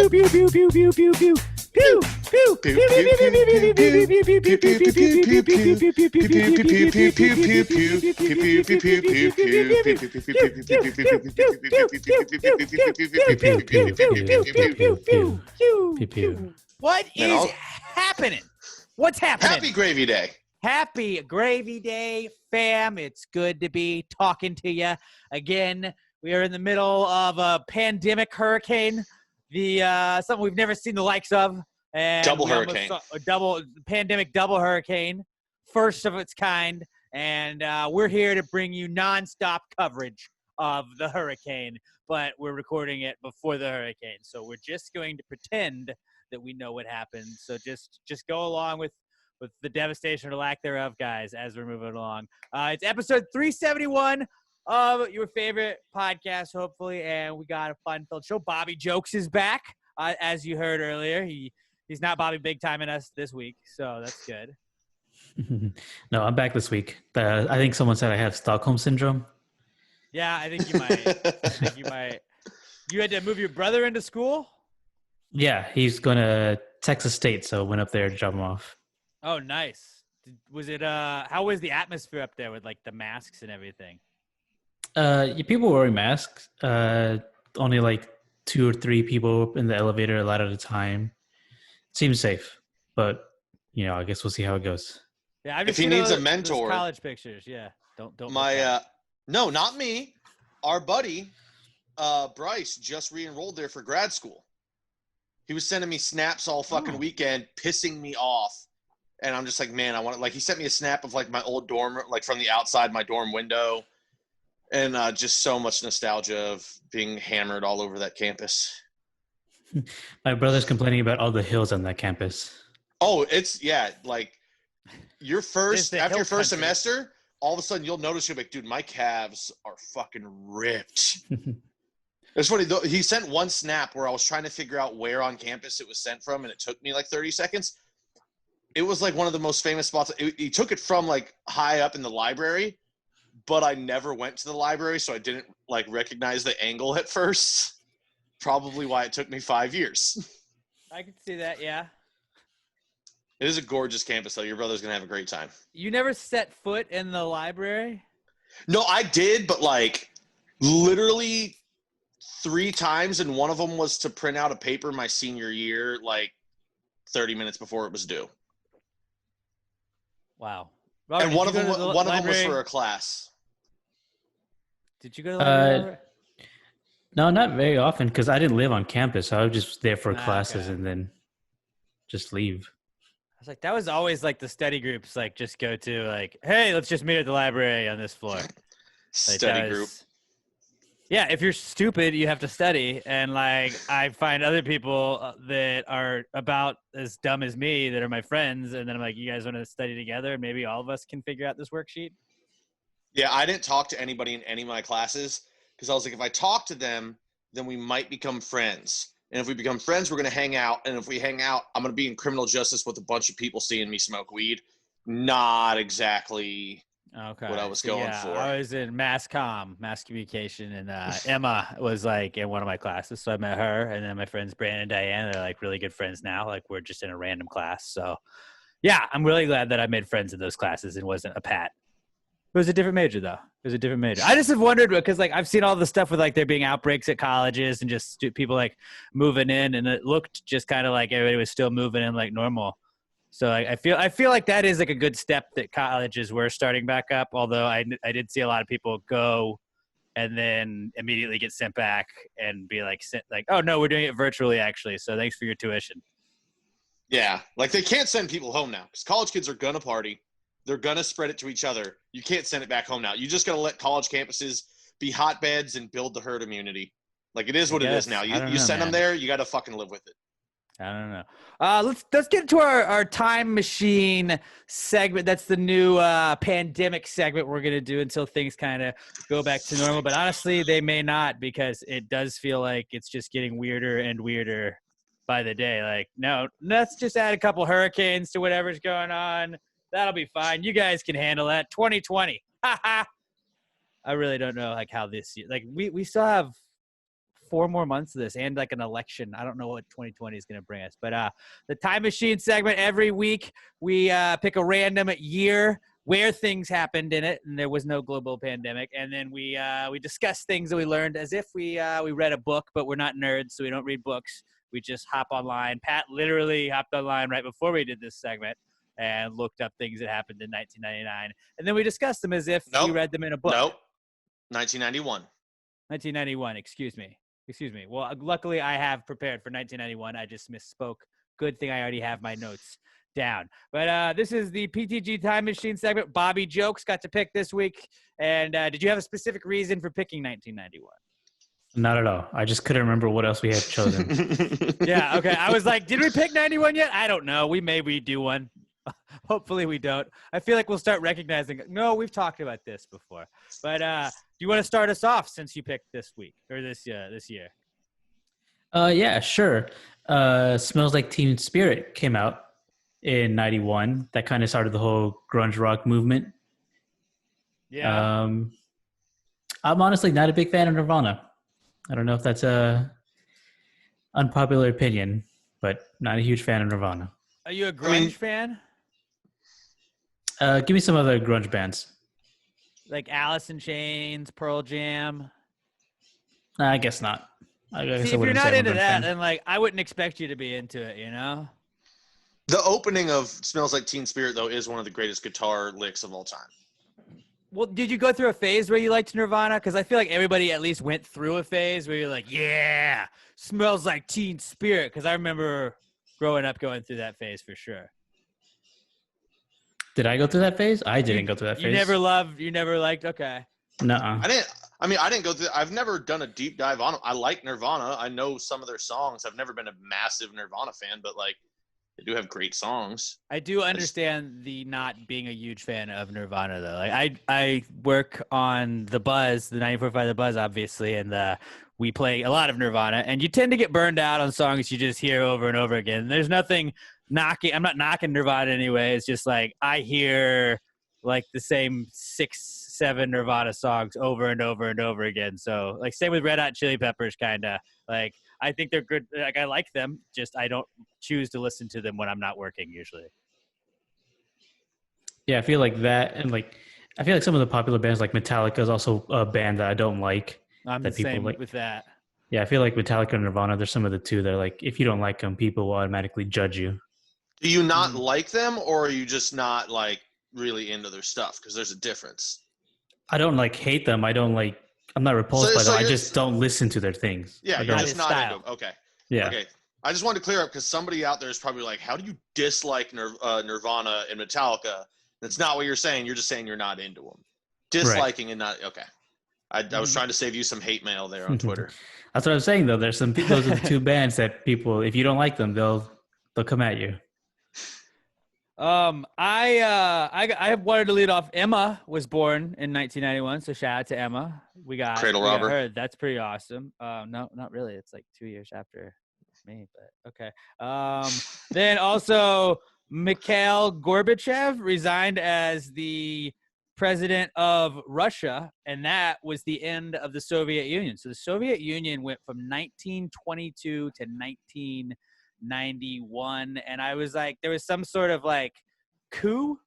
What is happening? What's happening? Happy Gravy Day. Happy Gravy Day, fam. It's good to be talking to you again. We are in the middle of a pandemic hurricane, something we've never seen the likes of. And double hurricane. Pandemic double hurricane, first of its kind. And we're here to bring you nonstop coverage of the hurricane, but we're recording it before the hurricane. So we're just going to pretend that we know what happened. So just go along with the devastation or lack thereof, guys, as we're moving along. It's episode 371 of your favorite podcast, hopefully, and we got a fun-filled show. Bobby Jokes is back, as you heard earlier. He's not Bobby Big Time in us this week, so that's good. No, I'm back this week. I think someone said I have Stockholm Syndrome. Yeah, I think you might. You had to move your brother into school? Yeah, he's going to Texas State, so went up there to drop him off. Oh, nice. How was the atmosphere up there with like the masks and everything? People were wearing masks. Only like 2 or 3 people in the elevator a lot of the time. Seems safe, but I guess we'll see how it goes. Yeah, if he needs a mentor, college pictures. Yeah, don't. No, not me. Our buddy, Bryce, just re-enrolled there for grad school. He was sending me snaps all fucking weekend, pissing me off. And I'm just like, man, I want to, like, he sent me a snap of like my old dorm, like from the outside my dorm window. And just so much nostalgia of being hammered all over that campus. My brother's complaining about all the hills on that campus. Oh, like after your first semester, all of a sudden you'll notice, you'll be like, dude, my calves are fucking ripped. It's funny, though, he sent one snap where I was trying to figure out where on campus it was sent from, and it took me like 30 seconds. It was like one of the most famous spots. He took it from like high up in the library, but I never went to the library, so I didn't like recognize the angle at first. Probably why it took me 5 years. I can see that, yeah. It is a gorgeous campus, though. Your brother's going to have a great time. You never set foot in the library? No, I did, but like literally 3 times, and one of them was to print out a paper my senior year, like 30 minutes before it was due. Wow. Robert, and one of them was for a class. Did you go to the library? No, not very often, because I didn't live on campus. I was just there for classes and then just leave. I was like, that was always like the study groups, like just go to like, hey, let's just meet at the library on this floor. Study group. Yeah, if you're stupid, you have to study. And like, I find other people that are about as dumb as me that are my friends. And then I'm like, you guys want to study together? And maybe all of us can figure out this worksheet. Yeah, I didn't talk to anybody in any of my classes because I was like, if I talk to them, then we might become friends. And if we become friends, we're going to hang out. And if we hang out, I'm going to be in criminal justice with a bunch of people seeing me smoke weed. Not exactly what I was going for. I was in mass communication, and Emma was like in one of my classes. So I met her, and then my friends Brandon and Diane, they're like really good friends now. Like we're just in a random class. So yeah, I'm really glad that I made friends in those classes and wasn't a Pat. It was a different major, though. It was a different major. I just have wondered because, like, I've seen all the stuff with, like, there being outbreaks at colleges and just people, like, moving in, and it looked just kind of like everybody was still moving in like normal. So I feel like that is, like, a good step that colleges were starting back up, although I did see a lot of people go and then immediately get sent back and be, like, oh, no, we're doing it virtually, actually, so thanks for your tuition. Yeah, like, they can't send people home now because college kids are going to party. They're going to spread it to each other. You can't send it back home now. You just got to let college campuses be hotbeds and build the herd immunity. Like, it is what it is now. You send them there, you got to fucking live with it. I don't know. Let's get to our time machine segment. That's the new pandemic segment we're going to do until things kind of go back to normal. But honestly, they may not, because it does feel like it's just getting weirder and weirder by the day. Like, no, let's just add a couple hurricanes to whatever's going on. That'll be fine. You guys can handle that. 2020. Ha ha. I really don't know like how this year. Like we still have 4 more months of this and like an election. I don't know what 2020 is going to bring us, but the Time Machine segment, every week we pick a random year where things happened in it and there was no global pandemic, and then we discuss things that we learned as if we read a book, but we're not nerds, so we don't read books. We just hop online. Pat literally hopped online right before we did this segment and looked up things that happened in 1999, and then we discussed them as if we read them in a book. Nope. 1991. 1991. Excuse me. Well, luckily I have prepared for 1991. I just misspoke. Good thing I already have my notes down. But this is the PTG Time Machine segment. Bobby Jokes got to pick this week. And did you have a specific reason for picking 1991? Not at all. I just couldn't remember what else we had chosen. Yeah, okay. I was like, did we pick 91 yet? I don't know. We may redo one. Hopefully we don't. I feel like we'll start recognizing, no, we've talked about this before. But do you want to start us off since you picked this week or this year? Yeah, sure. Smells Like Teen Spirit came out in 91. That kind of started the whole grunge rock movement. Yeah. I'm honestly not a big fan of Nirvana. I don't know if that's a unpopular opinion, but not a huge fan of Nirvana. Are you a grunge fan? Give me some other grunge bands. Like Alice in Chains, Pearl Jam? I guess not. I guess See, if you're not into that, then like I wouldn't expect you to be into it, you know? The opening of Smells Like Teen Spirit, though, is one of the greatest guitar licks of all time. Well, did you go through a phase where you liked Nirvana? Because I feel like everybody at least went through a phase where you're like, yeah, Smells Like Teen Spirit. Because I remember growing up going through that phase for sure. Did I go through that phase? I didn't go through that phase. You never liked, okay. Nuh-uh. I didn't go through. I've never done a deep dive on them. I like Nirvana. I know some of their songs. I've never been a massive Nirvana fan, but like they do have great songs. I do understand the not being a huge fan of Nirvana though. Like I work on the Buzz, the 94.5 The Buzz, obviously, and we play a lot of Nirvana, and you tend to get burned out on songs you just hear over and over again. There's nothing knocking. I'm not knocking Nirvana anyway. It's just like I hear like the same 6-7 Nirvana songs over and over and over again. So like same with Red Hot Chili Peppers, kind of like I think they're good. Like I like them, just I don't choose to listen to them when I'm not working usually. Yeah, I feel like that, and like I feel like some of the popular bands like Metallica is also a band that I don't like. I'm the same with that. Yeah, I feel like Metallica and Nirvana, there's some of the two that are like, if you don't like them, people will automatically judge you. Do you not like them, or are you just not like really into their stuff? Because there's a difference. I don't like hate them. I'm not repulsed by them. I just don't listen to their things. Yeah, you're just not into them. Okay. Yeah. Okay. I just wanted to clear up because somebody out there is probably like, how do you dislike Nirvana and Metallica? That's not what you're saying. You're just saying you're not into them. Disliking and not, okay. I was trying to save you some hate mail there on Twitter. That's what I'm saying, though. There's some people, those are the two bands that people, if you don't like them, they'll come at you. I wanted to lead off. Emma was born in 1991, so shout out to Emma. We got her. That's pretty awesome. No, not really. It's like 2 years after me, but okay. Then also Mikhail Gorbachev resigned as the president of Russia, and that was the end of the Soviet Union. So the Soviet Union went from 1922 to 1991, and I was like, there was some sort of like coup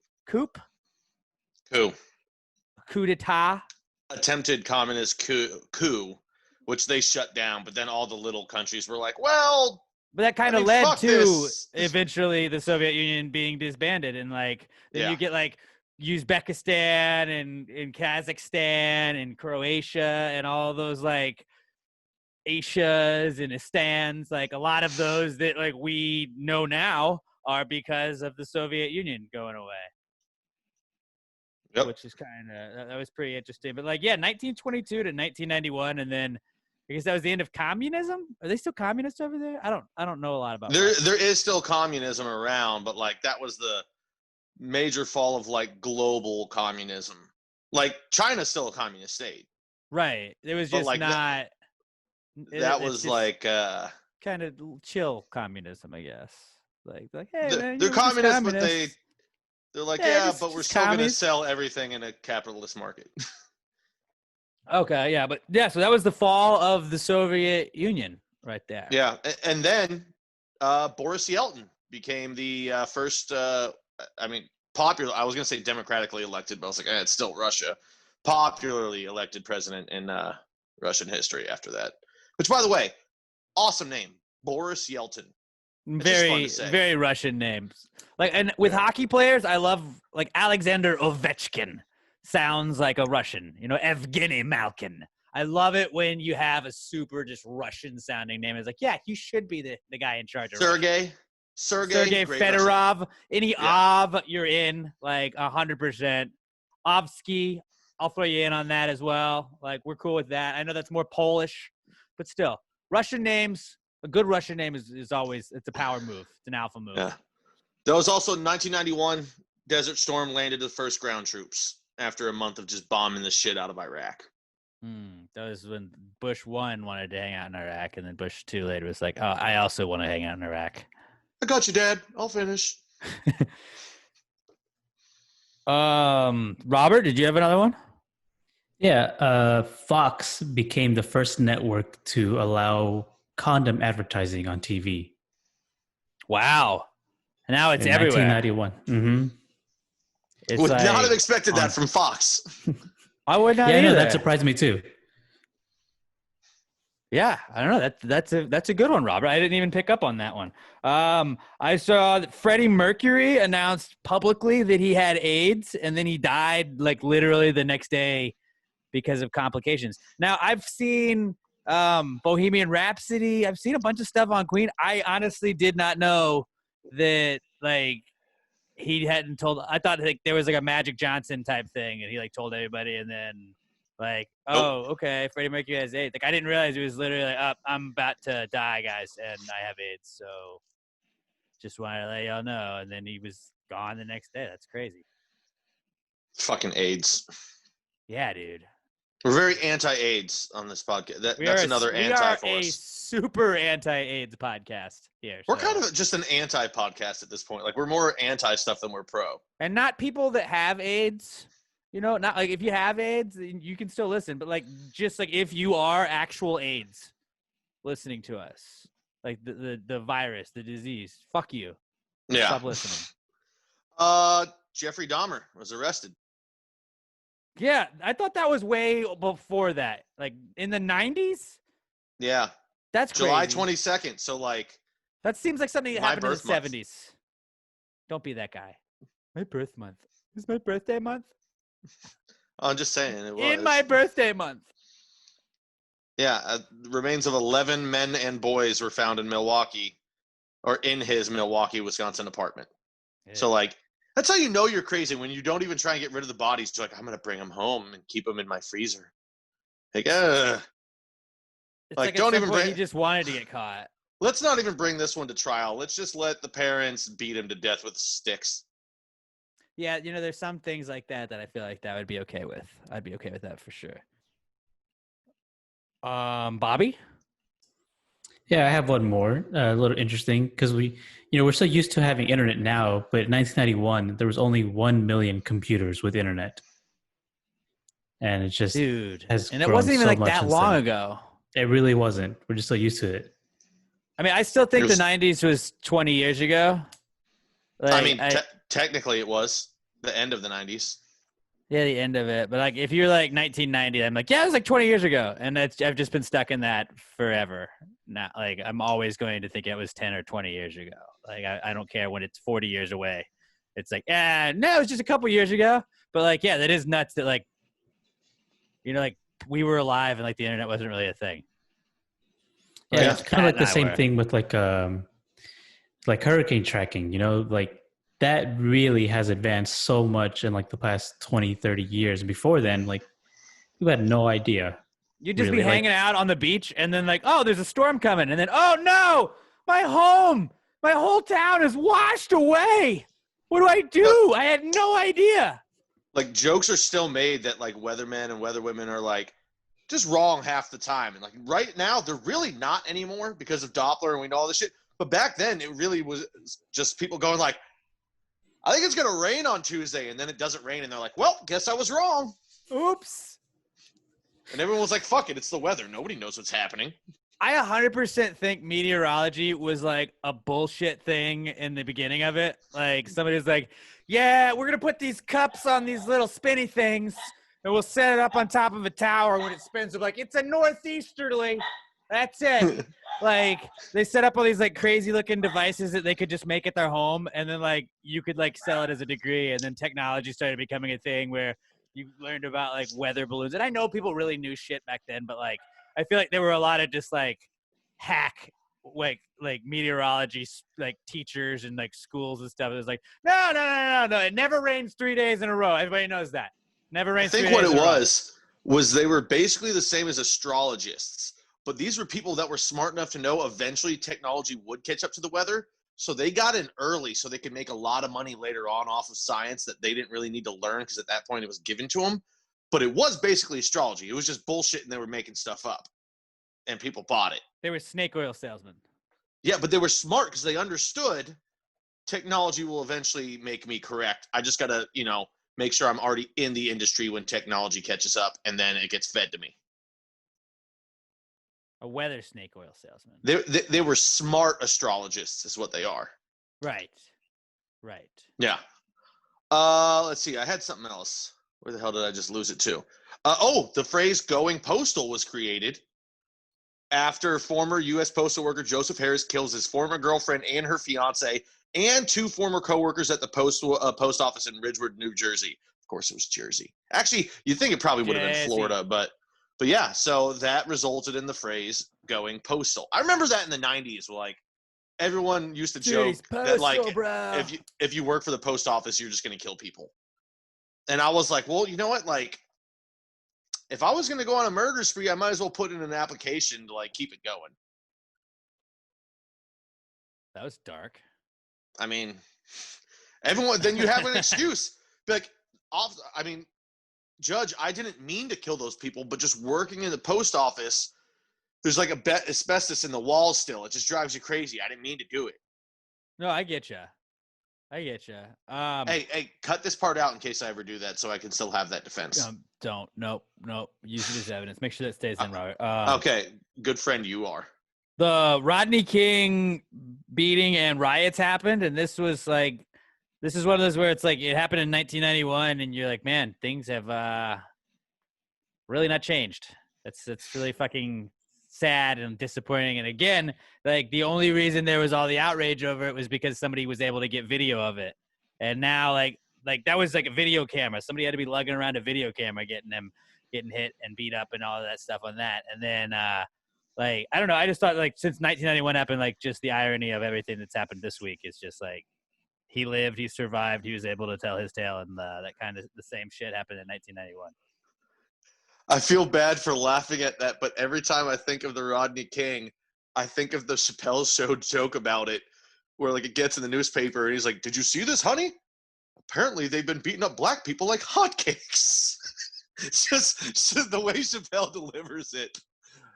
d'etat, attempted communist coup, which they shut down. But then all the little countries were like, well, but that kind of led to eventually the Soviet Union being disbanded, and like then you get like Uzbekistan and Kazakhstan and Croatia and all those like Asias and Istans, like a lot of those that like we know now are because of the Soviet Union going away. Yep. Which is kind of, that was pretty interesting. But like, yeah, 1922 to 1991, and then I guess that was the end of communism. Are they still communists over there? I don't know a lot about there. There is still communism around, but like that was the major fall of like global communism. Like China's still a communist state, right? It was just like not. That was like kind of chill communism, I guess. Like hey, man, they're communists, but they're like, yeah, but we're still going to commies. sell everything in a capitalist market. Okay, yeah, but yeah, so that was the fall of the Soviet Union right there. Yeah, and then Boris Yeltsin became the first. Popular. I was going to say democratically elected, but I was like, it's still Russia. Popularly elected president in Russian history after that. Which, by the way, awesome name, Boris Yeltsin. It's Very, very Russian names. Like, and with hockey players, I love like Alexander Ovechkin. Sounds like a Russian. Evgeny Malkin. I love it when you have a super just Russian sounding name. It's like, yeah, you should be the guy in charge of Sergey Fedorov. Russian. Any Ov, you're in like 100%. Ovsky, I'll throw you in on that as well. Like, we're cool with that. I know that's more Polish, but still, Russian names. A good Russian name is always, it's a power move. It's an alpha move. Yeah. There was also 1991, Desert Storm landed the first ground troops after a month of just bombing the shit out of Iraq. That was when Bush 1 wanted to hang out in Iraq, and then Bush 2 later was like, oh, I also want to hang out in Iraq. I got you, Dad. I'll finish. Robert, did you have another one? Yeah, Fox became the first network to allow condom advertising on TV. Wow. Now it's everywhere. 1991. Mm-hmm. Would not have expected that from Fox. I would not either. No, that surprised me too. Yeah, I don't know. That's a good one, Robert. I didn't even pick up on that one. I saw that Freddie Mercury announced publicly that he had AIDS, and then he died like literally the next day because of complications. Now, I've seen Bohemian Rhapsody. I've seen a bunch of stuff on Queen. I honestly did not know that like he hadn't told. I thought like there was like a Magic Johnson type thing, and he like told everybody, and then like, oh, okay, Freddie Mercury has AIDS. Like I didn't realize it was literally like, I'm about to die, guys, and I have AIDS, so just wanted to let y'all know. And then he was gone the next day. That's crazy. Fucking AIDS. Yeah, dude. We're very anti-AIDS on this podcast. That's another anti for us. We are a super anti-AIDS podcast here. We're kind of just an anti-podcast at this point. Like, we're more anti-stuff than we're pro. And not people that have AIDS. Not like if you have AIDS, you can still listen. But, like, just, like, if you are actual AIDS listening to us, like the virus, the disease, fuck you. Yeah. Stop listening. Jeffrey Dahmer was arrested. Yeah, I thought that was way before that. Like in the 90s? Yeah. That's crazy. July 22nd. So like that seems like something that happened in the 70s. Don't be that guy. My birth month. Is my birthday month? I'm just saying it was. In my birthday month. Yeah, remains of 11 men and boys were found in Milwaukee or in his Milwaukee, Wisconsin apartment. Yeah. So like that's how you know you're crazy, when you don't even try and get rid of the bodies. You're like, I'm going to bring them home and keep them in my freezer. Like, like don't even bring. He just wanted to get caught. Let's not even bring this one to trial. Let's just let the parents beat him to death with sticks. Yeah, there's some things like that I feel like that would be okay with. I'd be okay with that for sure. Bobby? Yeah, I have one more. A little interesting because we're so used to having internet now, but in 1991 there was only 1 million computers with internet, and it just and it wasn't even like that long ago. It really wasn't. We're just so used to it. I mean, I still think the 90s was 20 years ago. Like, technically it was the end of the 90s. Yeah, the end of it. But like, if you're like 1990, I'm like, yeah, it was like 20 years ago, and I've just been stuck in that forever. Not like I'm always going to think it was 10 or 20 years ago. Like I don't care when it's 40 years away. It's like, no, it was just a couple years ago. But like, yeah, that is nuts. That like, like we were alive and like the internet wasn't really a thing. Yeah, it's kind of like the same thing with like hurricane tracking. Like that really has advanced so much in like the past 20, 30 years. And before then, like you had no idea. You'd just be hanging out on the beach and then like, oh, there's a storm coming. And then, oh no, my whole town is washed away. What do I do? I had no idea. Like jokes are still made that like weathermen and weatherwomen are like just wrong half the time. And like right now, they're really not anymore because of Doppler and we know all this shit. But back then it really was just people going like, I think it's going to rain on Tuesday. And then it doesn't rain. And they're like, well, guess I was wrong. Oops. And everyone was like, fuck it, it's the weather. Nobody knows what's happening. I 100% think meteorology was like a bullshit thing in the beginning of it. Like somebody was like, yeah, we're going to put these cups on these little spinny things and we'll set it up on top of a tower. When it spins, we're like, it's a northeasterly. That's it. Like they set up all these like crazy looking devices that they could just make at their home. And then like you could like sell it as a degree. And then technology started becoming a thing where you learned about like weather balloons. And I know people really knew shit back then, but like, I feel like there were a lot of just like hack like meteorology like teachers and like schools and stuff. It was like, no. It never rains 3 days in a row. Everybody knows that. Never rains. I think what it was they were basically the same as astrologists, but these were people that were smart enough to know eventually technology would catch up to the weather. So they got in early so they could make a lot of money later on off of science that they didn't really need to learn because at that point it was given to them. But it was basically astrology. It was just bullshit and they were making stuff up. And people bought it. They were snake oil salesmen. Yeah, but they were smart because they understood technology will eventually make me correct. I just got to, make sure I'm already in the industry when technology catches up and then it gets fed to me. A weather snake oil salesman. They were smart astrologists is what they are. Right. Yeah. Let's see. I had something else. Where the hell did I just lose it to? The phrase going postal was created after former U.S. postal worker Joseph Harris kills his former girlfriend and her fiance and 2 former coworkers at the post office in Ridgewood, New Jersey. Of course, it was Jersey. Actually, you'd think it probably would have been Florida, but yeah. So that resulted in the phrase going postal. I remember that in the 90s. Like everyone used to joke that like if you work for the post office, you're just going to kill people. And I was like, well, you know what? Like, if I was going to go on a murder spree, I might as well put in an application to, like, keep it going. That was dark. I mean, everyone, then you have an excuse. Be like, Judge, I didn't mean to kill those people, but just working in the post office, there's, like, asbestos in the walls still. It just drives you crazy. I didn't mean to do it. No, I get you. Hey, cut this part out in case I ever do that so I can still have that defense. Don't. Nope. Use it as evidence. Make sure that stays in, Robert. Okay. Good friend you are. The Rodney King beating and riots happened, and this is one of those where it's like it happened in 1991, and you're like, man, things have really not changed. That's really fucking sad and disappointing. And again, like the only reason there was all the outrage over it was because somebody was able to get video of it. And now like that was like a video camera. Somebody had to be lugging around a video camera getting hit and beat up and all of that stuff on that. And then I don't know, I just thought like since 1991 happened, like just the irony of everything that's happened this week is just like he lived, he survived, he was able to tell his tale, and that kind of the same shit happened in 1991. I feel bad for laughing at that, but every time I think of the Rodney King, I think of the Chappelle Show joke about it, where like it gets in the newspaper and he's like, "Did you see this, honey? Apparently they've been beating up black people like hotcakes." just the way Chappelle delivers it.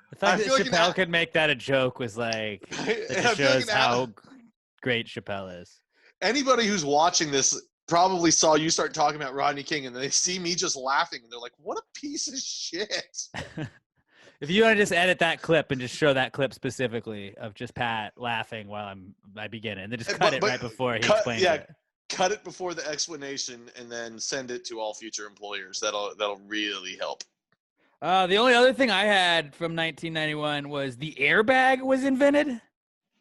The fact that Chappelle could make that a joke was like, that shows how great Chappelle is. Anybody who's watching this probably saw you start talking about Rodney King and they see me just laughing and they're like, what a piece of shit. If you want to just edit that clip and just show that clip specifically of just Pat laughing while I begin it, and then just cut it right before he explains it. Cut it before the explanation and then send it to all future employers. That'll really help. The only other thing I had from 1991 was the airbag was invented,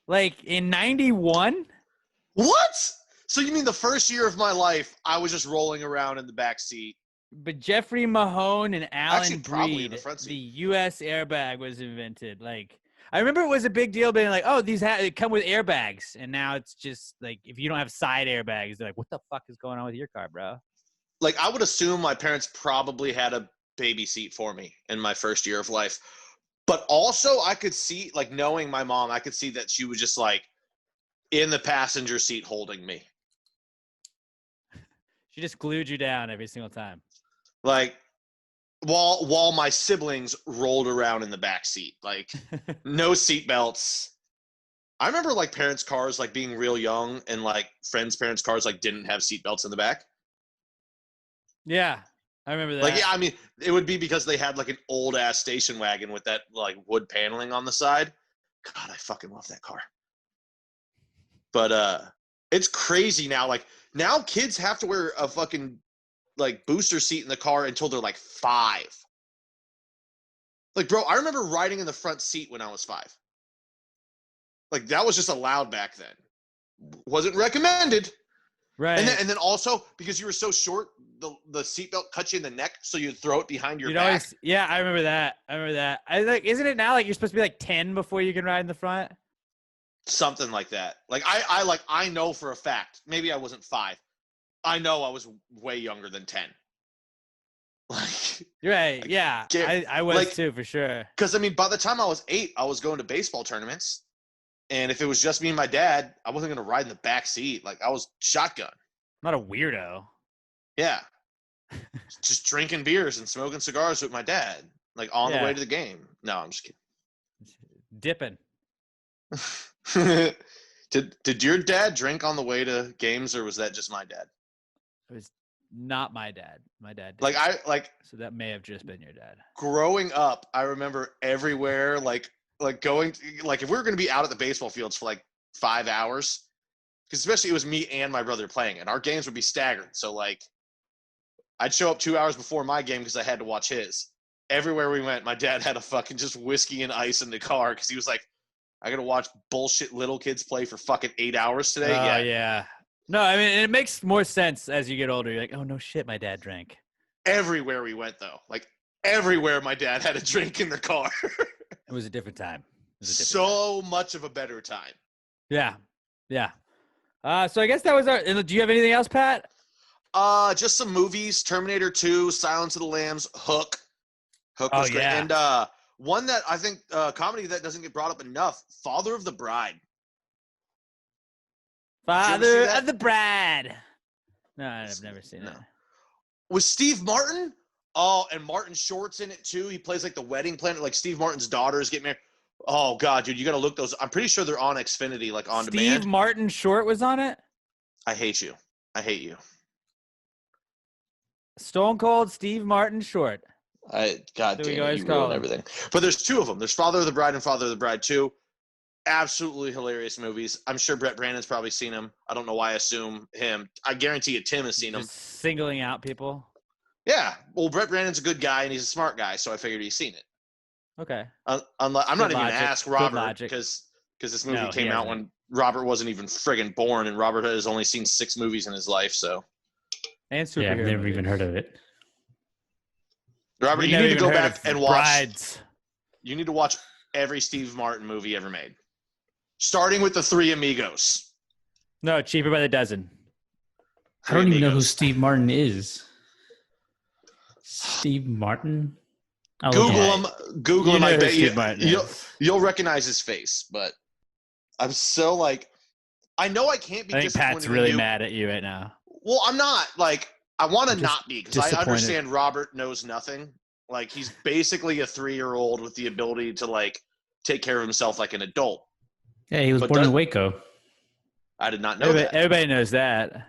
like in 91. What? So you mean the first year of my life, I was just rolling around in the back seat? But Jeffrey Mahone and Alan Breed, the U.S. airbag was invented. Like, I remember it was a big deal being like, oh, these come with airbags. And now it's just like, if you don't have side airbags, they're like, what the fuck is going on with your car, bro? Like, I would assume my parents probably had a baby seat for me in my first year of life. But also I could see, like, knowing my mom, I could see that she was just like in the passenger seat holding me. She just glued you down every single time. Like, while my siblings rolled around in the back seat, like no seat belts. I remember like parents' cars like being real young, and like friends' parents' cars like didn't have seat belts in the back. Yeah. I remember that. Like, yeah, I mean, it would be because they had like an old ass station wagon with that like wood paneling on the side. God, I fucking love that car. But it's crazy now. Like now kids have to wear a fucking like booster seat in the car until they're like 5. Like, bro, I remember riding in the front seat when I was 5. Like that was just allowed back then. Wasn't recommended. Right. And then also because you were so short, the seatbelt cut you in the neck, so you'd throw it behind your back. Always, yeah, I remember that. I like, isn't it now like you're supposed to be like 10 before you can ride in the front? Something like that. Like I know for a fact. Maybe I wasn't 5. I know I was way younger than 10. Like you're right. Yeah, I was like, too for sure. Because I mean, by the time I was 8, I was going to baseball tournaments. And if it was just me and my dad, I wasn't going to ride in the back seat. Like, I was shotgun. Not a weirdo. Yeah. Just drinking beers and smoking cigars with my dad, like, on the way to the game. No, I'm just kidding. Dipping. Did your dad drink on the way to games, or was that just my dad? It was not my dad. My dad did. So that may have just been your dad. Growing up, I remember everywhere, like going like if we were going to be out at the baseball fields for like 5 hours, because especially it was me and my brother playing, and our games would be staggered. So like I'd show up 2 hours before my game because I had to watch his. Everywhere we went, my dad had a fucking just whiskey and ice in the car because he was like, I got to watch bullshit little kids play for fucking 8 hours today. Oh, yeah. No, I mean, it makes more sense as you get older. You're like, oh, no shit, my dad drank. Everywhere we went, though. Like, everywhere my dad had a drink in the car. It was a different time. So much of a better time. Yeah. Yeah. So I guess that was our – do you have anything else, Pat? Just some movies. Terminator 2, Silence of the Lambs, Hook. Hook was great. Yeah. And one that I think comedy that doesn't get brought up enough, Father of the Bride. Father of the Bride. No, I've never seen it. Was Steve Martin? Oh, and Martin Short's in it too. He plays like the wedding planner. Like Steve Martin's daughter is getting married. Oh God, dude, you got to look those. I'm pretty sure they're on Xfinity, like on demand. Steve Martin Short was on it. I hate you. I hate you. Stone Cold Steve Martin Short. God damn it, you ruined everything. But there's 2 of them. There's Father of the Bride and Father of the Bride 2. Absolutely hilarious movies. I'm sure Brett Brandon's probably seen them. I don't know why I assume him. I guarantee you Tim has seen them. Singling out people. Yeah. Well, Brett Brandon's a good guy, and he's a smart guy, so I figured he's seen it. Okay. I'm not even going to ask Robert because this movie came out when Robert wasn't even friggin' born, and Robert has only seen 6 movies in his life, so. And superhero. Yeah, I've never even heard of it. Robert, you need to go back and watch. Brides. You need to watch every Steve Martin movie ever made, starting with the 3 Amigos. No, Cheaper by the Dozen. I don't even know who Steve Martin is. Steve Martin? Google him. Google him. I bet you'll recognize his face. But I'm so like, I know I can't be. I think Pat's really mad at you right now. Well, I'm not. Like, I want to not be because I understand Robert knows nothing. Like, he's basically a 3-year-old with the ability to like take care of himself like an adult. Yeah, he was born in Waco. I did not know that. Everybody knows that.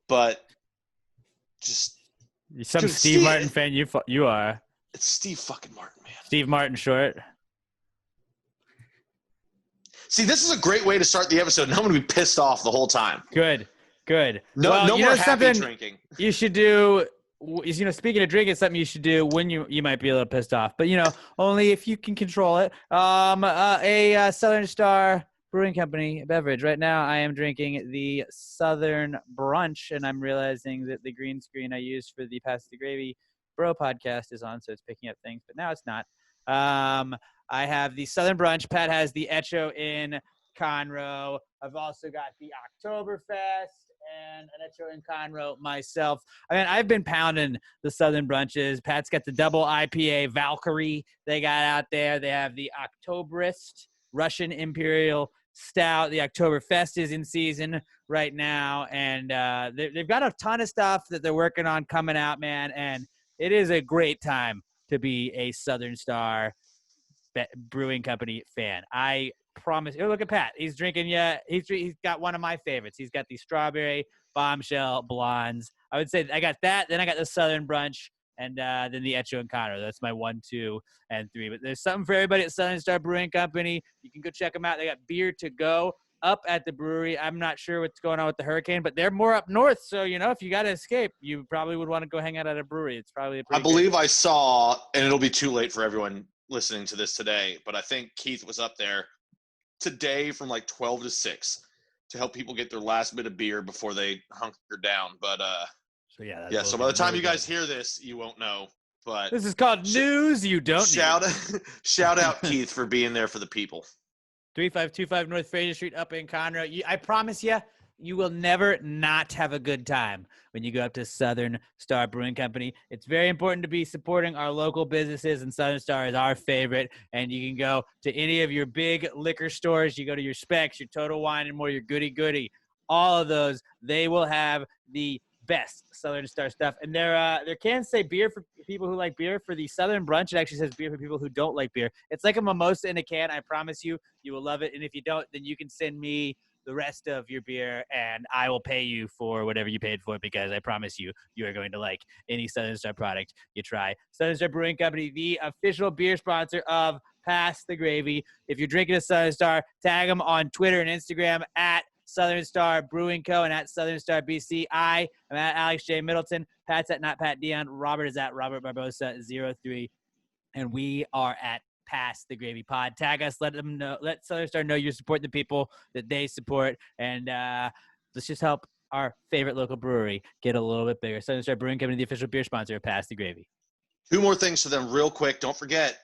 But just some Steve Martin fan you are. It's Steve fucking Martin, man. Steve Martin Short. See, this is a great way to start the episode, and I'm going to be pissed off the whole time. Good. No more happy drinking. You should do. Speaking of drinking, something you should do when you might be a little pissed off, but only if you can control it. A Southern Star Brewing Company beverage. Right now, I am drinking the Southern Brunch, and I'm realizing that the green screen I used for the Pass the Gravy Bro podcast is on, so it's picking up things, but now it's not. I have the Southern Brunch. Pat has the Echo in Conroe. I've also got the Oktoberfest and an Echo in Conroe myself. I mean, I've been pounding the Southern Brunches. Pat's got the double IPA Valkyrie they got out there. They have the Oktoberist Russian Imperial Stout. The Oktoberfest is in season right now, and they've got a ton of stuff that they're working on coming out, man, and it is a great time to be a Southern Star Brewing Company fan. I promise. Oh, look at Pat. He's drinking. Yeah, he's got one of my favorites. He's got the Strawberry Bombshell Blondes. I would say I got that. Then I got the Southern Brunch and then the Echo and Conroe. That's my 1, 2, and 3. But there's something for everybody at Southern Star Brewing Company. You can go check them out. They got beer to go up at the brewery. I'm not sure what's going on with the hurricane, but they're more up north. So, if you got to escape, you probably would want to go hang out at a brewery. It's probably I believe I saw, and it'll be too late for everyone listening to this today, but I think Keith was up there today from like 12 to 6 to help people get their last bit of beer before they hunker down. But so by the time you guys hear this, you won't know. But this is called news you don't need. Shout out Keith for being there for the people. 3525 North Fraser Street up in Conroe. I promise you will never not have a good time when you go up to Southern Star Brewing Company. It's very important to be supporting our local businesses, and Southern Star is our favorite. And you can go to any of your big liquor stores. You go to your Specs, your Total Wine and More, your Goody Goody. All of those, they will have the best Southern Star stuff. And there can say beer for people who like beer. For the Southern Brunch, it actually says beer for people who don't like beer. It's like a mimosa in a can. I promise you will love it. And if you don't, then you can send me the rest of your beer and I will pay you for whatever you paid for it, because I promise you are going to like any Southern Star product you try. Southern Star Brewing Company, the official beer sponsor of Pass the Gravy. If you're drinking a Southern Star, tag them on Twitter and Instagram at Southern Star Brewing Co. and at Southern Star BC. I am at Alex J. Middleton. Pat's at Not Pat Dion. Robert is at Robert Barbosa 03. And we are at Pass the Gravy Pod. Tag us. Let them know. Let Southern Star know you're supporting the people that they support. And let's just help our favorite local brewery get a little bit bigger. Southern Star Brewing Company, the official beer sponsor of Pass the Gravy. 2 more things for them real quick. Don't forget,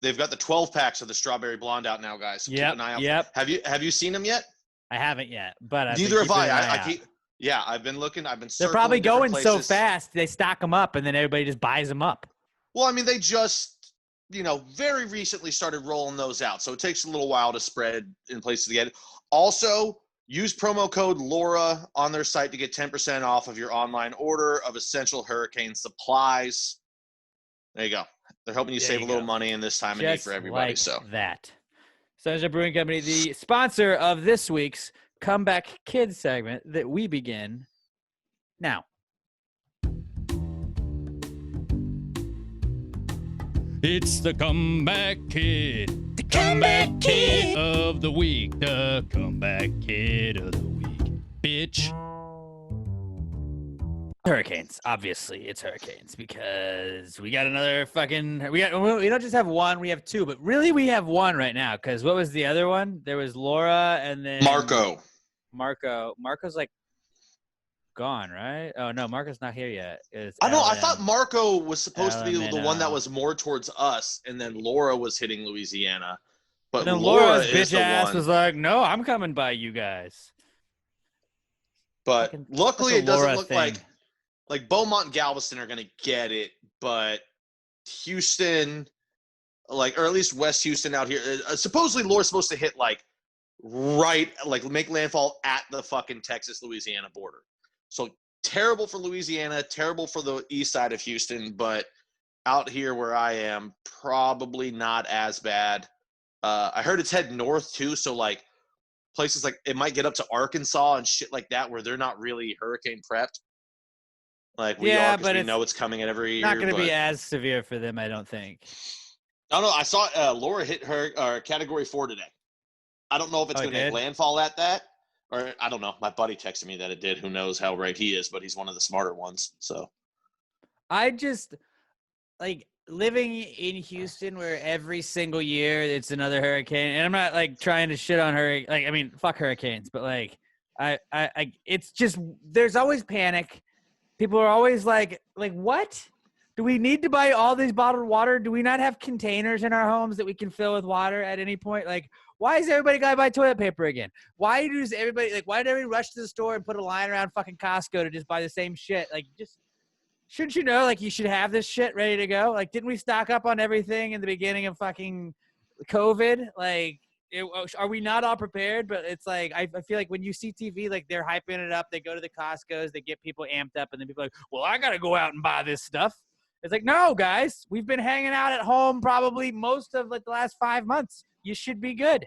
they've got the 12 packs of the Strawberry Blonde out now, guys. So keep an eye out. Yep. Have you seen them yet? I haven't yet, but neither have I. I've been looking. I've been. They're probably going so fast. They stock them up, and then everybody just buys them up. Well, I mean, they just, very recently started rolling those out, so it takes a little while to spread in places to get it. Also, use promo code Laura on their site to get 10% off of your online order of essential hurricane supplies. There you go. They're helping you save a little money in this time of need for everybody. Like so that. Southern Star Brewing Company, the sponsor of this week's Comeback Kids segment that we begin now. It's the Comeback Kid. The Comeback Kid of the week. The Comeback Kid of the week. Bitch. Hurricanes. Obviously, it's hurricanes because we got another we don't just have one, we have 2, but really we have one right now, because what was the other one? There was Laura and then Marco's like gone, right? Oh no, Marco's not here yet. I know. I thought Marco was supposed to be the one that was more towards us, and then Laura was hitting Louisiana. But then Laura's bitch ass was like, "No, I'm coming by you guys." But luckily, it doesn't look like Beaumont and Galveston are going to get it, but Houston, or at least West Houston out here, supposedly Laura's supposed to hit make landfall at the fucking Texas-Louisiana border. So terrible for Louisiana, terrible for the east side of Houston, but out here where I am, probably not as bad. I heard it's heading north too, so places it might get up to Arkansas and shit like that where they're not really hurricane prepped. We are, because we know it's coming in every year. Not going to be as severe for them, I don't think. I don't know. I saw Laura hit her Category 4 today. I don't know if it's going to make landfall at that, or I don't know. My buddy texted me that it did. Who knows how right he is, but he's one of the smarter ones. So I just living in Houston, where every single year it's another hurricane, and I'm not trying to shit on fuck hurricanes, but it's just there's always panic. People are always like, what? Do we need to buy all these bottled water? Do we not have containers in our homes that we can fill with water at any point? Why is everybody got to buy toilet paper again? Why does everybody, why did everybody rush to the store and put a line around fucking Costco to just buy the same shit? Shouldn't you know, you should have this shit ready to go? Didn't we stock up on everything in the beginning of fucking COVID? Are we not all prepared? But it's I feel like when you see TV, they're hyping it up. They go to the Costco's, they get people amped up, and then people are like, well, I got to go out and buy this stuff. It's no, guys, we've been hanging out at home probably most of the last 5 months. You should be good.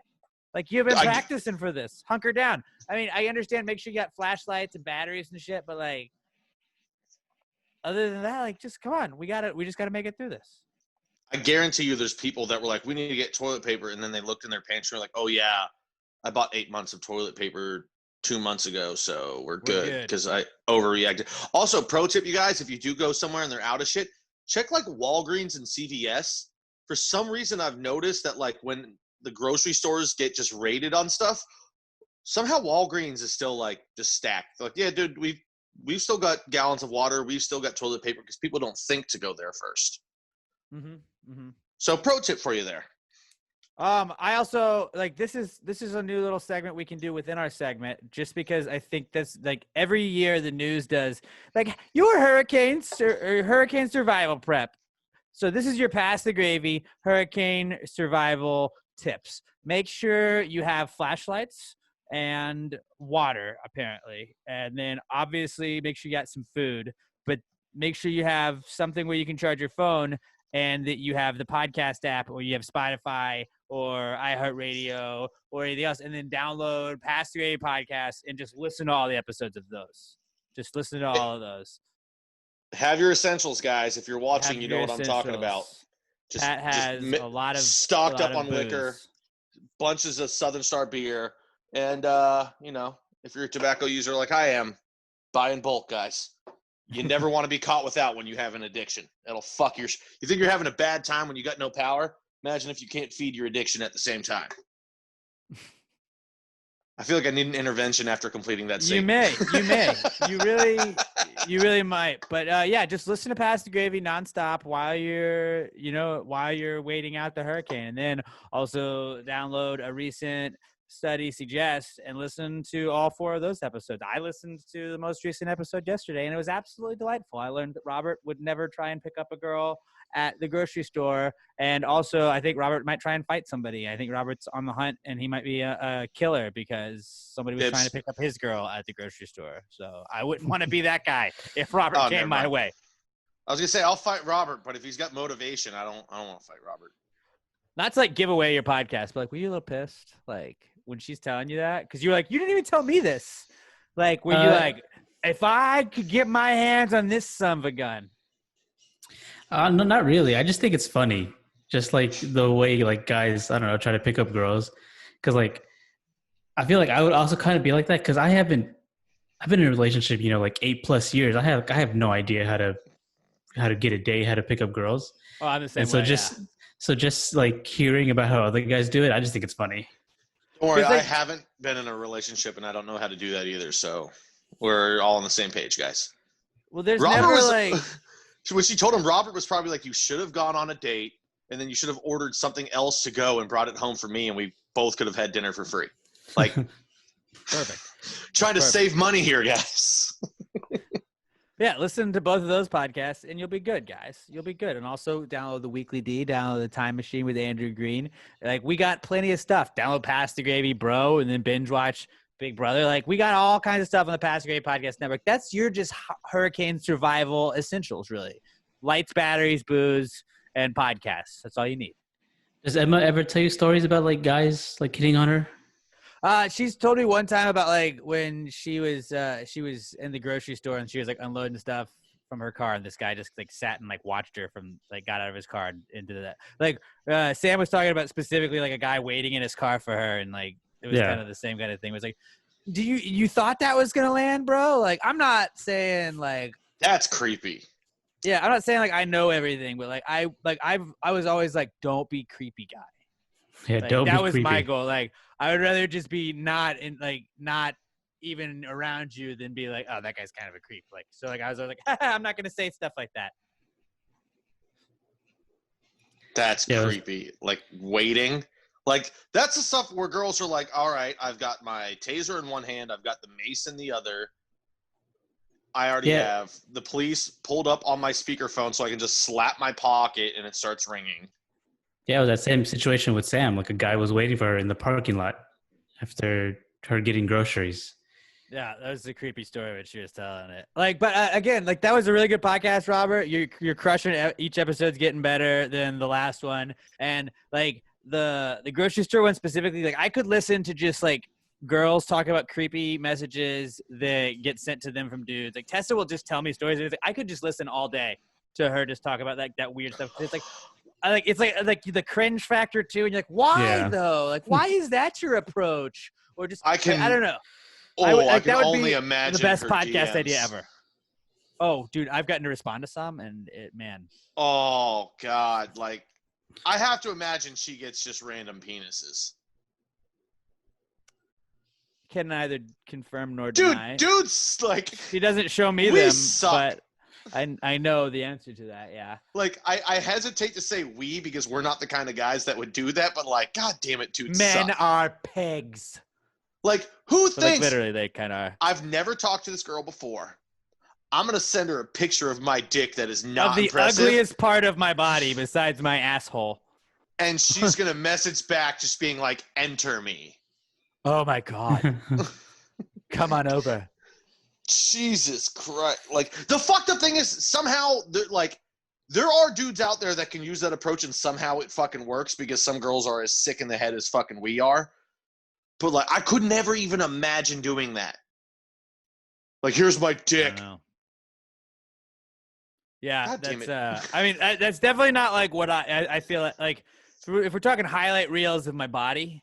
You've been practicing for this. Hunker down. I mean, I understand. Make sure you got flashlights and batteries and shit, but other than that, like, just come on. We just gotta make it through this. I guarantee you there's people that were like, we need to get toilet paper. And then they looked in their pantry and were like, oh, yeah, I bought 8 months of toilet paper 2 months ago. So we're good because I overreacted. Also, pro tip, you guys, if you do go somewhere and they're out of shit, check like Walgreens and CVS. For some reason, I've noticed that like when the grocery stores get just raided on stuff, somehow Walgreens is still like just stacked. Like, yeah, dude, we've still got gallons of water. We've still got toilet paper because people don't think to go there first. Mm-hmm. Mm-hmm. So pro tip for you there. I also like this is a new little segment we can do within our segment, just because I think that's like every year the news does like your hurricane survival prep. So this is your pass the gravy hurricane survival tips. Make sure you have flashlights and water, apparently, and then obviously make sure you got some food, but make sure you have something where you can charge your phone. And that you have the podcast app, or you have Spotify or iHeartRadio or anything else, and then download Pass the Gravy podcast and just listen to all the episodes of those. Just listen to all of those. Have your essentials, guys. If you're watching, you know what I'm talking about. Pat has a lot of stocked up on booze. liquor, bunches of Southern Star beer, and if you're a tobacco user like I am, buy in bulk, guys. You never want to be caught without when you have an addiction. It'll fuck you think you're having a bad time when you got no power? Imagine if you can't feed your addiction at the same time. I feel like I need an intervention after completing that scene. You may. You really might. But yeah, just listen to Pass the Gravy nonstop while you're waiting out the hurricane. And then also download a recent study suggests and listen to all 4 of those episodes. I listened to the most recent episode yesterday, and it was absolutely delightful. I learned that Robert would never try and pick up a girl at the grocery store, and also I think Robert might try and fight somebody. I think Robert's on the hunt, and he might be a killer because somebody was trying to pick up his girl at the grocery store. So I wouldn't want to be that guy if Robert came my way. I was gonna say I'll fight Robert, but if he's got motivation, I don't want to fight Robert. Not to like give away your podcast, but like, were you a little pissed like when she's telling you that? Because you were like, you didn't even tell me this. Like, were you like, if I could get my hands on this son of a gun? No, not really. I just think it's funny. Just like the way like guys, I don't know, try to pick up girls. Because like, I feel like I would also kind of be like that because I've been in a relationship, like 8+ years. I have no idea how to get a date, how to pick up girls. Oh, I'm the same. And so just like hearing about how other guys do it, I just think it's funny. Don't worry, I haven't been in a relationship and I don't know how to do that either. So we're all on the same page, guys. Well, there's never like when she told him, Robert was probably like, you should have gone on a date and then you should have ordered something else to go and brought it home for me and we both could have had dinner for free. Like, perfect. Trying to save money here, guys. Yeah, listen to both of those podcasts, and you'll be good, guys. You'll be good. And also download the Weekly D, download the Time Machine with Andrew Green. Like, we got plenty of stuff. Download Pass the Gravy, bro, and then binge watch Big Brother. Like, we got all kinds of stuff on the Pass the Gravy Podcast Network. That's your just hurricane survival essentials, really. Lights, batteries, booze, and podcasts. That's all you need. Does Emma ever tell you stories about, like, guys, like, hitting on her? She's told me one time about like when she was in the grocery store and she was like unloading stuff from her car and this guy just like sat and like watched her from like got out of his car and into that. Like Sam was talking about specifically like a guy waiting in his car for her and like it was kind of the same kind of thing. It was like, do you thought that was gonna land, bro? Like I'm not saying like that's creepy. Yeah, I'm not saying like I know everything, but like I was always like don't be creepy guy. Yeah, like, don't be that was creepy. my goal. Like I would rather just be not even around you than be like, oh, that guy's kind of a creep. Like so, like I was like, I'm not gonna say stuff like that. That's creepy. Like waiting, like that's the stuff where girls are like, all right, I've got my taser in one hand, I've got the mace in the other. I already have the police pulled up on my speakerphone, so I can just slap my pocket and it starts ringing. Yeah, it was that same situation with Sam. Like a guy was waiting for her in the parking lot after her getting groceries. Yeah, that was a creepy story when she was telling it. Like, but again, like that was a really good podcast, Robert. You're crushing it. Each episode's getting better than the last one. And like the grocery store one specifically, like I could listen to just like girls talk about creepy messages that get sent to them from dudes. Like Tessa will just tell me stories. It's like, I could just listen all day to her just talk about like that weird stuff. It's like the cringe factor too. And you're like, why though? Like, why is that your approach? Or just I don't know. I can only imagine the best her podcast DMs. idea ever. Oh, dude, I've gotten to respond to some, and man. Oh God, like I have to imagine she gets just random penises. Can neither confirm nor deny. Dude's like she doesn't show me them, but I know the answer to that. Yeah. Like I hesitate to say we because we're not the kind of guys that would do that, but like, God damn it, dudes. Men suck. are pigs. Like who thinks? Like, literally, they kind of are. I've never talked to this girl before. I'm gonna send her a picture of my dick that is not of the impressive. Ugliest part of my body besides my asshole. And she's gonna message back, just being like, "Enter me." Oh my God. Come on over. Jesus Christ. Like, the fucked up thing is somehow, there are dudes out there that can use that approach and somehow it fucking works because some girls are as sick in the head as fucking we are. But, like, I could never even imagine doing that. Like, here's my dick. Yeah, that's, I mean, that's definitely not, like, what I feel like, if we're talking highlight reels of my body,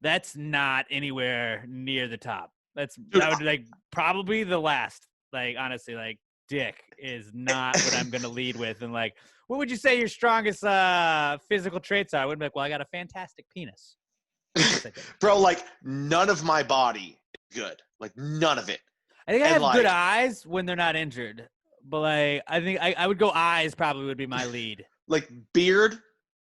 that's not anywhere near the top. That would like probably the last. Like honestly, like dick is not what I'm gonna lead with. And like, what would you say your strongest physical traits are? I would be like, well, I got a fantastic penis. Bro, like none of my body is good. Like none of it. I think I have good eyes when they're not injured. But like, I think I would go eyes probably would be my lead. Like beard.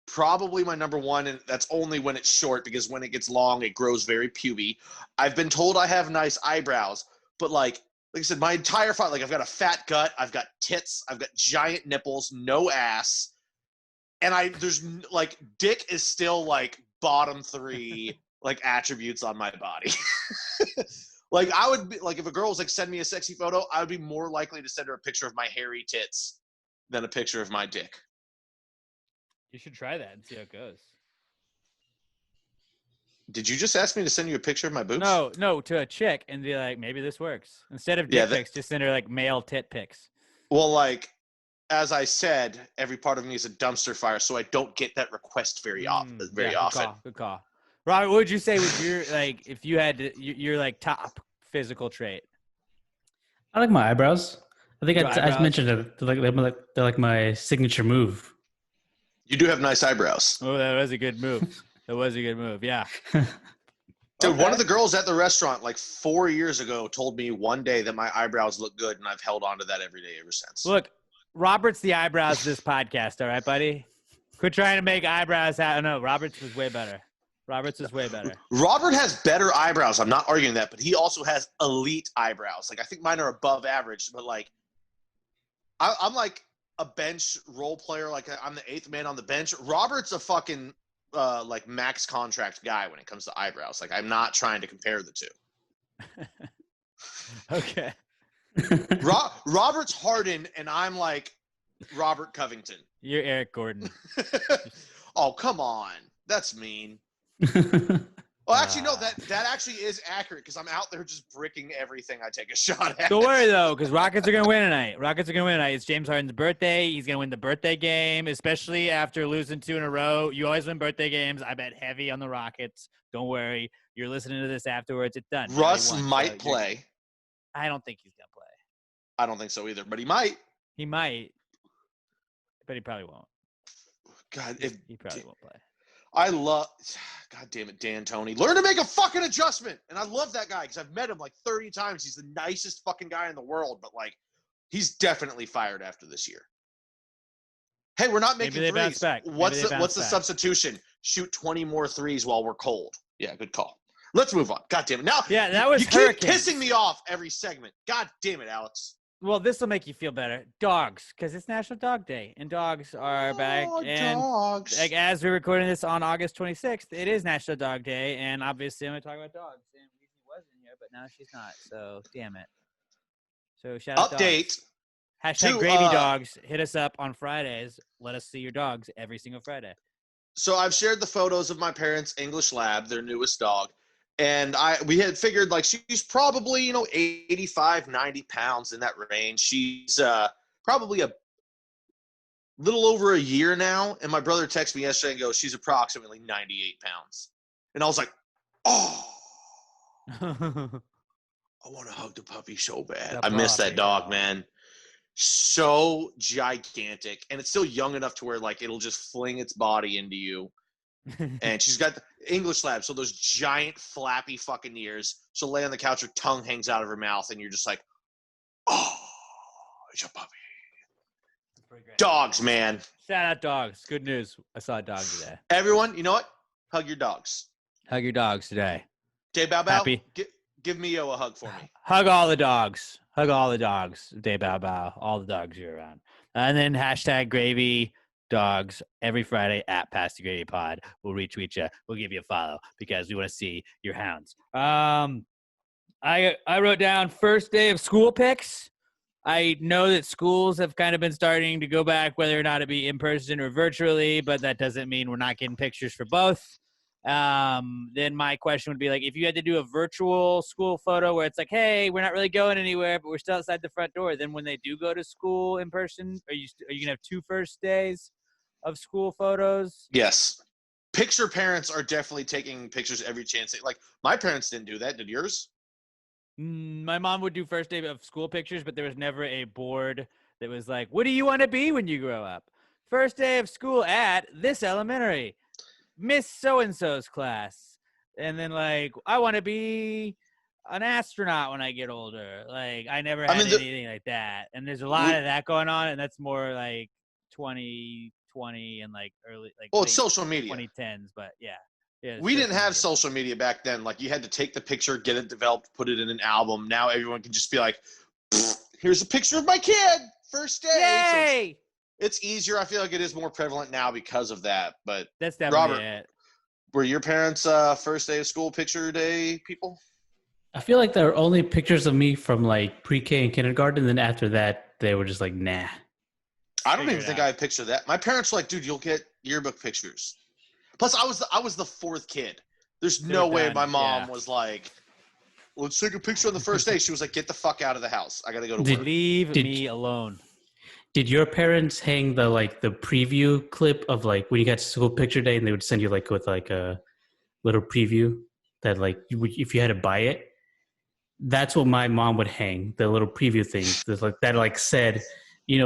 Probably my number one, and that's only when it's short because when it gets long, it grows very puby. I've been told I have nice eyebrows, but like I said, my entire body, like I've got a fat gut, I've got tits, I've got giant nipples, no ass, and there's like dick is still like bottom 3 like attributes on my body. Like I would be like if a girl was like send me a sexy photo, I would be more likely to send her a picture of my hairy tits than a picture of my dick. You should try that and see how it goes. Did you just ask me to send you a picture of my boobs? No, to a chick and be like, maybe this works. Instead of dick pics, just send her like male tit pics. Well, like, as I said, every part of me is a dumpster fire, so I don't get that request very often. Good call. Robert, what would you say was your like if you had your like top physical trait? I like my eyebrows. I think I mentioned it. They're like my signature move. You do have nice eyebrows. Oh, that was a good move. Yeah. Dude, one of the girls at the restaurant like 4 years ago told me one day that my eyebrows look good, and I've held on to that every day ever since. Look, Robert's the eyebrows of this podcast, all right, buddy? Quit trying to make eyebrows out. No, Robert's was way better. Robert has better eyebrows. I'm not arguing that, but he also has elite eyebrows. Like, I think mine are above average, but like, I'm like a bench role player. Like I'm the 8th man on the bench. Robert's a fucking like max contract guy when it comes to eyebrows. Like I'm not trying to compare the two. Okay. Robert's Harden and I'm like Robert Covington. You're Eric Gordon. Oh, come on. That's mean. Well, actually, no, that actually is accurate because I'm out there just bricking everything I take a shot at. Don't worry, though, because Rockets are going to win tonight. It's James Harden's birthday. He's going to win the birthday game, especially after losing 2 in a row. You always win birthday games. I bet heavy on the Rockets. Don't worry. You're listening to this afterwards. It's done. Russ might play. I don't think he's going to play. I don't think so either, but he might. He might, but he probably won't. God, he probably won't play. God damn it, Dan Tony. Learn to make a fucking adjustment. And I love that guy because I've met him like 30 times. He's the nicest fucking guy in the world, but like he's definitely fired after this year. Hey, we're not making threes. What's the substitution? Shoot 20 more threes while we're cold. Yeah, good call. Let's move on. God damn it. Now, yeah, that was you keep pissing me off every segment. God damn it, Alex. Well, this will make you feel better. Dogs, because it's National Dog Day, and dogs are back. And dogs. Like, as we're recording this on August 26th, it is National Dog Day, and obviously I'm going to talk about dogs. And Lizzie was in here, but now she's not, so damn it. So shout out Update. Dogs. Hashtag Gravy Dogs. Hit us up on Fridays. Let us see your dogs every single Friday. So I've shared the photos of my parents' English Lab, their newest dog. And we had figured like she's probably 85, 90 pounds, in that range. She's probably a little over a year now. And my brother texted me yesterday and goes, she's approximately 98 pounds. And I was like, oh, I want to hug the puppy so bad. I miss that dog, man. So gigantic. And it's still young enough to where like it'll just fling its body into you. And she's got the English lab, so those giant flappy fucking ears. She'll lay on the couch, her tongue hangs out of her mouth, and you're just like, oh, it's a puppy. Dogs, man. Shout out dogs. Good news. I saw a dog today. Everyone, you know what? Hug your dogs. Hug your dogs today. Day Bow Bow, Happy. Give Mio a hug for me. Hug all the dogs. Hug all the dogs. Day Bow Bow. All the dogs you're around. And then hashtag gravy dogs every Friday at Past the Gravy Pod. We'll retweet you. We'll give you a follow because we want to see your hounds. I wrote down first day of school pics. I know that schools have kind of been starting to go back, whether or not it be in person or virtually, but that doesn't mean we're not getting pictures for both. Then my question would be like, if you had to do a virtual school photo where it's like, hey, we're not really going anywhere, but we're still outside the front door. Then when they do go to school in person, are you gonna have 2 first days of school photos? Yes. Picture parents are definitely taking pictures every chance. Like my parents didn't do that. Did yours? My mom would do first day of school pictures, but there was never a board that was like, what do you want to be when you grow up? First day of school at this elementary. Miss so-and-so's class. And then like, I want to be an astronaut when I get older. Like I never had anything like that. And there's a lot of that going on. And that's more like 2020 and like early, like, well, it's social media 2010s, but yeah. We didn't have social media back then. Like you had to take the picture, get it developed, put it in an album. Now everyone can just be like, here's a picture of my kid. First day. Yay! So it's easier. I feel like it is more prevalent now because of that. But that's definitely Robert, it. Were your parents first day of school picture day people? I feel like there are only pictures of me from like pre-K and kindergarten. And then after that, they were just like, nah. I don't even think I have a picture of that. My parents were like, dude, you'll get yearbook pictures. Plus, I was the 4th kid. There's no way my mom was like, let's take a picture on the first day. She was like, get the fuck out of the house. I got to go to work. Leave me alone. Did your parents hang the preview clip of like when you got to school picture day and they would send you like with like a little preview that like if you had to buy it? That's what my mom would hang, the little preview thing that like said,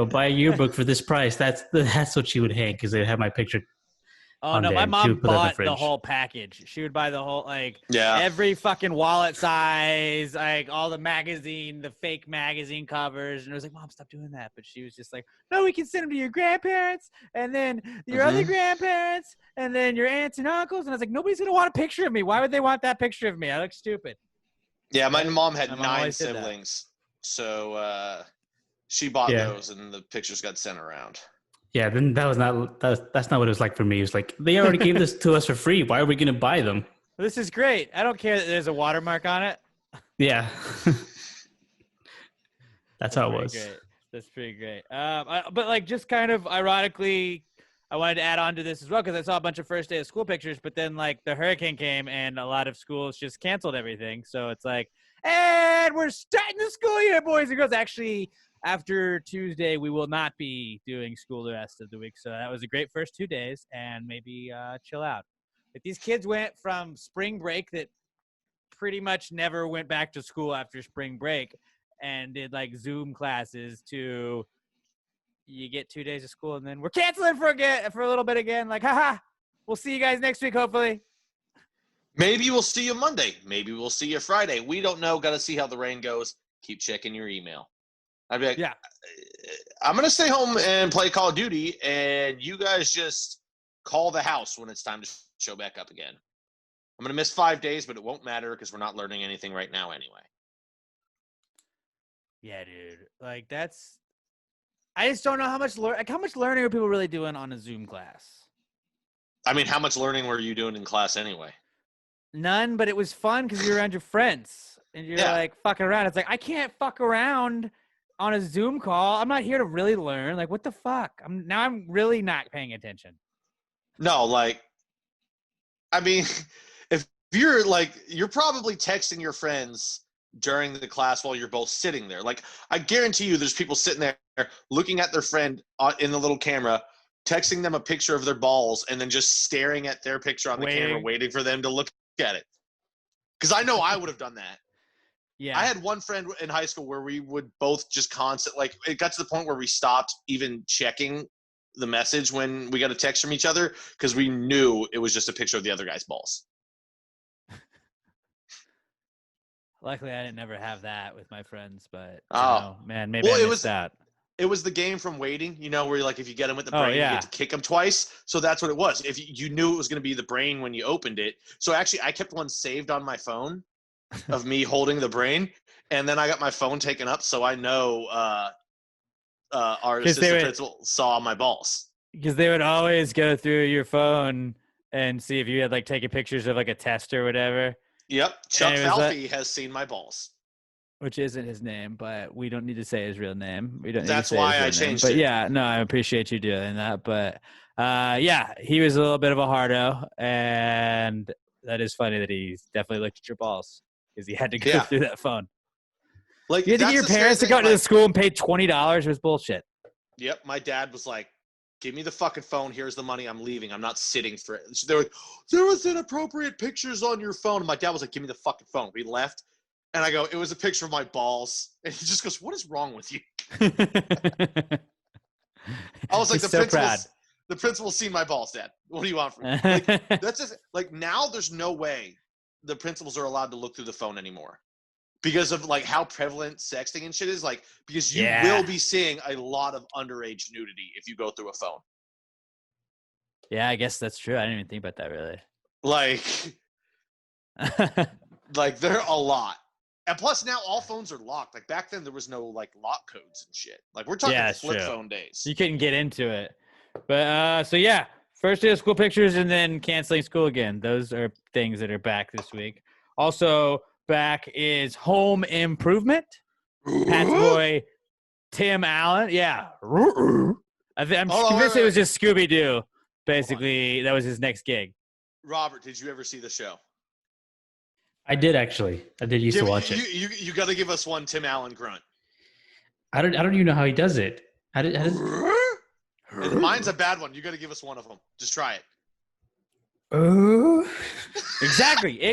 buy a yearbook for this price. That's what she would hang because they'd have my picture. Oh no, my mom bought the whole package. She would buy the whole every fucking wallet size, like all the fake magazine covers. And I was like, Mom, stop doing that. But she was just like, no, we can send them to your grandparents and then your other grandparents and then your aunts and uncles. And I was like, nobody's gonna want a picture of me. Why would they want that picture of me? I look stupid. Yeah, my mom had 9 siblings. So she bought those and the pictures got sent around. Yeah, then that's not what it was like for me. It was like, they already gave this to us for free. Why are we going to buy them? This is great. I don't care that there's a watermark on it. Yeah. That's how it was. Great. That's pretty great. But like just kind of ironically, I wanted to add on to this as well because I saw a bunch of first day of school pictures, but then like the hurricane came and a lot of schools just canceled everything. So it's like, and we're starting the school year, boys and girls. Actually, after Tuesday, we will not be doing school the rest of the week. So that was a great first 2 days and maybe chill out. But these kids went from spring break that pretty much never went back to school after spring break and did like Zoom classes to you get 2 days of school and then we're canceling for a little bit again. Like, haha, we'll see you guys next week, hopefully. Maybe we'll see you Monday. Maybe we'll see you Friday. We don't know. Got to see how the rain goes. Keep checking your email. I'd be like, yeah, I'm going to stay home and play Call of Duty, and you guys just call the house when it's time to show back up again. I'm going to miss 5 days, but it won't matter because we're not learning anything right now anyway. Yeah, dude. Like, I just don't know how much learning are people really doing on a Zoom class? I mean, how much learning were you doing in class anyway? None, but it was fun because you're around your friends, and you're like fucking around. It's like, I can't fuck around on a Zoom call. I'm not here to really learn. Like, what the fuck? I'm really not paying attention. No, like, I mean, if you're probably texting your friends during the class while you're both sitting there. Like, I guarantee you there's people sitting there looking at their friend in the little camera, texting them a picture of their balls, and then just staring at their picture on the camera, waiting for them to look at it. Because I know I would have done that. Yeah. I had one friend in high school where we would both just it got to the point where we stopped even checking the message when we got a text from each other because we knew it was just a picture of the other guy's balls. Luckily, I didn't never have that with my friends, but man, maybe I missed out. It was the game from Waiting, where like if you get them with the brain, you get to kick them twice. So that's what it was. If you knew it was going to be the brain when you opened it. So actually, I kept one saved on my phone of me holding the brain, and then I got my phone taken up, so I know our assistant principal saw my balls. Because they would always go through your phone and see if you had like taken pictures of like a test or whatever. Yep, Chuck Falfey has seen my balls. Which isn't his name, but we don't need to say his real name. We don't. That's why I changed it. But yeah, no, I appreciate you doing that. But yeah, he was a little bit of a hardo, and that is funny that he definitely looked at your balls because he had to go through that phone. Like, you had to get your parents to go to the school and pay $20. It was bullshit. Yep, my dad was like, "Give me the fucking phone. Here's the money. I'm leaving. I'm not sitting for it." So they were like, "There was inappropriate pictures on your phone." And my dad was like, "Give me the fucking phone." We left. And I go, "It was a picture of my balls." And he just goes, "What is wrong with you?" I was like, the principal's seen my balls, Dad. What do you want from me? Like, that's just like, now there's no way the principals are allowed to look through the phone anymore because of like how prevalent sexting and shit is. Like, because you will be seeing a lot of underage nudity if you go through a phone. Yeah, I guess that's true. I didn't even think about that really. Like there are a lot. And plus, now all phones are locked. Like back then, there was no like lock codes and shit. Like we're talking flip phone days. You couldn't get into it. But so yeah, first day of school pictures and then canceling school again. Those are things that are back this week. Also back is Home Improvement. Pat's boy Tim Allen. Yeah, I'm convinced it was just Scooby Doo. Basically, that was his next gig. Robert, did you ever see the show? I did actually. I did used to watch it. You got to give us one Tim Allen grunt. I don't even know how he does it. How does Mine's a bad one. You got to give us one of them. Just try it. Exactly.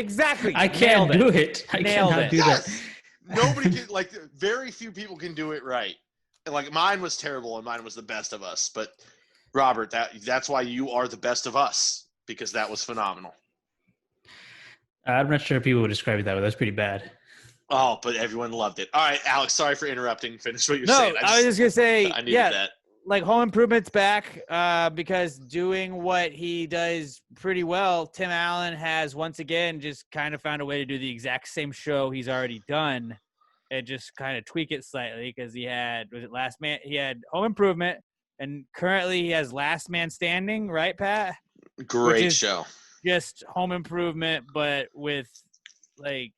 I can't do it. I cannot do that. Nobody can. Like, very few people can do it right. And like, mine was terrible, and mine was the best of us. But Robert, that's why you are the best of us, because that was phenomenal. I'm not sure if people would describe it that way. That's pretty bad. Oh, but everyone loved it. All right, Alex, sorry for interrupting. Finish what you're saying. I was just going to say, I needed that. Like Home Improvement's back because doing what he does pretty well, Tim Allen has once again just kind of found a way to do the exact same show he's already done and just kind of tweak it slightly because he had Home Improvement and currently he has Last Man Standing, right, Pat? Great show. Just Home Improvement, but with like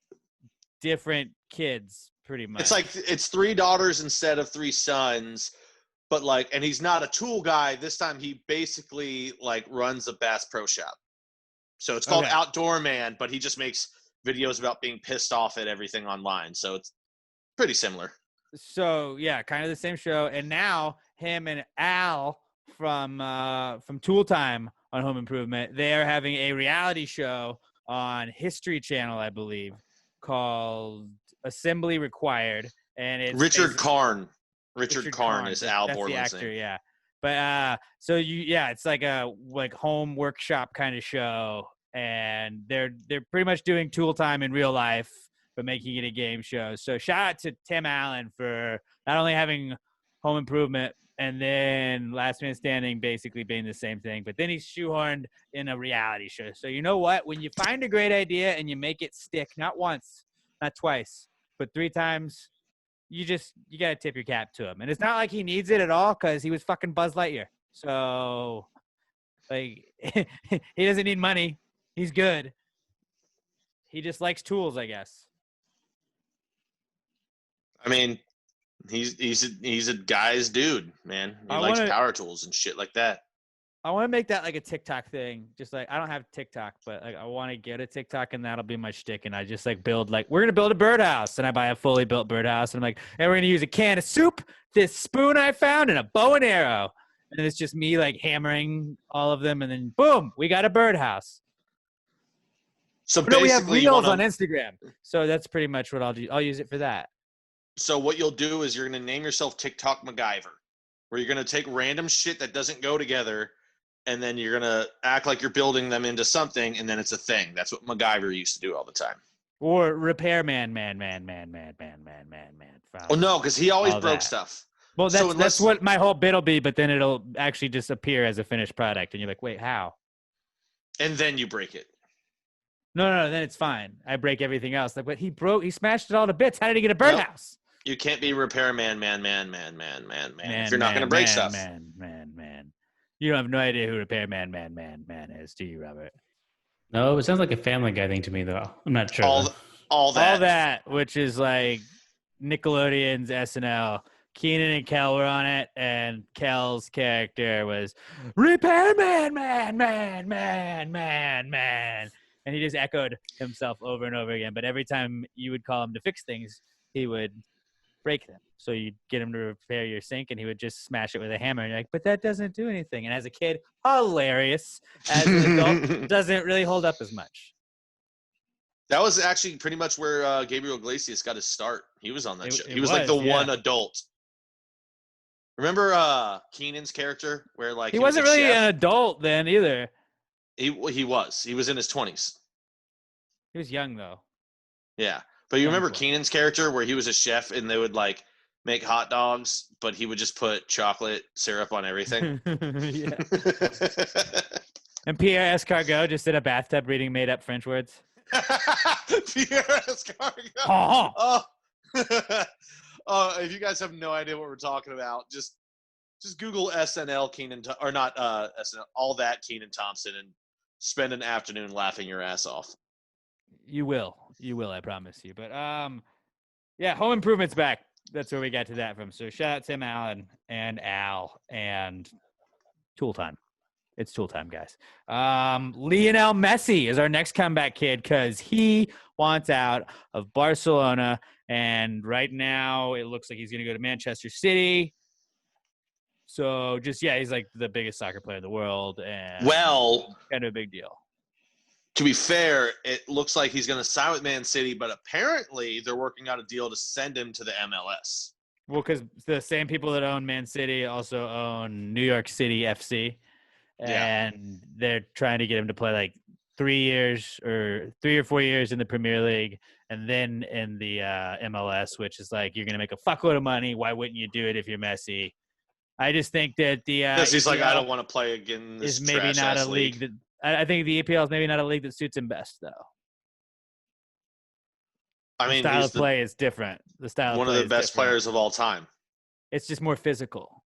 different kids, pretty much. It's like it's 3 daughters instead of 3 sons, but like, and he's not a tool guy. This time he basically like runs a Bass Pro Shop. So it's called Outdoor Man, but he just makes videos about being pissed off at everything online. So it's pretty similar. So yeah, kind of the same show. And now him and Al from Tool Time on Home Improvement, they are having a reality show on History Channel, I believe, called Assembly Required, and it's Richard Karn. Richard Karn is Al Borland's name. Yeah. But it's like a home workshop kind of show, and they're pretty much doing Tool Time in real life, but making it a game show. So shout out to Tim Allen for not only having Home Improvement and then Last Man Standing basically being the same thing, but then he's shoehorned in a reality show. So you know what? When you find a great idea and you make it stick, not once, not twice, but 3 times, you got to tip your cap to him. And it's not like he needs it at all because he was fucking Buzz Lightyear. So, like, he doesn't need money. He's good. He just likes tools, I guess. I mean, he's a guy's dude, man. He likes power tools and shit like that. I want to make that like a TikTok thing. Just like I don't have TikTok, but like I want to get a TikTok and that'll be my shtick. And I just like build like we're gonna build a birdhouse, and I buy a fully built birdhouse, and I'm like, and we're gonna use a can of soup, this spoon I found, and a bow and arrow, and it's just me like hammering all of them, and then boom, we got a birdhouse. So but no, we have basically, reels on Instagram, so that's pretty much what I'll do. I'll use it for that. So what you'll do is you're gonna name yourself TikTok MacGyver, where you're gonna take random shit that doesn't go together. And then you're going to act like you're building them into something, and then it's a thing. That's what MacGyver used to do all the time. Or repairman, man. Oh, no, because he always broke stuff. Well, that's what my whole bit will be, but then it'll actually disappear as a finished product. And you're like, wait, how? And then you break it. No, then it's fine. I break everything else. Like, but he smashed it all to bits. How did he get a birdhouse? You can't be repairman, man. If you're not going to break stuff. Man. You don't have no idea who repairman, man is, do you, Robert? No, it sounds like a Family Guy thing to me, though. I'm not sure. All that, which is like Nickelodeon's SNL. Keenan and Kel were on it, and Kel's character was repairman, man. And he just echoed himself over and over again. But every time you would call him to fix things, he would break them. So you'd get him to repair your sink, and he would just smash it with a hammer. And you're like, but that doesn't do anything. And as a kid, hilarious. As an adult, doesn't really hold up as much. That was actually pretty much where Gabriel Iglesias got his start. He was on that show. He was like the one adult. Remember Keenan's character, where like he wasn't really an adult then either. He was. He was in his 20s. He was young though. Yeah, but you remember Keenan's character, where he was a chef, and they would like make hot dogs, but he would just put chocolate syrup on everything. Yeah. And Pierre Escargot just in a bathtub reading made-up French words. Pierre Escargot. If you guys have no idea what we're talking about, just Google SNL Keenan, or not SNL, all that Keenan Thompson, and spend an afternoon laughing your ass off. You will, I promise you. But yeah, Home Improvement's back. That's where we got to that from. So shout out Tim Allen and Al and Tool Time. It's Tool Time, guys. Lionel Messi is our next comeback kid because he wants out of Barcelona. And right now it looks like he's going to go to Manchester City. So he's like the biggest soccer player in the world. And kind of a big deal. To be fair, it looks like he's going to sign with Man City, but apparently they're working out a deal to send him to the MLS. Well, because the same people that own Man City also own New York City FC. And they're trying to get him to play like 3 or 4 years in the Premier League and then in the MLS, which is like, you're going to make a fuckload of money. Why wouldn't you do it if you're Messi? I just think that because he's like, I don't want to play again. This is maybe not a league that I think the EPL is maybe not a league that suits him best, though. I mean, the style of play is different. The style one of the best players of all time. It's just more physical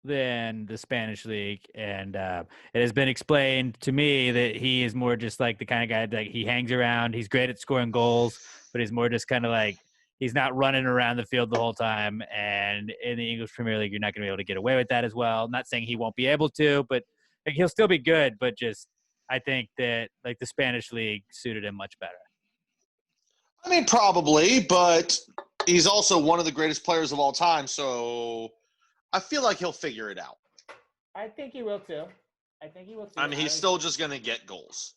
than the Spanish league, and it has been explained to me that he is more just like the kind of guy that he hangs around. He's great at scoring goals, but he's more just kind of like he's not running around the field the whole time. And in the English Premier League, you're not going to be able to get away with that as well. I'm not saying he won't be able to, but like, he'll still be good. But just I think that like the Spanish league suited him much better. I mean, probably, but he's also one of the greatest players of all time, so I feel like he'll figure it out. I think he will too. I mean, he's still just going to get goals.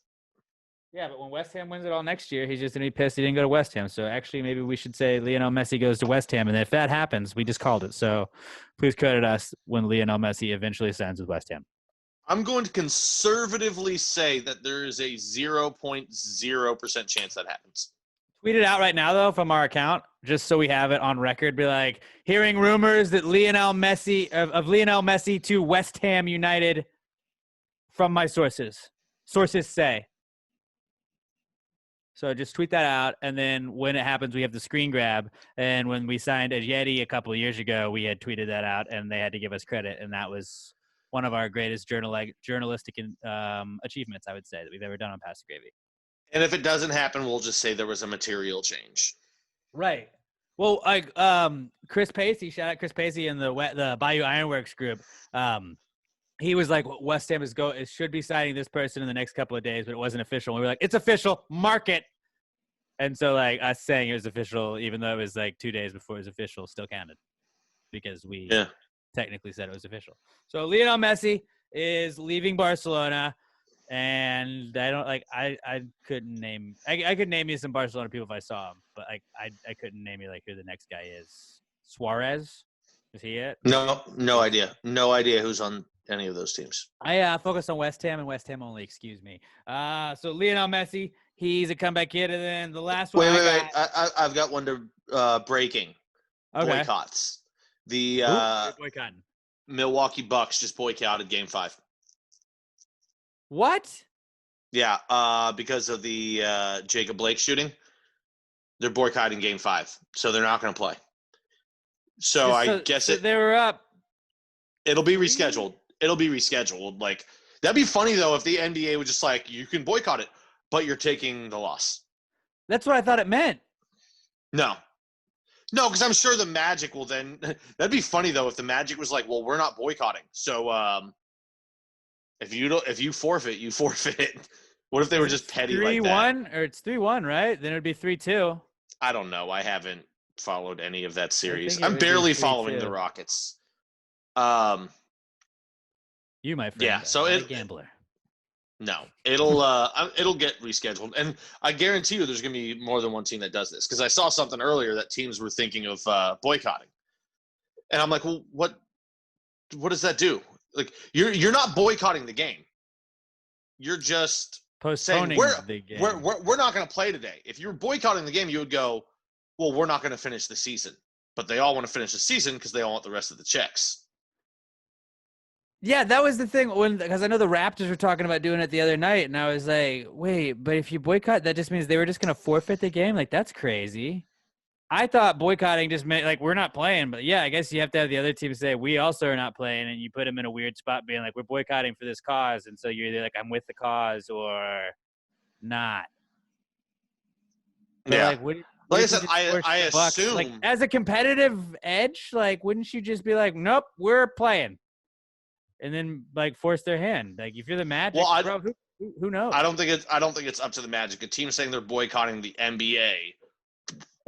Yeah, but when West Ham wins it all next year, he's just going to be pissed he didn't go to West Ham. So actually, maybe we should say Lionel Messi goes to West Ham, and if that happens, we just called it. So please credit us when Lionel Messi eventually signs with West Ham. I'm going to conservatively say that there is a 0.0% chance that happens. Tweet it out right now, though, from our account, just so we have it on record. Be like, hearing rumors that Lionel Messi of Lionel Messi to West Ham United from my sources. Sources say. So just tweet that out, and then when it happens, we have the screen grab. And when we signed Ajeti a couple of years ago, we had tweeted that out, and they had to give us credit, and that was one of our greatest journalistic achievements, I would say, that we've ever done on Pass the Gravy. And if it doesn't happen, we'll just say there was a material change. Right. Well, Chris Pacey, shout out Chris Pacey in the Bayou Ironworks group. he was like, West Ham should be signing this person in the next couple of days, but it wasn't official. And we were like, it's official, mark it. And so like us saying it was official, even though it was like 2 days before it was official, still counted because we technically said it was official. So Lionel Messi is leaving Barcelona, and I don't like I couldn't name I could name you some Barcelona people if I saw them, but like I couldn't name you like who the next guy is. Suarez, is he it? No idea. No idea who's on any of those teams. I focused on West Ham and West Ham only. Excuse me. So Lionel Messi, he's a comeback kid, and then the last one. Wait. I've got one to breaking boycotts. The boycotting. Milwaukee Bucks just boycotted Game 5. What? Yeah, because of the Jacob Blake shooting, they're boycotting Game 5, so they're not going to play. So I guess they were up. It'll be rescheduled. Like, that'd be funny though if the NBA was just like, you can boycott it, but you're taking the loss. That's what I thought it meant. No, because I'm sure the Magic will then. That'd be funny though if the Magic was like, well, we're not boycotting. So if you forfeit, you forfeit. What if they were just petty like that? 3-1 or it's 3-1, right? Then it'd be 3-2. I don't know. I haven't followed any of that series. I'm barely following the Rockets. You, my friend. Yeah, so a gambler. No, it'll get rescheduled, and I guarantee you, there's going to be more than one team that does this because I saw something earlier that teams were thinking of boycotting, and I'm like, well, what does that do? Like, you're not boycotting the game. You're just postponing the game. We're not going to play today. If you're boycotting the game, you would go, well, we're not going to finish the season, but they all want to finish the season because they all want the rest of the checks. Yeah, that was the thing because I know the Raptors were talking about doing it the other night, and I was like, wait, but if you boycott, that just means they were just going to forfeit the game? Like, that's crazy. I thought boycotting just meant, like, we're not playing, but yeah, I guess you have to have the other team say, we also are not playing, and you put them in a weird spot being like, we're boycotting for this cause, and so you're either like, I'm with the cause or not. But yeah. Like I said, I assume. Like, as a competitive edge, like, wouldn't you just be like, nope, we're playing? And then like force their hand. Like if you're the Magic, bro, who knows? I don't think it's up to the Magic. A team saying they're boycotting the NBA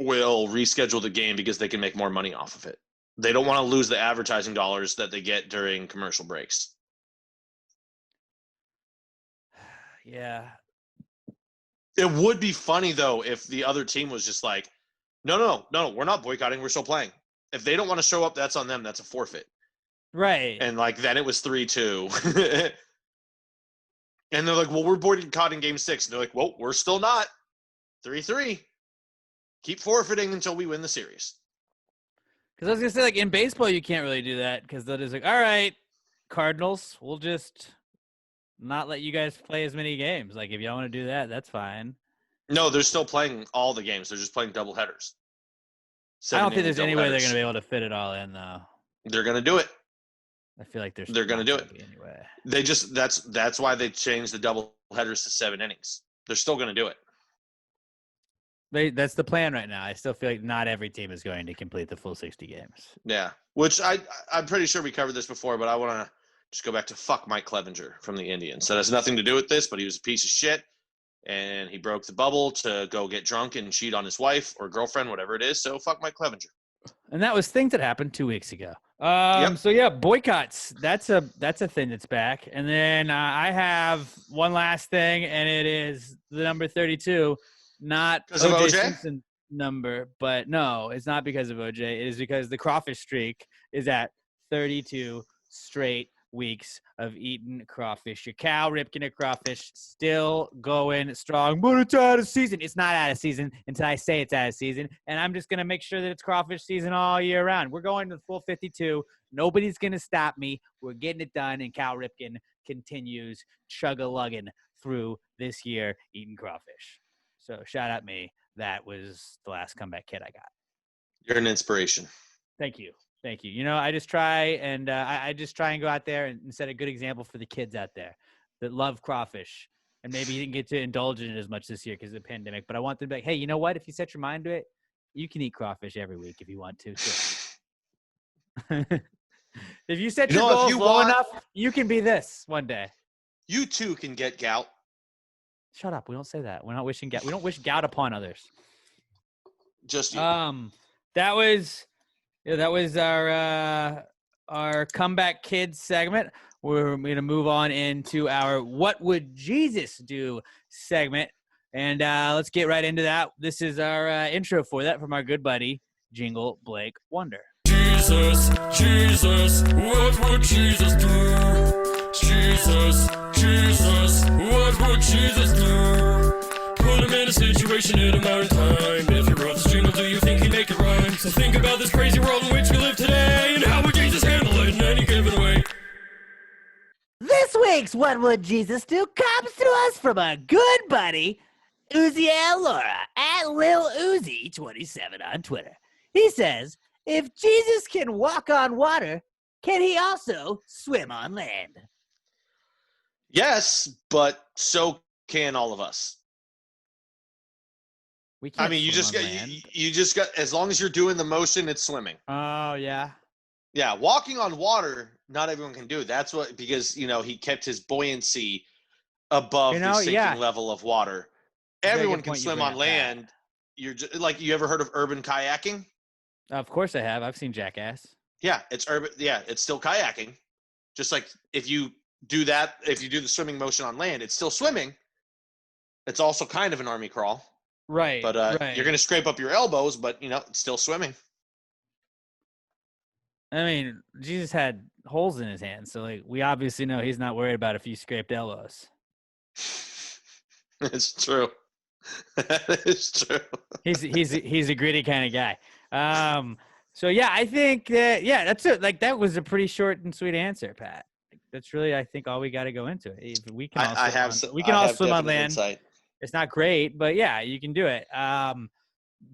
will reschedule the game because they can make more money off of it. They don't want to lose the advertising dollars that they get during commercial breaks. Yeah. It would be funny though if the other team was just like, no, we're not boycotting, we're still playing. If they don't want to show up, that's on them. That's a forfeit. Right. And like then it was 3-2. And they're like, well, we're boycotting Game 6. And they're like, well, we're still not. 3-3. Keep forfeiting until we win the series. Because I was gonna say, like in baseball, you can't really do that because they're just like, all right, Cardinals, we'll just not let you guys play as many games. Like if y'all want to do that, that's fine. No, they're still playing all the games. They're just playing double headers. I don't think there's any way they're gonna be able to fit it all in though. They're gonna do it. I feel like they're going to do it anyway. They just that's why they changed the double headers to 7 innings. They're still going to do it. That's the plan right now. I still feel like not every team is going to complete the full 60 games. Yeah, which I'm pretty sure we covered this before, but I want to just go back to fuck Mike Clevenger from the Indians. That has nothing to do with this, but he was a piece of shit, and he broke the bubble to go get drunk and cheat on his wife or girlfriend, whatever it is. So fuck Mike Clevenger. And that was things that happened 2 weeks ago. Yep. So yeah, boycotts. That's a thing that's back. And then I have one last thing, and it is the number 32, not O.J. Simpson number, but no, it's not because of OJ. It is because the crawfish streak is at 32 straight weeks of eating crawfish. Your Cal Ripken of crawfish still going strong, but it's out of season. It's not out of season until I say it's out of season, and I'm just going to make sure that it's crawfish season all year round. We're going to the full 52. Nobody's going to stop me. We're getting it done, and Cal Ripken continues chug-a-lugging through this year eating crawfish. So shout out me. That was the last comeback kid I got. You're an inspiration. Thank you. Thank you. You know, I just try and I just try and go out there and set a good example for the kids out there that love crawfish. And maybe you didn't get to indulge in it as much this year because of the pandemic. But I want them to be like, hey, you know what? If you set your mind to it, you can eat crawfish every week if you want to. Too. If you set your goals low enough, you can be this one day. You too can get gout. Shut up. We don't say that. We're not wishing gout. We don't wish gout upon others. Just you. That was our Comeback Kids segment. We're going to move on into our What Would Jesus Do segment. And let's get right into that. This is our intro for that from our good buddy, Jingle Blake Wonder. Jesus, Jesus, what would Jesus do? Jesus, Jesus, what would Jesus do? Put him in a situation in a modern time. If he wrote this jingle, do you think he'd make it rhyme? So think about this crazy world in which we live today, and how would Jesus handle it in any given way? This week's What Would Jesus Do comes to us from a good buddy, Uziel Laura, at Lil Uzi27 on Twitter. He says, if Jesus can walk on water, can he also swim on land? Yes, but so can all of us. We can't. I mean, you just got as long as you're doing the motion, it's swimming. Oh yeah. Yeah, walking on water, not everyone can do. That's what, because he kept his buoyancy above the sinking level of water. Everyone can swim on land. You're just, like, you ever heard of urban kayaking? Of course I have. I've seen Jackass. Yeah, it's urban. Yeah, it's still kayaking. Just like if you do that, if you do the swimming motion on land, it's still swimming. It's also kind of an army crawl. Right. But you're going to scrape up your elbows, but, it's still swimming. I mean, Jesus had holes in his hands, so like we obviously know he's not worried about a few scraped elbows. It's true. That is true. He's a gritty kind of guy. So yeah, I think that that's it. Like that was a pretty short and sweet answer, Pat. That's really, I think, all we got to go into it. We can all swim on land. Insight. It's not great, but yeah, you can do it.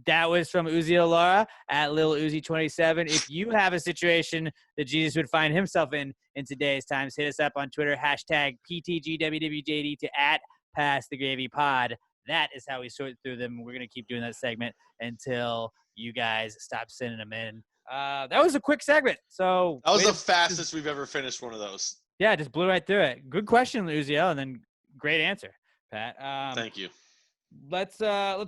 That was from Uzi Lara at Lil Uzi27. If you have a situation that Jesus would find himself in today's times, hit us up on Twitter, hashtag PTGWWJD to @PassTheGravyPod. That is how we sort through them. We're going to keep doing that segment until you guys stop sending them in. That was a quick segment. So that was the fastest we've ever finished one of those. Yeah, just blew right through it. Good question, Uziel, and then great answer, Pat. Thank you. Let's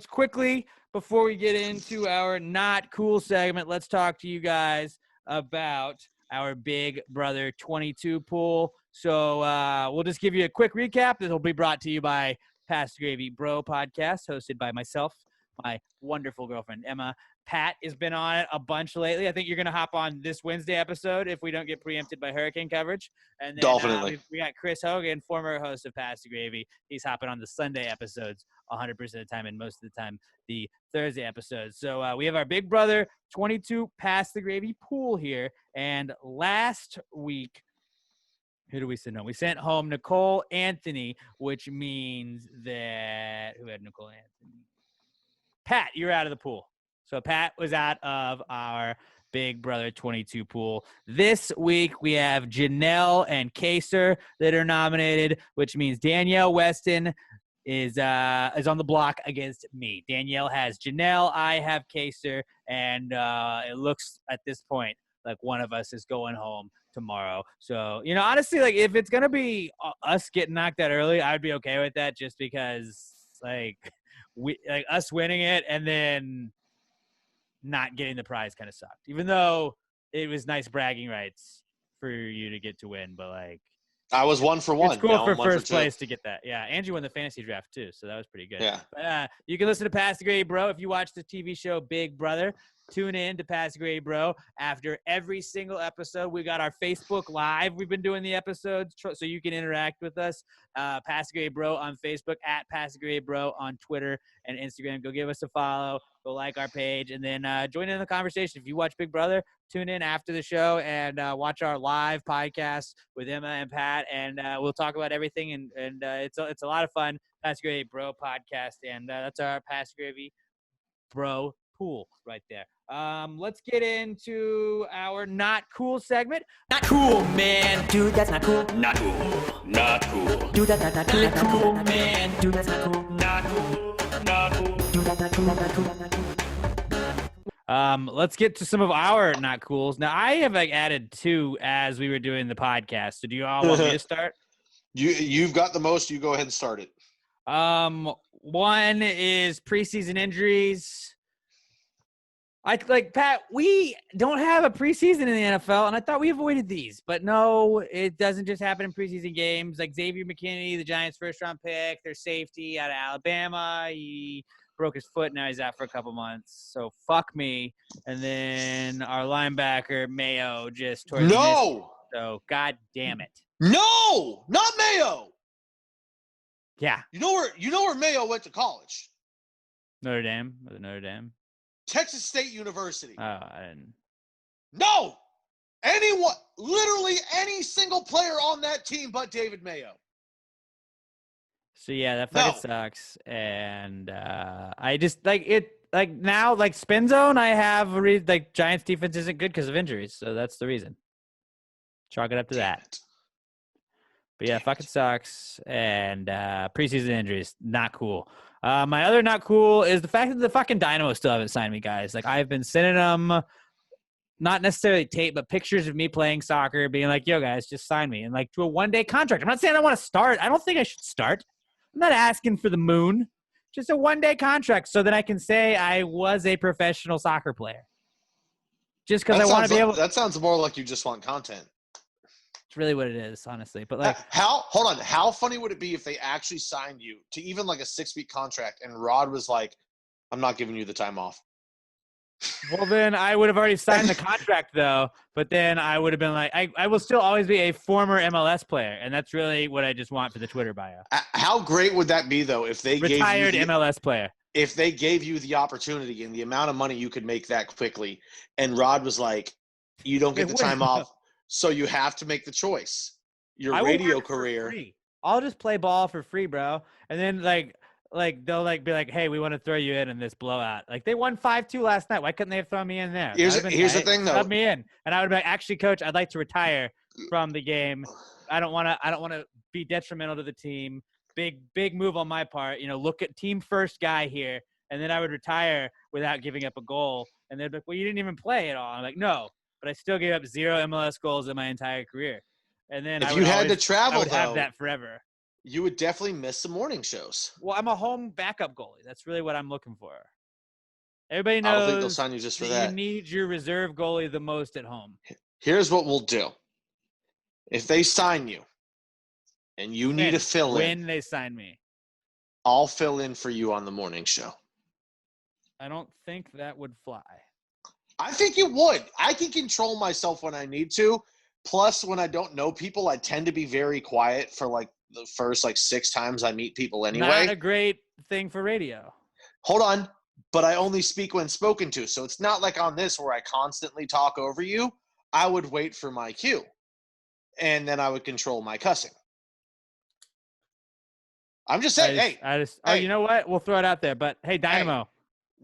quickly, before we get into our not cool segment, let's talk to you guys about our Big Brother 22 pool. So we'll just give you a quick recap. This will be brought to you by Pass the Gravy Bro podcast, hosted by myself, my wonderful girlfriend Emma. Pat has been on it a bunch lately. I think you're going to hop on this Wednesday episode if we don't get preempted by hurricane coverage. And then Definitely. We got Chris Hogan, former host of Pass the Gravy. He's hopping on the Sunday episodes 100% of the time, and most of the time the Thursday episodes. So we have our Big Brother 22 Pass the Gravy pool here. And last week, who do we send home? We sent home Nicole Anthony, which means that – who had Nicole Anthony? Pat, you're out of the pool. So Pat was out of our Big Brother 22 pool. This week we have Janelle and Kaser that are nominated, which means Danielle Weston is on the block against me. Danielle has Janelle, I have Kaser, and it looks at this point like one of us is going home tomorrow. So, honestly, like if it's going to be us getting knocked out early, I would be okay with that just because us winning it and then not getting the prize kind of sucked, even though it was nice bragging rights for you to get to win. But I was 1 for 1. It's cool for first place to get that. Yeah. Andrew won the fantasy draft too. So that was pretty good. Yeah. But, you can listen to Pass the Gravy Bro. If you watch the TV show Big Brother, tune in to Pass the Gravy Bro after every single episode. We got our Facebook Live. We've been doing the episodes so you can interact with us. Pass the Gravy Bro on Facebook, @Pass the Gravy Bro on Twitter and Instagram. Go give us a follow. Go like our page, and then join in the conversation. If you watch Big Brother, tune in after the show and watch our live podcast with Emma and Pat, and we'll talk about everything. And it's a lot of fun. Pass the Gravy Bro podcast, and that's our Pass the Gravy Bro pool right there. Let's get into our not cool segment. Not cool, man. Dude, that's not cool. Not cool. Not cool. Dude, that's not cool. Not cool, man. Dude, that's not cool. Not cool. Not cool. Dude, that's not cool. Not cool. Not cool. Let's get to some of our not cools. Now, I have added 2 as we were doing the podcast. So do you all want me to start? You've got the most. You go ahead and start it. One is preseason injuries. Pat, we don't have a preseason in the NFL, and I thought we avoided these, but no, it doesn't just happen in preseason games. Like Xavier McKinney, the Giants' first-round pick, their safety out of Alabama, he broke his foot. Now he's out for a couple months. So fuck me. And then our linebacker Mayo just tore his meniscus. So god damn it. No, not Mayo. Yeah. You know where Mayo went to college? Notre Dame. Was it Notre Dame? Texas State University. Oh, I didn't. No! Anyone, literally any single player on that team but David Mayo. So, yeah, that fucking sucks. And I just, now, spin zone, I have Giants defense isn't good because of injuries. So that's the reason. Chalk it up to that. But, yeah, fucking sucks. And preseason injuries, not cool. My other not cool is the fact that the fucking Dynamo still haven't signed me, guys. I've been sending them, not necessarily tape, but pictures of me playing soccer, being like, yo, guys, just sign me. And, to a one-day contract. I'm not saying I want to start. I don't think I should start. I'm not asking for the moon. Just a one-day contract so that I can say I was a professional soccer player. Just because I want to be able – That sounds more like you just want content. It's really what it is, honestly. But how funny would it be if they actually signed you to even a 6-week contract and Rod was like, I'm not giving you the time off? Well, then I would have already signed the contract, though. But then I would have been like, I will still always be a former MLS player. And that's really what I just want for the Twitter bio. How great would that be, though, if they retired MLS player? If they gave you the opportunity and the amount of money you could make that quickly, and Rod was like, you don't get the time off. So you have to make the choice. Your radio career. I'll just play ball for free, bro. And then they'll be like, hey, we want to throw you in this blowout. They won 5-2 last night. Why couldn't they have thrown me in there? Here's the thing, though. Sub me in, and I would be like, actually, coach, I'd like to retire from the game. I don't want to be detrimental to the team. Big move on my part. Look at team first guy here, and then I would retire without giving up a goal. And they'd be like, well, you didn't even play at all. I'm like, no. But I still gave up 0 MLS goals in my entire career. And then if you had to travel, I would have that forever. You would definitely miss some morning shows. Well, I'm a home backup goalie. That's really what I'm looking for. Everybody knows I don't think they'll sign you just for that. You need your reserve goalie the most at home. Here's what we'll do. If they sign you and you need to fill in. When they sign me. I'll fill in for you on the morning show. I don't think that would fly. I think it would. I can control myself when I need to. Plus, when I don't know people, I tend to be very quiet for the first 6 times I meet people anyway. Not a great thing for radio. Hold on. But I only speak when spoken to. So it's not like on this where I constantly talk over you. I would wait for my cue. And then I would control my cussing. I'm just saying, you know what? We'll throw it out there. But, hey, Dynamo.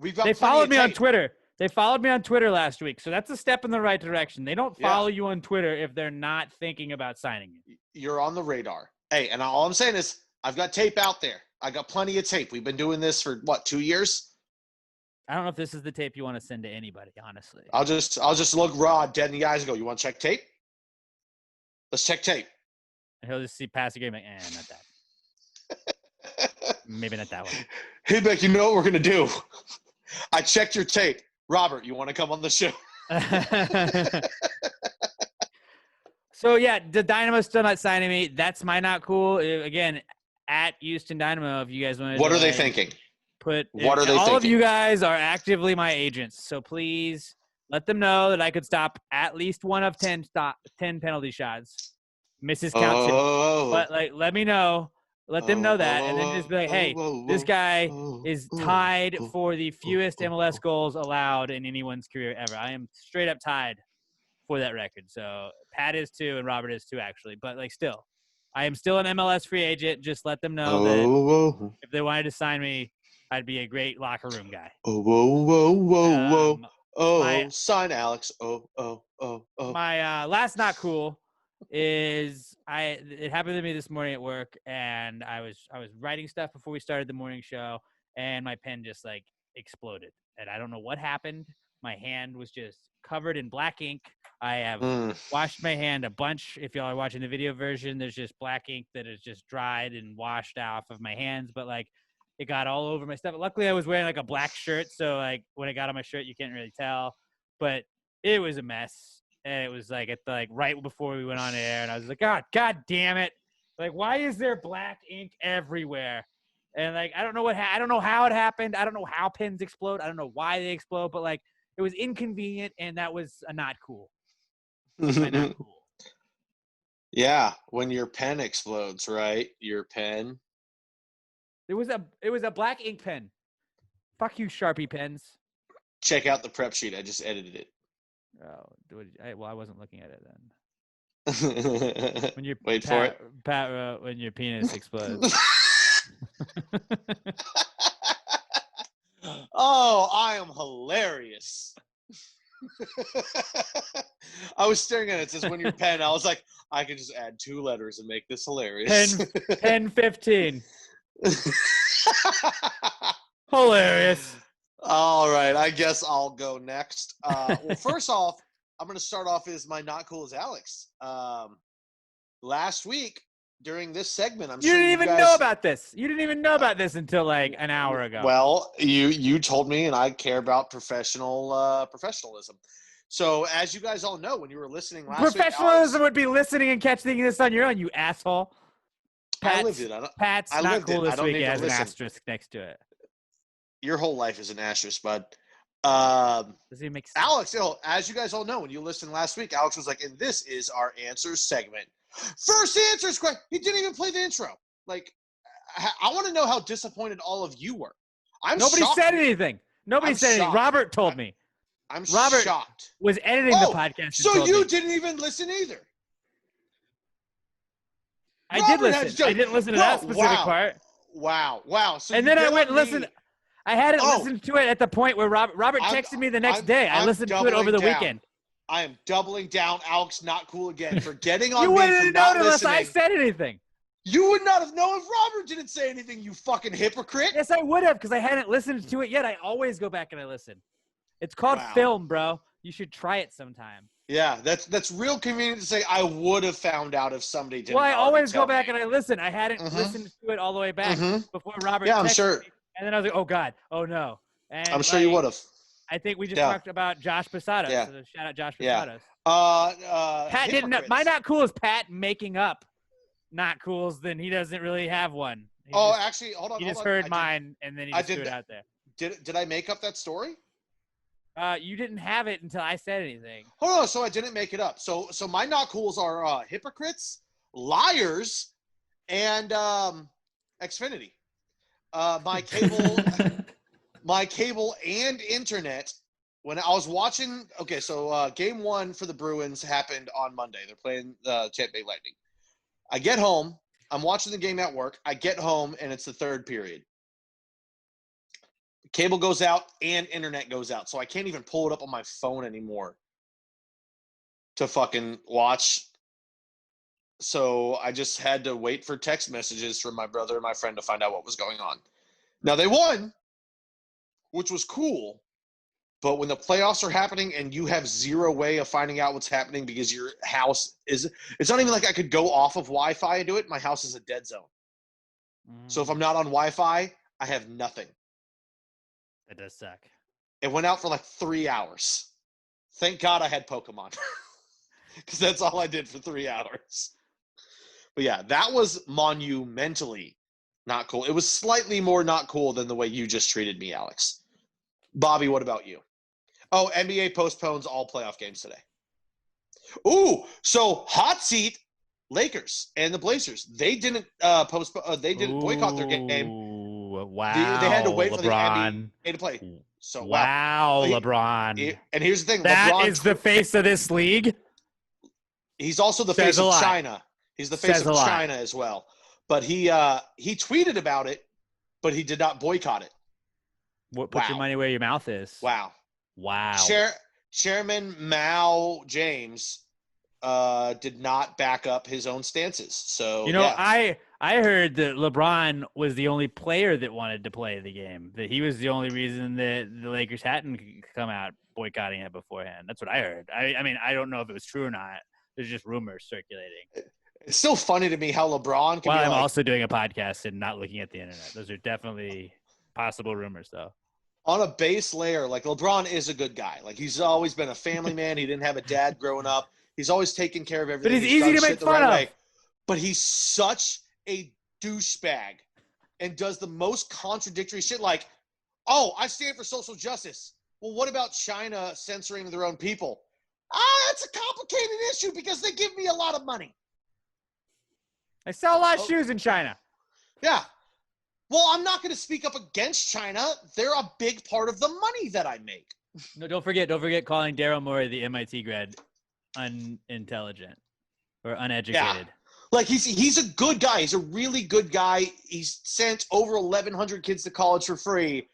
They followed me on Twitter. They followed me on Twitter last week, so that's a step in the right direction. They don't follow you on Twitter if they're not thinking about signing you. You're on the radar. Hey, and all I'm saying is I've got tape out there. I got plenty of tape. We've been doing this for, 2 years? I don't know if this is the tape you want to send to anybody, honestly. I'll just look Rod dead in the eyes and go, you want to check tape? Let's check tape. And he'll just see pass the game like, not that. Maybe not that one. He'd be like, you know what we're going to do? I checked your tape. Robert, you want to come on the show? So, yeah, the Dynamo's still not signing me. That's my not cool. Again, at Houston Dynamo, if you guys want to. What are they thinking? All of you guys are actively my agents. So, please let them know that I could stop at least one of 10 penalty shots. Misses count too. But, let me know. Let them know that, and then just be like, hey, this guy is tied for the fewest MLS goals allowed in anyone's career ever. I am straight up tied for that record. So Pat is too, and Robert is too, actually. But, still, I am still an MLS free agent. Just let them know that if they wanted to sign me, I'd be a great locker room guy. Sign Alex. My last not cool is it happened to me this morning at work, and I was writing stuff before we started the morning show, and my pen just exploded, and I don't know what happened. My hand was just covered in black ink. I have washed my hand a bunch. If y'all are watching the video version, there's just black ink that is just dried and washed off of my hands. But like, it got all over my stuff. Luckily, I was wearing like a black shirt, so like when it got on my shirt, you can't really tell. But it was a mess, and it was like right before we went on air, and I was like, God damn it! Like, why is there black ink everywhere? And like, I don't know I don't know how it happened. I don't know how pens explode. I don't know why they explode, but like, it was inconvenient, and that was not cool. Not cool. Yeah, when your pen explodes, right? Your pen. It was a black ink pen. Fuck you, Sharpie pens. Check out the prep sheet. I just edited it. Oh, I wasn't looking at it then. When your Wait for it. When your penis explodes. Oh, I am hilarious. I was staring at it. It says when your pen. I was like, I could just add 2 letters and make this hilarious. Pen 15. Hilarious. All right, I guess I'll go next. Well, first off, I'm going to start off as my not cool as Alex. Last week during this segment, you didn't even know about this. You didn't even know about this until like an hour ago. Well, you told me, and I care about professionalism. So, as you guys all know, when you were listening last week, professionalism would be listening and catching this on your own, you asshole. I lived it. Pat's not cool this week. It has an asterisk next to it. Your whole life is an asterisk, bud. Does he make sense? Alex, as you guys all know, when you listened last week, Alex was like, and this is our answers segment. First answers question. He didn't even play the intro. Like, I want to know how disappointed all of you were. Nobody said anything. Nobody said anything. Robert told me. Robert shocked. Was editing the podcast. So you didn't even listen either. I did listen. I didn't listen to that specific part. Wow. So and then I went and listened. I hadn't listened to it at the point where Robert texted me the next day. I listened to it over the weekend. I am doubling down. Alex, not cool again for getting on you me wouldn't for have not known unless listening. I said anything. You would not have known if Robert didn't say anything, you fucking hypocrite. Yes, I would have because I hadn't listened to it yet. I always go back and I listen. It's called film, bro. You should try it sometime. Yeah, that's real convenient to say. I would have found out if somebody didn't. Well, I always go back and I listen. I hadn't listened to it all the way back before Robert. Yeah, I'm sure. Me, and then I was like, oh God, oh no. And I'm sure you would have. I think we just talked about Josh Posadas. Yeah. So shout out Josh Posadas. Pat didn't know. My not cool is Pat making up not cools. Then he doesn't really have one. Actually, hold on. He just heard mine and then he just threw it out there. Did I make up that story? You didn't have it until I said anything. Hold on, so I didn't make it up. So my not cools are hypocrites, liars, and Xfinity. My cable and internet. When I was watching, game 1 for the Bruins happened on Monday. They're playing the Tampa Bay Lightning. I get home. I'm watching the game at work. I get home, and it's the 3rd period. Cable goes out and internet goes out. So I can't even pull it up on my phone anymore to fucking watch. So I just had to wait for text messages from my brother and my friend to find out what was going on. Now they won, which was cool. But when the playoffs are happening and you have zero way of finding out what's happening because your house is – it's not even like I could go off of Wi-Fi and do it. My house is a dead zone. So if I'm not on Wi-Fi, I have nothing. That does suck. It went out for like 3 hours. Thank God I had Pokemon because that's all I did for 3 hours. But yeah, that was monumentally not cool. It was slightly more not cool than the way you just treated me, Alex. Bobby, what about you? Oh, NBA postpones all playoff games today. Ooh, so hot seat Lakers and the Blazers. They didn't postpone. They didn't boycott their game. Wow. They had to wait LeBron. for the NBA to play. So wow, LeBron. And here's the thing. That LeBron is the face of this league. He's also the face of China. He's the face of China as well. But he tweeted about it, but he did not boycott it. Put your money where your mouth is. Wow. Chairman Mao James did not back up his own stances. So I heard that LeBron was the only player that wanted to play the game. That he was the only reason that the Lakers hadn't come out boycotting it beforehand. That's what I heard. I mean, I don't know if it was true or not. There's just rumors circulating. It's still funny to me how LeBron can I'm also doing a podcast and not looking at the internet. Those are definitely possible rumors, though. On a base layer, like LeBron is a good guy. Like he's always been a family man. He didn't have a dad growing up. He's always taken care of everything. But he's easy to make fun of. But he's such a douchebag and does the most contradictory shit. Like, oh, I stand for social justice. Well, what about China censoring their own people? It's a complicated issue because they give me a lot of money. I sell a lot of shoes in China. Yeah. Well, I'm not going to speak up against China. They're a big part of the money that I make. No, don't forget calling Daryl Morey, the MIT grad, unintelligent or uneducated. Yeah. Like he's a good guy. He's a really good guy. He's sent over 1,100 kids to college for free.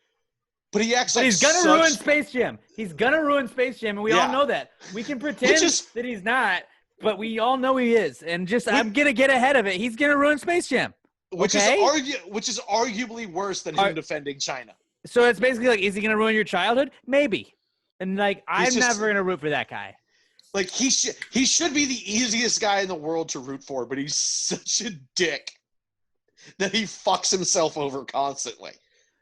But he's gonna ruin Space Jam. He's gonna ruin Space Jam, and we all know that. We can pretend that he's not, but we all know he is. And I'm gonna get ahead of it. He's gonna ruin Space Jam. Which is arguably worse than him defending China. So it's basically like, is he gonna ruin your childhood? Maybe. And like, I'm never gonna root for that guy. Like he should be the easiest guy in the world to root for, but he's such a dick that he fucks himself over constantly.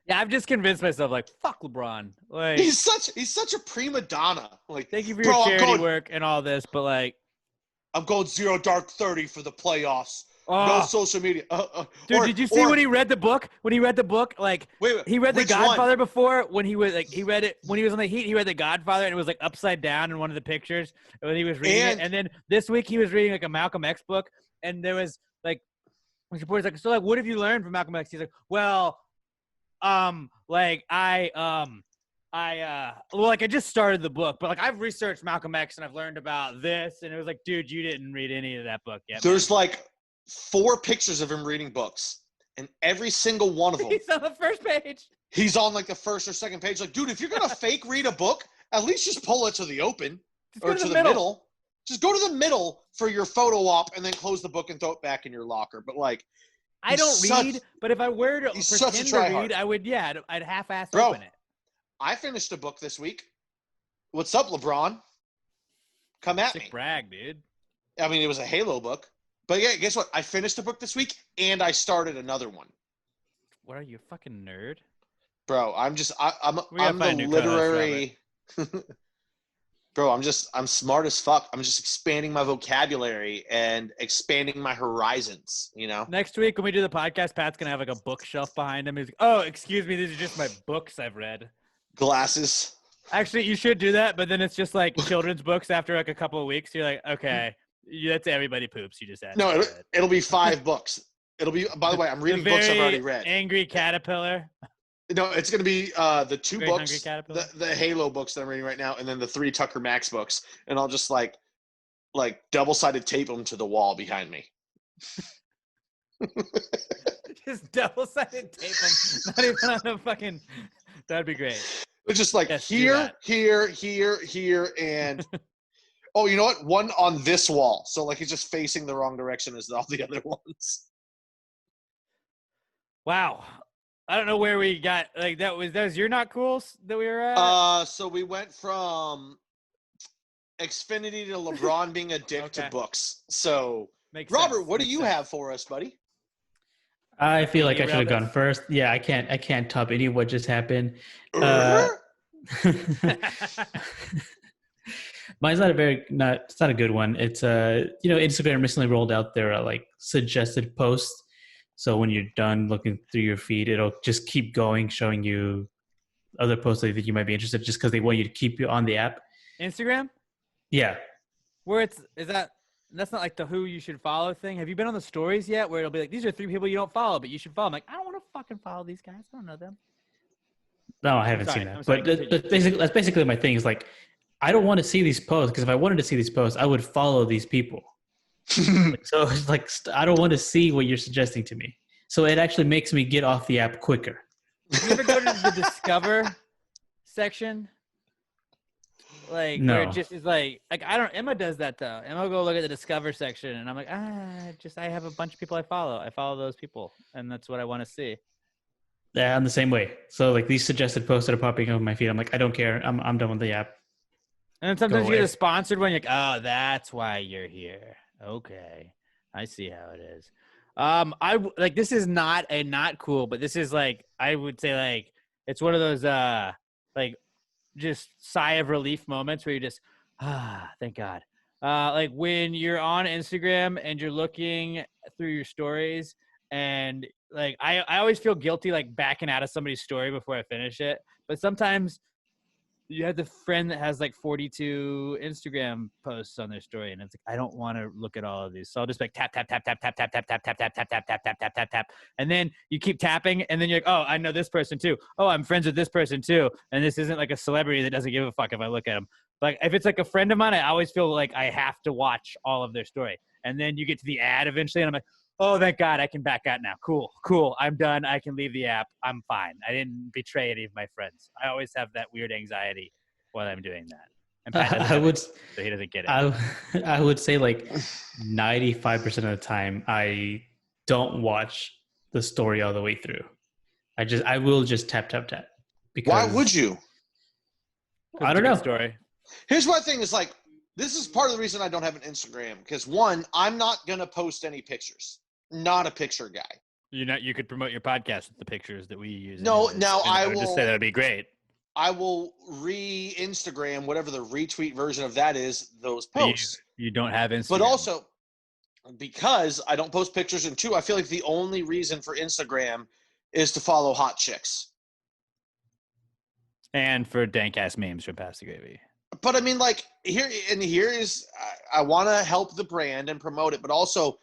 Yeah, I've just convinced myself, like, fuck LeBron. Like, he's such a prima donna. Like, thank you for your charity work and all this, but like, I'm going 0 dark 30 for the playoffs. No social media. Dude, did you see when he read the book? When he read the book, like, he read The Godfather before. When he was like, he read it when he was on the Heat. He read The Godfather, and it was like upside down in one of the pictures when he was reading it. And then this week he was reading like a Malcolm X book, and there was like, reporter's like, so like, what have you learned from Malcolm X? He's like, well. I just started the book, but like I've researched Malcolm X and I've learned about this, and it was like, dude, you didn't read any of that book yet. There's like 4 pictures of him reading books, and every single one of them. He's on the first page. He's on like the first or second page. Like, dude, if you're gonna fake read a book, at least just pull it to the open or to the middle. Just go to the middle for your photo op, and then close the book and throw it back in your locker. But like. I don't read, but if I were to pretend to read, I would, I'd half-ass open it. I finished a book this week. What's up, LeBron? Come at me. Brag, dude. I mean, it was a Halo book. But yeah, guess what? I finished a book this week, and I started another one. What are you, a fucking nerd? Bro, I'm the literary... Bro, I'm smart as fuck. I'm just expanding my vocabulary and expanding my horizons, you know? Next week when we do the podcast, Pat's going to have like a bookshelf behind him. He's like, oh, excuse me, these are just my books I've read. Glasses. Actually, you should do that, but then it's just like children's books after like a couple of weeks. You're like, okay, that's Everybody Poops. You just asked. No, it'll be 5 books. It'll be, by the way, I'm reading books I've already read. Angry Caterpillar. No, it's going to be the 2 books, the Halo books that I'm reading right now, and then the 3 Tucker Max books. And I'll just like double-sided tape them to the wall behind me. Just double-sided tape them. Not even on a fucking – that'd be great. It's just like here, and – oh, you know what? One on this wall. So like it's just facing the wrong direction as all the other ones. Wow. I don't know where we got like that was your not cools that we were at. So we went from Xfinity to LeBron being a dick to books. So Robert, what do you have for us, buddy? I feel like I should have gone first. Yeah, I can't top any of what just happened. Mine's it's not a good one. It's Instagram recently rolled out their like suggested posts. So when you're done looking through your feed, it'll just keep going, showing you other posts that you might be interested in just because they want you to keep you on the app. Instagram? Yeah. That's not like the who you should follow thing. Have you been on the stories yet where it'll be like, these are 3 people you don't follow, but you should follow? I'm like, I don't want to fucking follow these guys. I don't know them. No, I haven't seen that. But that's basically my thing is like, I don't want to see these posts because if I wanted to see these posts, I would follow these people. So it's like I don't want to see what you're suggesting to me. So it actually makes me get off the app quicker. You ever go to the Discover section? Like where it just is like I don't. Emma does that though. Emma will go look at the Discover section, and I'm like, I have a bunch of people I follow. I follow those people, and that's what I want to see. Yeah, I'm the same way. So like these suggested posts that are popping up on my feed, I'm like, I don't care. I'm done with the app. And then sometimes you get a sponsored one. You're like, oh, that's why you're here. Okay, I see how it is. I like this is not cool, but this is like I would say like it's one of those like just sigh of relief moments where you just thank God. Like when you're on Instagram and you're looking through your stories and like I always feel guilty like backing out of somebody's story before I finish it. But sometimes you have the friend that has like 42 Instagram posts on their story, and it's like I don't want to look at all of these, so I'll just like tap tap tap tap tap tap tap tap tap tap tap tap tap tap tap tap tap, and then you keep tapping, and then you're like, oh, I know this person too. Oh, I'm friends with this person too, and this isn't like a celebrity that doesn't give a fuck if I look at them. Like if it's like a friend of mine, I always feel like I have to watch all of their story, and then you get to the ad eventually, and I'm like, oh, thank God, I can back out now. Cool. I'm done. I can leave the app. I'm fine. I didn't betray any of my friends. I always have that weird anxiety while I'm doing that. And Pat so he doesn't get it. I would say like 95% of the time, I don't watch the story all the way through. I will just tap. Because why would you? I don't know. Story. Here's my thing is like, this is part of the reason I don't have an Instagram. Because one, I'm not going to post any pictures. Not a picture guy. You could promote your podcast with the pictures that we use. No, now I will just say that would be great. I will re-Instagram whatever the retweet version of that is, those posts. You don't have Instagram. But also, because I don't post pictures, and two, I feel like the only reason for Instagram is to follow hot chicks. And for dank-ass memes from Past the Gravy. But I mean, like, here is, I want to help the brand and promote it, but also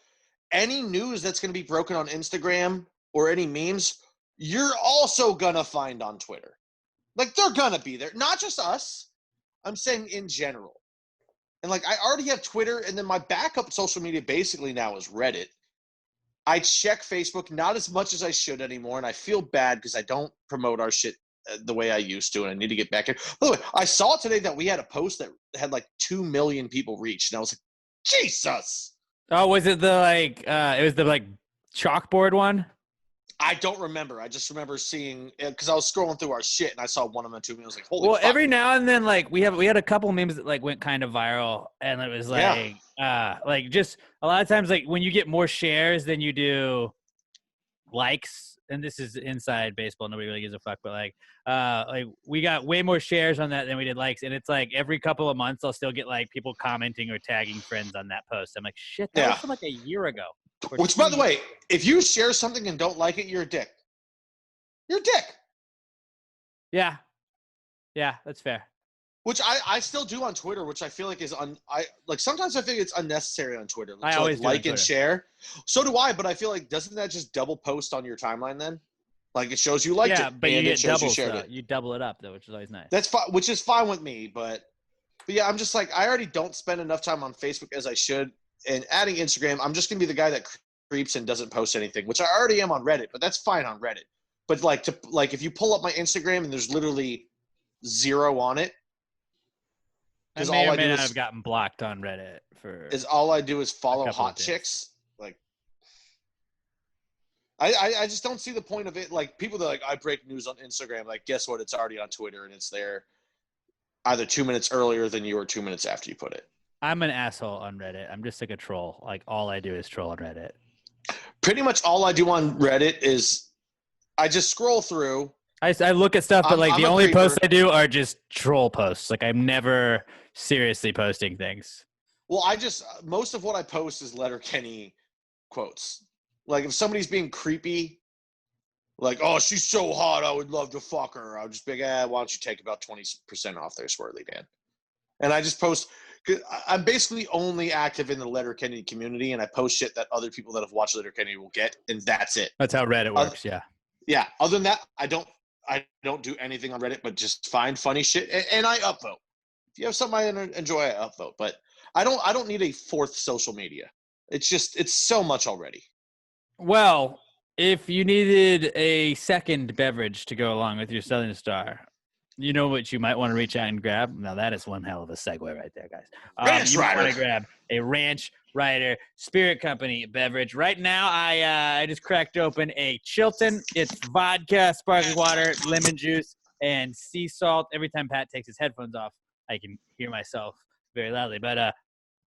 any news that's going to be broken on Instagram or any memes, you're also going to find on Twitter. Like, they're going to be there. Not just us. I'm saying in general. And, like, I already have Twitter, and then my backup social media basically now is Reddit. I check Facebook not as much as I should anymore, and I feel bad because I don't promote our shit the way I used to, and I need to get back in. By the way, I saw today that we had a post that had, like, 2 million people reached, and I was like, Jesus! Oh, was it the, like, it was the, like, chalkboard one? I don't remember. I just remember seeing, because I was scrolling through our shit and I saw one of them 2 million. I was like, holy fuck. Every now and then, like we had a couple memes that like went kind of viral, and it was like, like just a lot of times, like when you get more shares than you do likes, and this is inside baseball, nobody really gives a fuck, but like we got way more shares on that than we did likes, and it's like every couple of months I'll still get like people commenting or tagging friends on that post. I'm like, shit, that was from like a year ago. Which, by the way, if you share something and don't like it, you're a dick. You're a dick. Yeah, that's fair. Which I still do on Twitter, which I feel like is sometimes I think it's unnecessary on Twitter. I always like and share. So do I, but I feel like doesn't that just double post on your timeline then? Like it shows you liked it. Yeah, but you get double. You double it up though, which is always nice. That's fine, which is fine with me, but yeah, I'm just like I already don't spend enough time on Facebook as I should. And adding Instagram, I'm just gonna be the guy that creeps and doesn't post anything, which I already am on Reddit, but that's fine on Reddit. But like if you pull up my Instagram and there's literally 0 on it, I may or may not have gotten blocked on Reddit all I do is follow hot chicks. Like I just don't see the point of it. Like people that are like I break news on Instagram, like guess what? It's already on Twitter and it's there either 2 minutes earlier than you or 2 minutes after you put it. I'm an asshole on Reddit. I'm just like a troll. Like all I do is troll on Reddit. Pretty much all I do on Reddit is I just scroll through. I look at stuff, but like the only posts I do are just troll posts. Like I'm never seriously posting things. Well, most of what I post is Letterkenny quotes. Like if somebody's being creepy, like, oh, she's so hot, I would love to fuck her. I'll just be like, why don't you take about 20% off there, Swirly Dan? And I just post. I'm basically only active in the Letterkenny community, and I post shit that other people that have watched Letterkenny will get, and that's it. That's how Reddit works, yeah. Yeah. Other than that, I don't do anything on Reddit, but just find funny shit, and I upvote. If you have something I enjoy, I upvote. But I don't need a fourth social media. It's so much already. Well, if you needed a second beverage to go along with your Southern Star, You know what you might want to reach out and grab? Now, that is one hell of a segue right there, guys. Ranch you might Rider. want to grab a Ranch Rider Spirit Company beverage. Right now, I just cracked open a Chilton. It's vodka, sparkling water, lemon juice, and sea salt. Every time Pat takes his headphones off, I can hear myself very loudly. But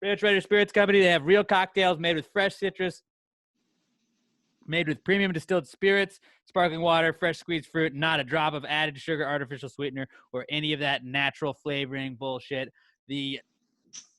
Ranch Rider Spirits Company, they have real cocktails made with fresh citrus, made with premium distilled spirits, sparkling water, fresh squeezed fruit, not a drop of added sugar, artificial sweetener, or any of that natural flavoring bullshit. The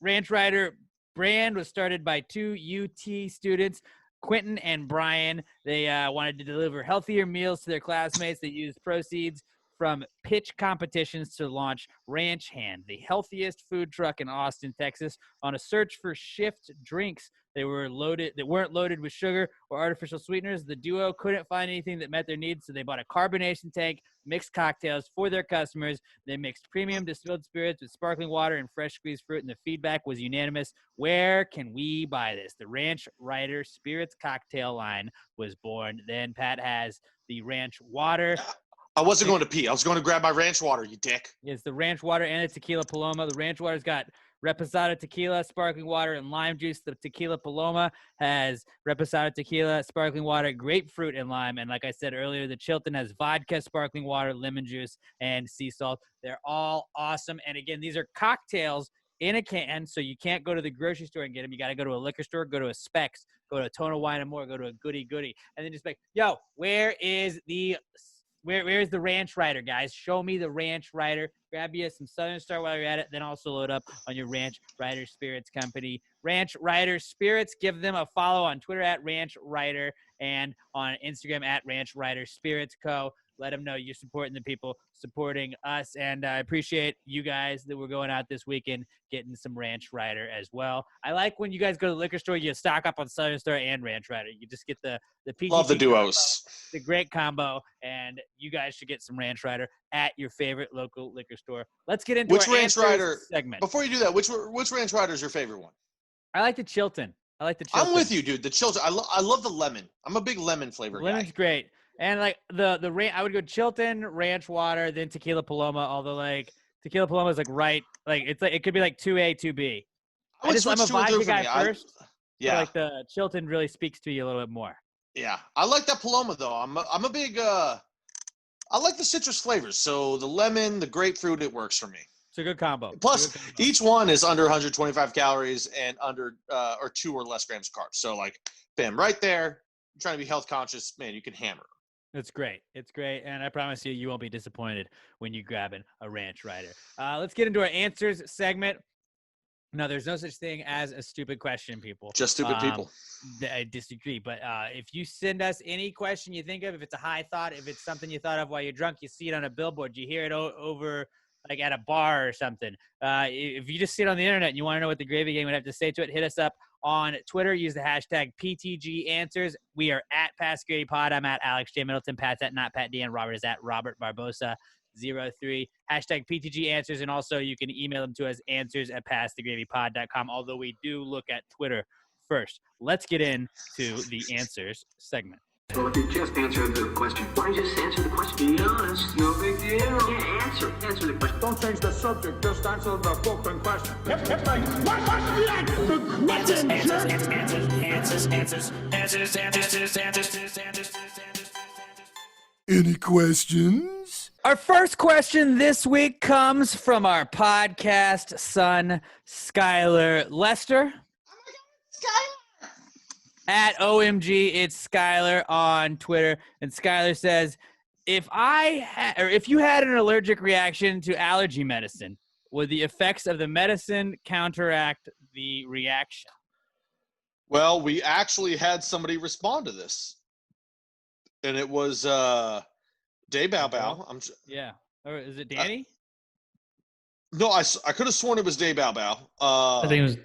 Ranch Rider brand was started by 2 UT students, Quentin and Brian. They wanted to deliver healthier meals to their classmates. They used proceeds from pitch competitions to launch Ranch Hand, the healthiest food truck in Austin, Texas. On a search for shift drinks that weren't loaded with sugar or artificial sweeteners, the duo couldn't find anything that met their needs, so they bought a carbonation tank, mixed cocktails for their customers. They mixed premium distilled spirits with sparkling water and fresh squeezed fruit, and the feedback was unanimous. Where can we buy this? The Ranch Rider Spirits cocktail line was born. Then Pat has the Ranch Water. I wasn't going to pee. I was going to grab my ranch water, you dick. It's the Ranch Water and the Tequila Paloma. The Ranch Water's got Reposado tequila, sparkling water, and lime juice. The Tequila Paloma has Reposado tequila, sparkling water, grapefruit, and lime. And like I said earlier, the Chilton has vodka, sparkling water, lemon juice, and sea salt. They're all awesome. And again, these are cocktails in a can, so you can't go to the grocery store and get them. You got to go to a liquor store, go to a Specs, go to a Tono Wine and More, go to a Goody, and then just like, yo, where's the Ranch Rider, guys? Show me the Ranch Rider. Grab you some Southern Star while you're at it. Then also load up on your Ranch Rider Spirits Company. Ranch Rider Spirits. Give them a follow on Twitter at Ranch Rider and on Instagram at Ranch Rider Spirits Co. Let them know you're supporting the people, supporting us. And I appreciate you guys that we're going out this weekend getting some Ranch Rider as well. I like when you guys go to the liquor store, you stock up on Southern Star and Ranch Rider. You just get the PG. Love the duos. The great combo. And you guys should get some Ranch Rider at your favorite local liquor store. Let's get into which our Ranch Rider segment. Before you do that, which Ranch Rider is your favorite one? I like the Chilton. I'm with you, dude. The Chilton. I love the lemon. I'm a big lemon flavor guy. Lemon's great. And like I would go Chilton, Ranch Water, then Tequila Paloma. Although like Tequila Paloma is like right, like it's like it could be like 2A, 2B. I'm a vodka guy first. Yeah. So like the Chilton really speaks to you a little bit more. Yeah, I like that Paloma though. I'm a big. I like the citrus flavors. So the lemon, the grapefruit, it works for me. It's a good combo. Plus, each one is under 125 calories and under or 2 or less grams of carbs. So like, bam, right there. You're trying to be health conscious, man. You can hammer. It's great. It's great. And I promise you won't be disappointed when you're grabbing a Ranch Rider. Let's get into our answers segment. No, there's no such thing as a stupid question, people. Just stupid people. I disagree. But if you send us any question you think of, if it's a high thought, if it's something you thought of while you're drunk, you see it on a billboard, you hear it over like at a bar or something. If you just see it on the internet and you want to know what the Gravy Gang would have to say to it, hit us up on Twitter. Use the hashtag PTG Answers. We are at PassGradyPod. I'm at Alex J. Middleton. Pat's at Not Pat D. And Robert is at Robert Barbosa 03. Hashtag PTG Answers. And also you can email them to us, answers@passthegravypod.com. Although we do look at Twitter first. Let's get into the answers segment. Well, if you just answer the question, why don't you just answer the question? Be honest, no big deal. Yeah, answer the question. Don't change the subject, just answer the fucking question. It's like, what's the question? Answers. Any questions? Our first question this week comes from our podcast son, Skylar Lester. Oh my God, Skylar! At OMG, it's Skylar on Twitter. And Skylar says, if you had an allergic reaction to allergy medicine, would the effects of the medicine counteract the reaction? Well, we actually had somebody respond to this. And it was Day Bow Bow. Yeah. Or is it Danny? No, I could have sworn it was Day Bow Bow. I think it was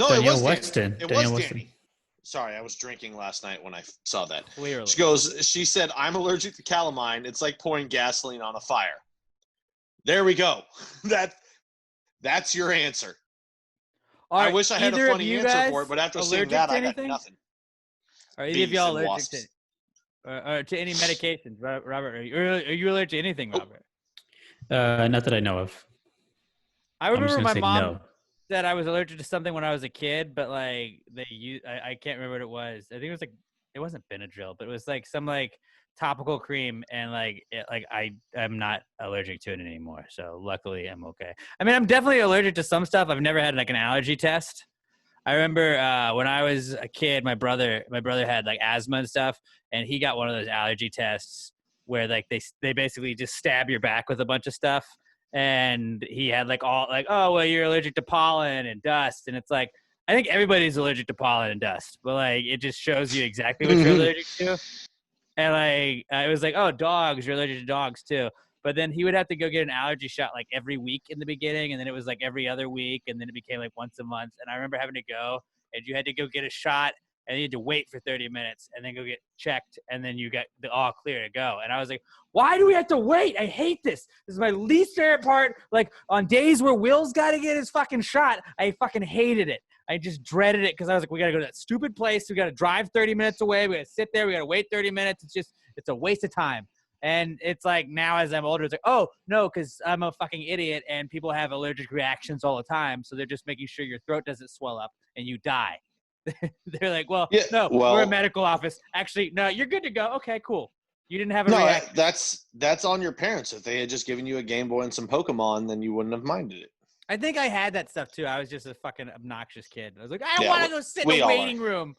Danielle Weston. It was Danny. Sorry, I was drinking last night when I saw that. Clearly. She said, I'm allergic to calamine. It's like pouring gasoline on a fire. There we go. That's your answer. I wish I had a funny answer for it, but after seeing that, I got nothing. Are either of y'all allergic to any medications, Robert? Are you allergic to anything, Robert? Not that I know of. I I'm just remember gonna my say mom no. said I was allergic to something when I was a kid, but like I can't remember what it was. I think it was like it wasn't Benadryl, but it was like some like topical cream, and I'm not allergic to it anymore. So luckily, I'm okay. I mean, I'm definitely allergic to some stuff. I've never had like an allergy test. I remember when I was a kid, my brother had like asthma and stuff, and he got one of those allergy tests where like they basically just stab your back with a bunch of stuff, and he had like all like, oh well, you're allergic to pollen and dust, and it's like I think everybody's allergic to pollen and dust, but like it just shows you exactly what you're allergic to, and like it was like, oh, dogs, you're allergic to dogs too. But then he would have to go get an allergy shot like every week in the beginning, and then it was like every other week, and then it became like once a month. And I remember having to go, and you had to go get a shot, and you had to wait for 30 minutes, and then go get checked, and then you get the all clear to go. And I was like, why do we have to wait? I hate this. This is my least favorite part. Like on days where Will's got to get his fucking shot, I fucking hated it. I just dreaded it because I was like, we got to go to that stupid place. We got to drive 30 minutes away. We got to sit there. We got to wait 30 minutes. It's a waste of time. And it's like now as I'm older, it's like, oh, no, because I'm a fucking idiot and people have allergic reactions all the time. So they're just making sure your throat doesn't swell up and you die. They're like, well, Yeah, no, well- we're a medical office. Actually, no, you're good to go. Okay, cool. You didn't have a No, reaction. that's on your parents. If they had just given you a Game Boy and some Pokemon, then you wouldn't have minded it. I think I had that stuff too. I was just a fucking obnoxious kid. I was like, I don't Yeah, want to go sit in we the all waiting room.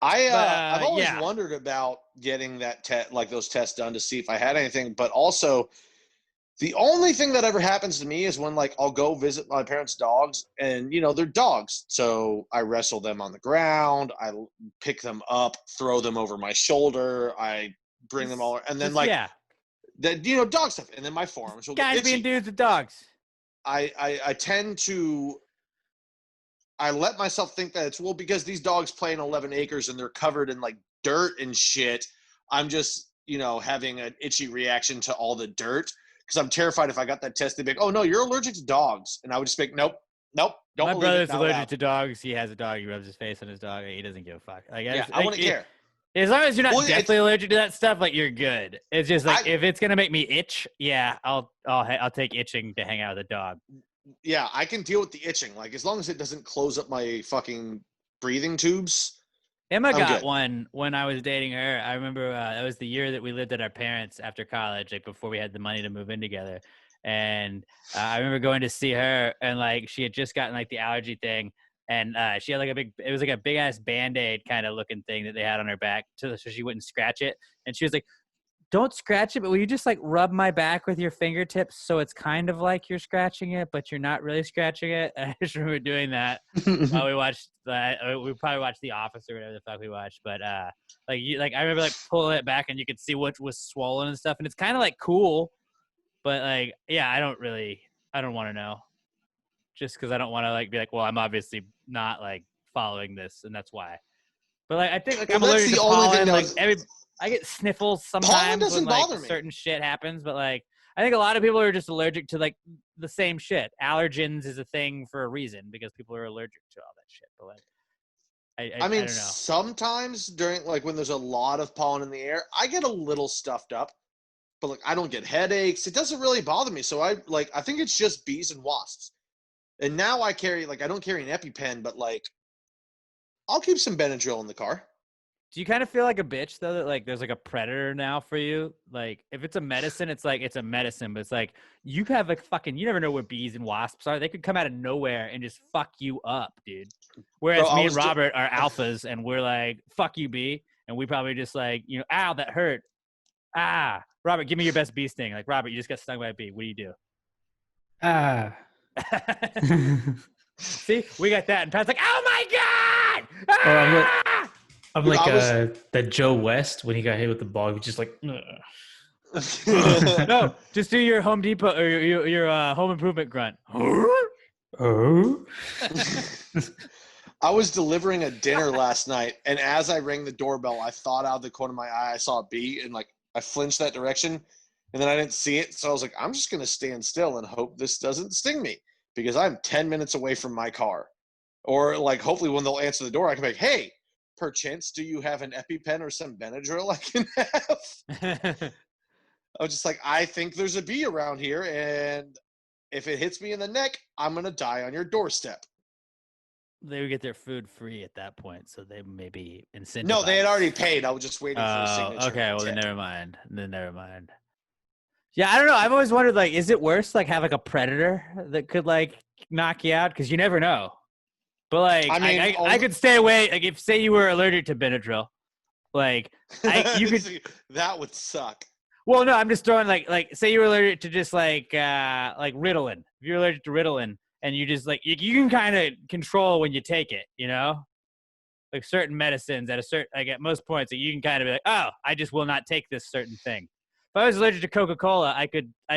I've always yeah. wondered about getting that like those tests done to see if I had anything, but also the only thing that ever happens to me is when like I'll go visit my parents' dogs, and you know they're dogs, so I wrestle them on the ground, I pick them up, throw them over my shoulder, I bring them all, and then like that, you know, dog stuff, and then my forearms will get guys itchy. being dudes with dogs. I tend to. I let myself think that it's, well, because these dogs play in 11 acres and they're covered in like dirt and shit, I'm just, you know, having an itchy reaction to all the dirt because I'm terrified if I got that test, they'd be like, oh no, you're allergic to dogs. And I would just be like, nope, don't My believe brother's it. allergic to dogs. He has a dog. He rubs his face on his dog. He doesn't give a fuck. Like, I wouldn't care. As long as you're not Well, deathly allergic to that stuff, like you're good. It's just like if it's gonna make me itch, yeah, I'll take itching to hang out with a dog. Yeah, I can deal with the itching. Like as long as it doesn't close up my fucking breathing tubes. Emma got one when I was dating her. I remember that was the year that we lived at our parents after college, like before we had the money to move in together. And I remember going to see her, and like she had just gotten like the allergy thing, and she had like it was like a big ass Band-Aid kind of looking thing that they had on her back, so she wouldn't scratch it. And she was like, don't scratch it, but will you just like rub my back with your fingertips so it's kind of like you're scratching it, but you're not really scratching it? I just remember doing that while we watched that. We probably watched The Office or whatever the fuck we watched. But I remember like pulling it back and you could see what was swollen and stuff. And it's kind of like cool, but like, yeah, I don't want to know, just because I don't want to like be like, well, I'm obviously not like following this, and that's why. But like, I think like I'm allergic to pollen. Like I get sniffles sometimes when like certain shit happens, but like I think a lot of people are just allergic to like the same shit. Allergens is a thing for a reason because people are allergic to all that shit. But like, I mean, don't know. Sometimes during like when there's a lot of pollen in the air, I get a little stuffed up, but like I don't get headaches. It doesn't really bother me. So I think it's just bees and wasps. And now I don't carry an EpiPen, but like I'll keep some Benadryl in the car. Do you kind of feel like a bitch though that like there's like a predator now for you? Like if it's a medicine, it's like it's a medicine, but it's like you have like fucking you never know what bees and wasps are. They could come out of nowhere and just fuck you up, dude. Whereas me and Robert are alphas and we're like, fuck you, bee. And we probably just like, you know, ow, that hurt. Ah, Robert, give me your best bee sting. Like, Robert, you just got stung by a bee. What do you do? Ah. See, we got that. And Pat's like, oh my God! Ah! I'm like that Joe West when he got hit with the ball. He's just like, no, just do your Home Depot or your Home Improvement grunt. Oh. I was delivering a dinner last night, and as I rang the doorbell, I thought out of the corner of my eye I saw a bee, and like I flinched that direction, and then I didn't see it, so I was like, I'm just gonna stand still and hope this doesn't sting me because I'm 10 minutes away from my car, or like hopefully when they'll answer the door, I can be like, hey. Perchance, do you have an EpiPen or some Benadryl I can have? I was just like, I think there's a bee around here, and if it hits me in the neck, I'm gonna die on your doorstep. They would get their food free at that point, so they may be incentivized. No, they had already paid. I was just waiting for a signature. Okay, well then never mind. Never mind. Yeah, I don't know. I've always wondered, like, is it worse, like, have like a predator that could like knock you out? Because you never know. But like, I mean, I could stay away. Like, if say you were allergic to Benadryl, like, you could. That would suck. Well, no, I'm just throwing like say you were allergic to just like Ritalin. If you're allergic to Ritalin, and you just like you can kind of control when you take it, you know, like certain medicines at a certain at most points, you can kind of be like, oh, I just will not take this certain thing. If I was allergic to Coca-Cola, I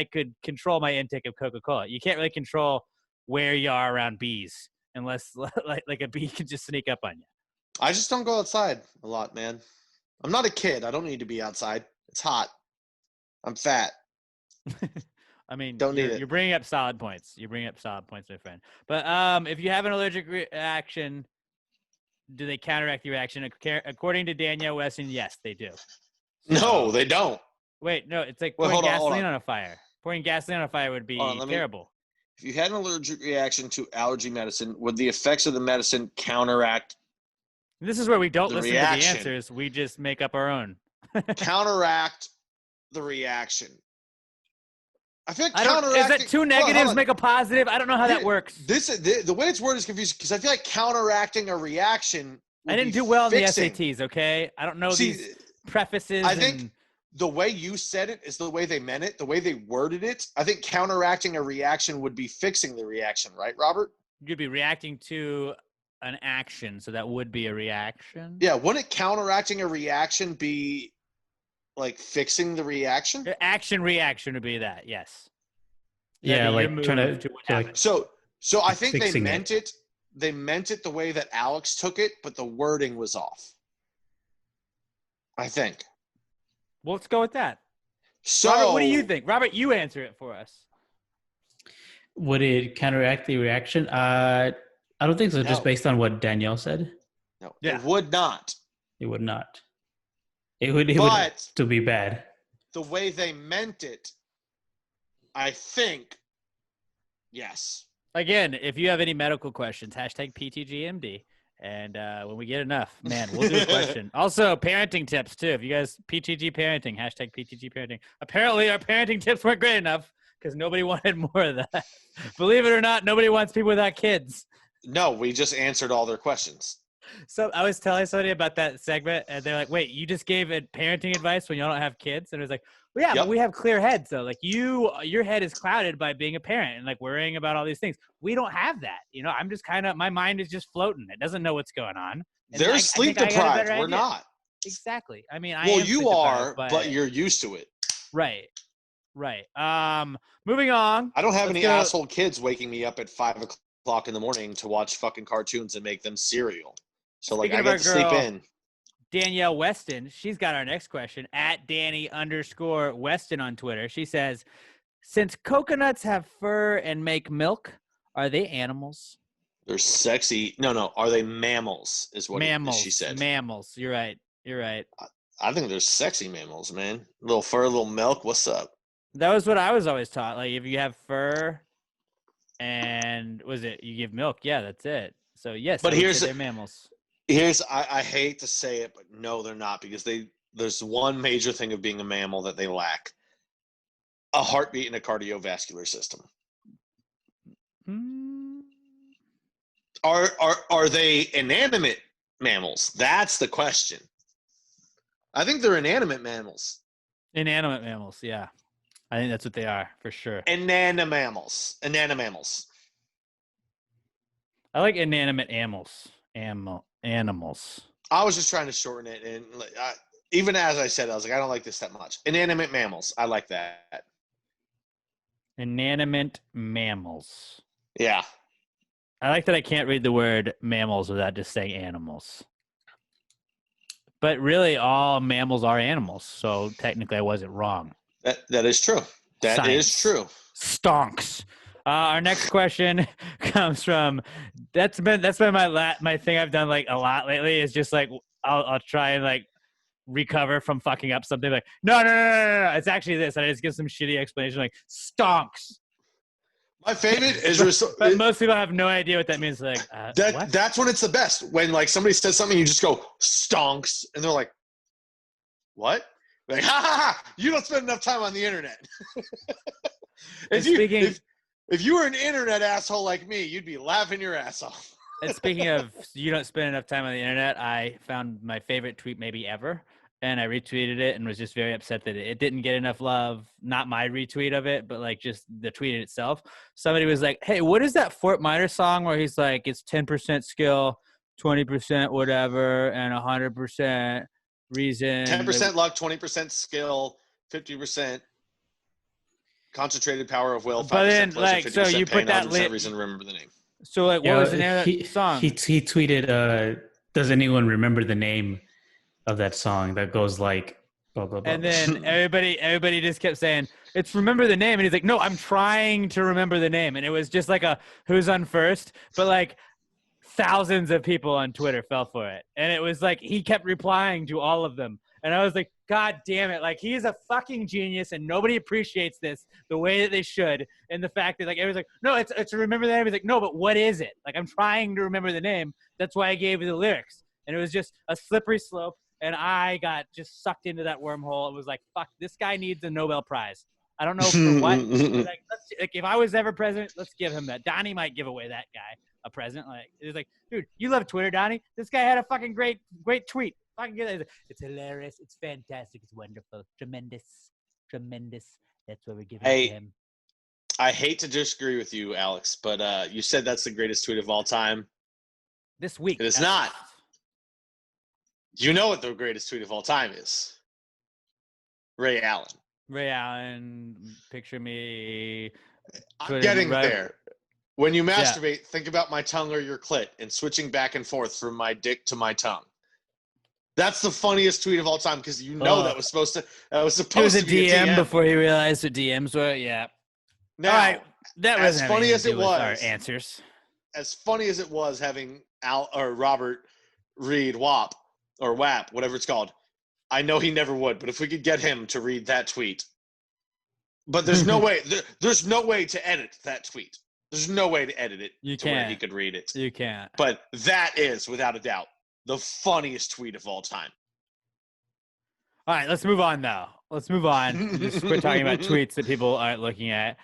could control my intake of Coca-Cola. You can't really control where you are around bees unless like a bee can just sneak up on you. I just don't go outside a lot, man. I'm not a kid. I don't need to be outside. It's hot. I'm fat. I mean, don't need it. You're bringing up solid points. You're bringing up solid points, my friend. But if you have an allergic reaction, do they counteract the reaction? According to Danielle Weston, yes, they do. No, they don't. Wait, no, it's like pouring gasoline on a fire. Pouring gasoline on a fire would be terrible. If you had an allergic reaction to allergy medicine, would the effects of the medicine counteract? This is where we don't listen to the answers. We just make up our own. Counteract the reaction. I feel like is that two negatives make a positive? I don't know how that works. The way it's worded is confusing because I feel like counteracting a reaction. I didn't do well in the SATs. Okay, I don't know these prefaces. I think the way you said it is the way they meant it. The way they worded it, I think counteracting a reaction would be fixing the reaction, right, Robert? You'd be reacting to an action, so that would be a reaction. Yeah, wouldn't counteracting a reaction be like fixing the reaction? Action reaction would be that, yes. Yeah, like trying to like, so I think they meant it. They meant it the way that Alex took it, but the wording was off. I think. Well, let's go with that. So Robert, what do you think? Robert, you answer it for us. Would it counteract the reaction? I don't think so, just based on what Danielle said. No, it would not. It would not. It would to be bad. The way they meant it, I think, yes. Again, if you have any medical questions, #PTGMD. And when we get enough, man, we'll do a question. Also, parenting tips, too. If you guys, PTG parenting, #PTG parenting. Apparently, our parenting tips weren't great enough because nobody wanted more of that. Believe it or not, nobody wants people without kids. No, we just answered all their questions. So I was telling somebody about that segment, and they're like, wait, you just gave it parenting advice when y'all don't have kids? And it was like, well, yeah, but we have clear heads, though. Like, your head is clouded by being a parent and, like, worrying about all these things. We don't have that. You know, I'm just kind of – my mind is just floating. It doesn't know what's going on. And they're sleep deprived. We're not. Exactly. I mean, well, you are, but you're used to it. Right. Moving on. I don't have any asshole kids waking me up at 5 o'clock in the morning to watch fucking cartoons and make them cereal. So, like, I get to sleep in. Danielle Weston, she's got our next question at Danny_Weston on Twitter. She says, since coconuts have fur and make milk, are they animals? They're sexy. No. Are they mammals? Is what she said. Mammals. You're right. I think they're sexy mammals, man. Little fur, little milk. What's up? That was what I was always taught. Like, if you have fur and you give milk, yeah, that's it. So, yes, but they're mammals. I hate to say it, but no, they're not, because there's one major thing of being a mammal that they lack: a heartbeat and a cardiovascular system. Are they inanimate mammals? That's the question. I think they're inanimate mammals. Inanimate mammals, yeah. I think that's what they are, for sure. Inanimals. I like inanimate animals. Animals. I was just trying to shorten it, and even as I said, I was like, I don't like this that much. Inanimate mammals. I like that. Inanimate mammals. Yeah. I like that I can't read the word mammals without just saying animals. But really, all mammals are animals, so technically I wasn't wrong. That is true. That is true. Stonks. Our next question comes from that's been my thing I've done like a lot lately is just like I'll try and like recover from fucking up something. Like, no. It's actually this. And I just give some shitty explanation like stonks. My favorite is, but most people have no idea what that means. Like, what? That's when it's the best. When like somebody says something, you just go stonks, and they're like, "What?" Like, ha ha ha! You don't spend enough time on the internet. If you were an internet asshole like me, you'd be laughing your ass off. And speaking of you don't spend enough time on the internet, I found my favorite tweet maybe ever. And I retweeted it and was just very upset that it didn't get enough love. Not my retweet of it, but like just the tweet itself. Somebody was like, hey, what is that Fort Minor song where he's like, it's 10% skill, 20% whatever, and 100% reason. 10% luck, 20% skill, 50% concentrated power of will. 5% but then, pleasure, like, so you put that reason to remember the name. So, like, what was the name of that song? He tweeted, does anyone remember the name of that song that goes like blah blah blah. And then everybody just kept saying it's remember the name, and he's like, no, I'm trying to remember the name, and it was just like a who's on first, but like thousands of people on Twitter fell for it, and it was like he kept replying to all of them, and I was like, God damn it, like he is a fucking genius, and nobody appreciates this the way that they should, and the fact that like everyone's like, no, it's remember the name. He's like, no, but what is it? Like I'm trying to remember the name. That's why I gave you the lyrics, and it was just a slippery slope. And I got just sucked into that wormhole. It was like, fuck, this guy needs a Nobel Prize. I don't know for what. Like if I was ever president, let's give him that. Donnie might give away that guy a present. Like it's like, dude, you love Twitter, Donnie. This guy had a fucking great tweet. Fucking get it. It's hilarious. It's fantastic. It's wonderful. Tremendous. That's what we're giving to him. I hate to disagree with you, Alex, but you said that's the greatest tweet of all time. This week. It is not. You know what the greatest tweet of all time is? Ray Allen, picture me. I'm getting there. When you masturbate, think about my tongue or your clit and switching back and forth from my dick to my tongue. That's the funniest tweet of all time because you know that was supposed to it was a DM before he realized what DMs were. Yeah. Now, all right. That was as funny as it was. Our answers. As funny as it was having Robert read WAP. Or WAP, whatever it's called. I know he never would, but if we could get him to read that tweet. But there's no way. There's no way to edit that tweet. There's no way to edit it where he could read it. You can't. But that is, without a doubt, the funniest tweet of all time. All right, let's move on, though. Let's move on. Just quit talking about tweets that people aren't looking at.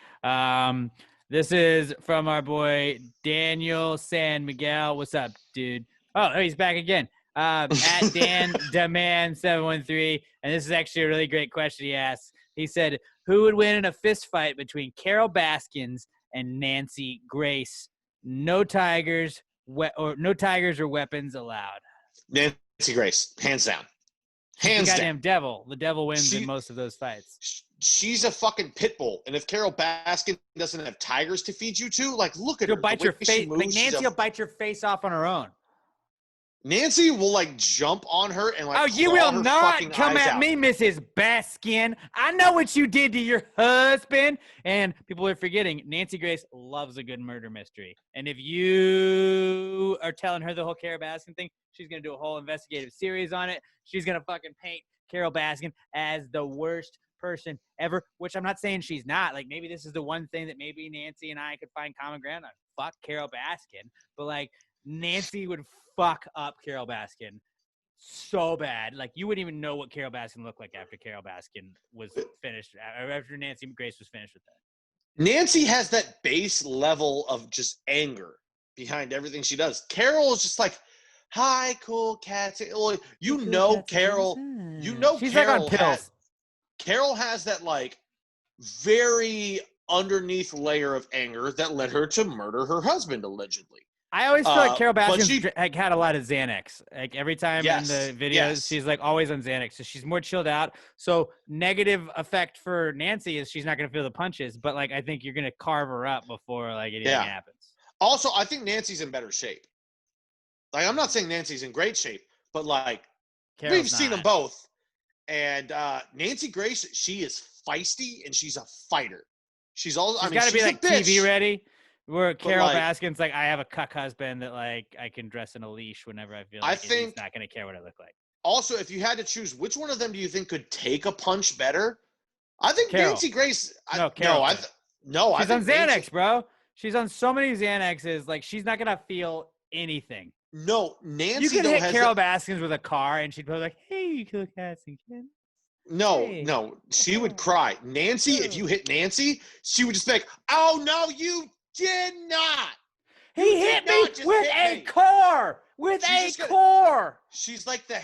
This is from our boy, Daniel San Miguel. What's up, dude? Oh, he's back again. At Dan Demand 713, and this is actually a really great question he asked. He said, who would win in a fist fight between Carol Baskins and Nancy Grace? No tigers or weapons allowed. Nancy Grace, hands down. Hands down. Goddamn devil. The devil wins in most of those fights. She's a fucking pit bull, and if Carol Baskin doesn't have tigers to feed you to, like, look at her. She'll bite your face. Like Nancy will bite your face off on her own. Nancy will like jump on her and like. Oh, you will not come at me, Mrs. Baskin. I know what you did to your husband. And people are forgetting Nancy Grace loves a good murder mystery. And if you are telling her the whole Carol Baskin thing, she's gonna do a whole investigative series on it. She's gonna fucking paint Carol Baskin as the worst person ever. Which I'm not saying she's not. Like maybe this is the one thing that maybe Nancy and I could find common ground on. Fuck Carol Baskin, but like Nancy would fuck up Carol Baskin so bad. Like, you wouldn't even know what Carol Baskin looked like after Carol Baskin was finished, after Nancy Grace was finished with that. Nancy has that base level of just anger behind everything she does. Carol is just like, hi, cool cats. You know Carol. You know she's Carol like on pills. Carol has that, like, very underneath layer of anger that led her to murder her husband, allegedly. I always feel like Carol Baskin had a lot of Xanax. Like every time in the videos, she's like always on Xanax. So she's more chilled out. So negative effect for Nancy is she's not going to feel the punches. But like I think you're going to carve her up before like anything happens. Also, I think Nancy's in better shape. Like I'm not saying Nancy's in great shape, but like we've seen them both. And Nancy Grace, she is feisty and she's a fighter. She's got to be like TV ready. Where Carol like, Baskin's like, I have a cuck husband that like I can dress in a leash whenever I feel like he's not going to care what I look like. Also, if you had to choose, which one of them do you think could take a punch better? I think Carol. Nancy Grace. Carol. She's on Xanax, bro. She's on so many Xanaxes. Like, she's not gonna feel anything. No, Nancy. You could hit Carol Baskins with a car, and she'd be like, "Hey, you cook Baskins." No, she would cry. Nancy, if you hit Nancy, she would just be like, "Oh no, you did not." He hit me with a core. She's like the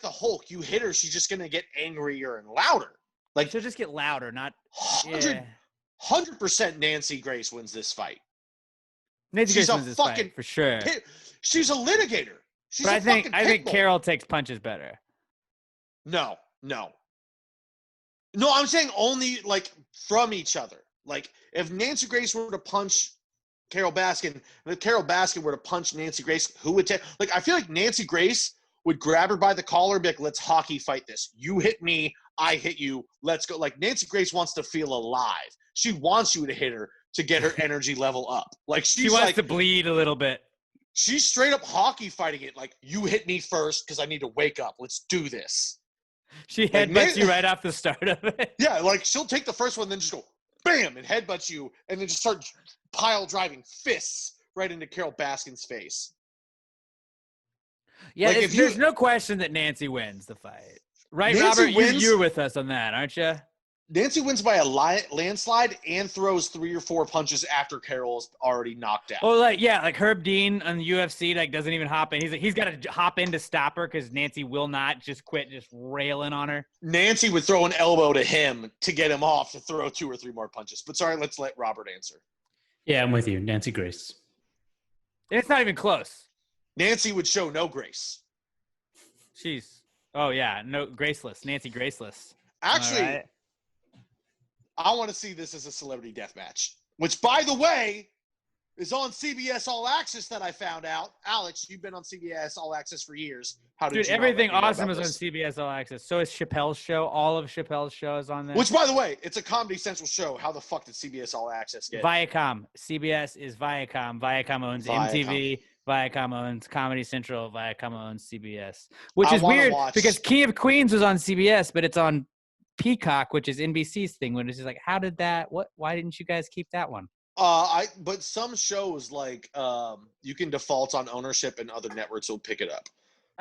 Hulk. You hit her, she's just gonna get angrier and louder. Like, she'll just get louder, not 100% Nancy Grace wins this fight. Nancy Grace wins this fight for sure. She's a litigator. But I think Carol takes punches better. No. I'm saying only like from each other. Like, if Nancy Grace were to punch Carol Baskin, and if Carol Baskin were to punch Nancy Grace, who would take? Like, I feel like Nancy Grace would grab her by the collar and be like, "Let's hockey fight this. You hit me, I hit you. Let's go." Like, Nancy Grace wants to feel alive. She wants you to hit her to get her energy level up. Like, she wants to bleed a little bit. She's straight up hockey fighting it. Like, you hit me first because I need to wake up. Let's do this. She headbutts you right off the start of it. Yeah, like, she'll take the first one, then just go bam and headbutts you, and then just start pile driving fists right into Carol Baskin's face. Yeah, like, there's no question that Nancy wins the fight. Right, Nancy Robert? You're with us on that, aren't you? Nancy wins by a landslide and throws 3 or 4 punches after Carol's already knocked out. Oh, like Herb Dean on the UFC, like, doesn't even hop in. He's got to hop in to stop her because Nancy will not just quit just railing on her. Nancy would throw an elbow to him to get him off to throw 2 or 3 more punches. But sorry, let's let Robert answer. Yeah, I'm with you. Nancy Grace. It's not even close. Nancy would show no grace. Oh, yeah, no, graceless. Nancy Graceless. Actually, right? I want to see this as a celebrity death match, which, by the way, is on CBS All Access that I found out. Alex, you've been on CBS All Access for years. Dude, everything awesome is on CBS All Access. So is Chappelle's show. All of Chappelle's show is on there. Which, by the way, it's a Comedy Central show. How the fuck did CBS All Access get? Viacom. CBS is Viacom. Viacom owns MTV. Viacom owns Comedy Central. Viacom owns CBS. Which is weird because King of Queens was on CBS, but it's on Peacock, which is NBC's thing. When it's just like, how did that? Why didn't you guys keep that one? But some shows like you can default on ownership, and other networks will pick it up.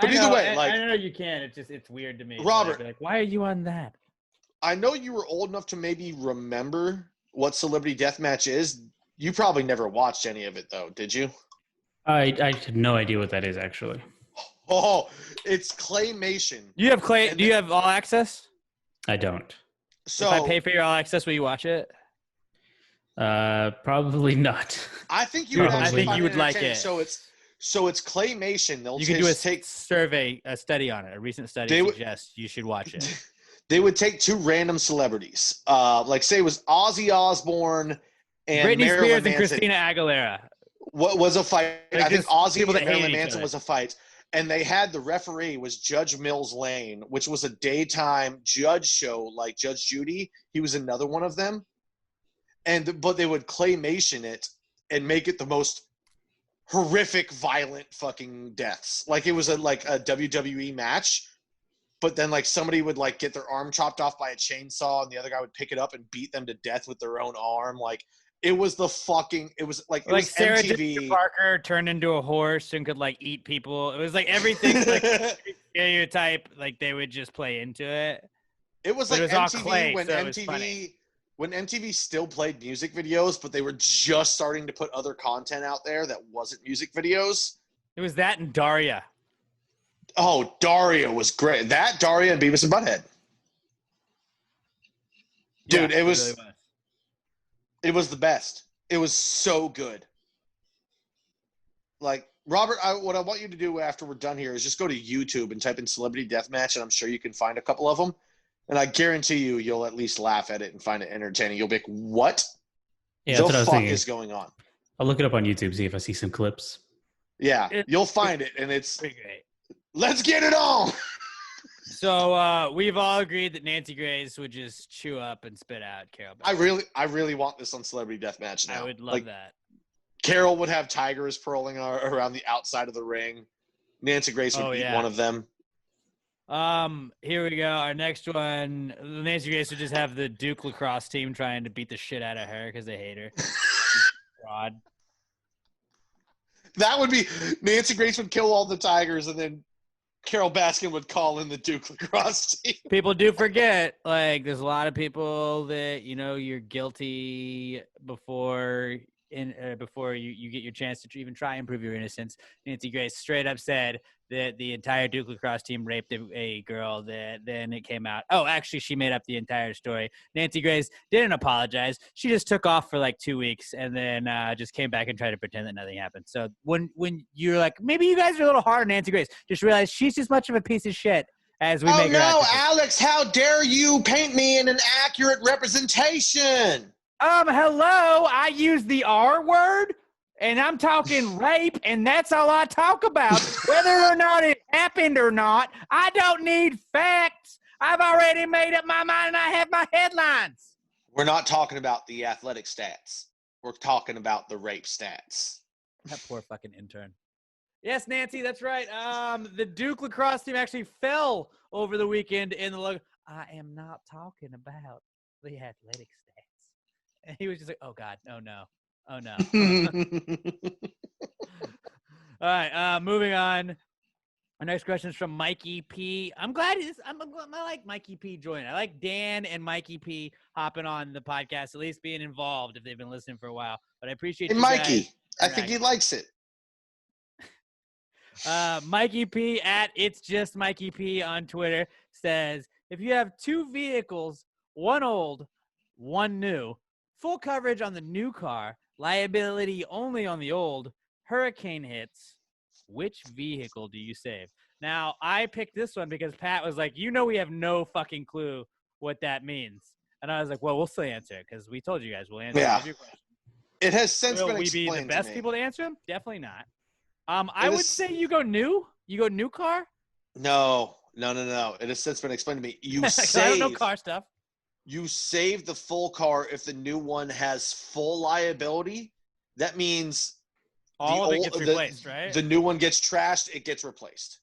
But either way, like, I know you can. It's weird to me. Robert, like, why are you on that? I know you were old enough to maybe remember what Celebrity Deathmatch is. You probably never watched any of it, though, did you? I had no idea what that is, actually. Oh, it's claymation. You have Do you have All Access? I don't. So if I pay for your All Access, will you watch it? Probably not. I think you would. I think you would like it. So it's claymation. You can do a study on it. A recent study suggests you should watch it. They would take 2 random celebrities, like say it was Ozzy Osbourne and Britney Marilyn Spears Manson. and Christina Aguilera. What was a fight? Like, I think Ozzy and Marilyn each Manson other. was a fight. And they had the referee was Judge Mills Lane, which was a daytime judge show like Judge Judy. He was another one of them. But they would claymation it and make it the most horrific, violent fucking deaths. Like, it was a WWE match, but then like somebody would like get their arm chopped off by a chainsaw and the other guy would pick it up and beat them to death with their own arm. Like, it was Sarah MTV. Jessica Parker turned into a horse and could like eat people. It was like everything like every stereotype, like they would just play into it. It was but like it was MTV clay, when so MTV still played music videos, but they were just starting to put other content out there that wasn't music videos. It was that and Daria. Oh, Daria was great. That, Daria, and Beavis and Butthead. Dude, it was the best. It was so good. Like, Robert, what I want you to do after we're done here is just go to YouTube and type in Celebrity Deathmatch, and I'm sure you can find a couple of them. And I guarantee you'll at least laugh at it and find it entertaining. You'll be like, what the fuck is going on? I'll look it up on YouTube, see if I see some clips. Yeah, you'll find it, and it's pretty great. Let's get it on! So we've all agreed that Nancy Grace would just chew up and spit out Carol. I really want this on Celebrity Deathmatch now. I would love that. Carol would have tigers purling around the outside of the ring. Nancy Grace would beat one of them. Here we go. Our next one. Nancy Grace would just have the Duke lacrosse team trying to beat the shit out of her because they hate her. Fraud. That would be Nancy Grace would kill all the Tigers, and then Carol Baskin would call in the Duke lacrosse team. People do forget, like, there's a lot of people that, you know, you're guilty before you get your chance to even try and prove your innocence. Nancy Grace straight up said that the entire Duke lacrosse team raped a girl. That then it came out. Oh, actually, she made up the entire story. Nancy Grace didn't apologize. She just took off for like 2 weeks and then just came back and tried to pretend that nothing happened. So when you're like, maybe you guys are a little hard on Nancy Grace, just realize she's as much of a piece of shit as we make her out to be. Alex, how dare you paint me in an accurate representation? Hello, I use the R word, and I'm talking rape, and that's all I talk about. Whether or not it happened or not, I don't need facts. I've already made up my mind, and I have my headlines. We're not talking about the athletic stats. We're talking about the rape stats. That poor fucking intern. Yes, Nancy, that's right. The Duke lacrosse team actually fell over the weekend in the logo. I am not talking about the athletic stats. And he was just like, oh, God, oh, no. Oh, no. All right, moving on. Our next question is from Mikey P. I'm glad I like Mikey P joining. I like Dan and Mikey P hopping on the podcast, at least being involved if they've been listening for a while. But I appreciate you Mikey, guys. I think he likes it. Mikey P at It's Just Mikey P on Twitter says, if you have two vehicles, one old, one new, full coverage on the new car, liability only on the old, hurricane hits, which vehicle do you save? Now, I picked this one because Pat was like, you know, we have no fucking clue what that means. And I was like, well, we'll still answer it because we told you guys we'll answer every question. It has since been Will we explained be the best to me. people to answer them? Definitely not. I would say you go new. You go new car? No. It has since been explained to me. You save. I don't know car stuff. You save the full car if the new one has full liability. That means all of it gets replaced, right? The new one gets trashed. It gets replaced.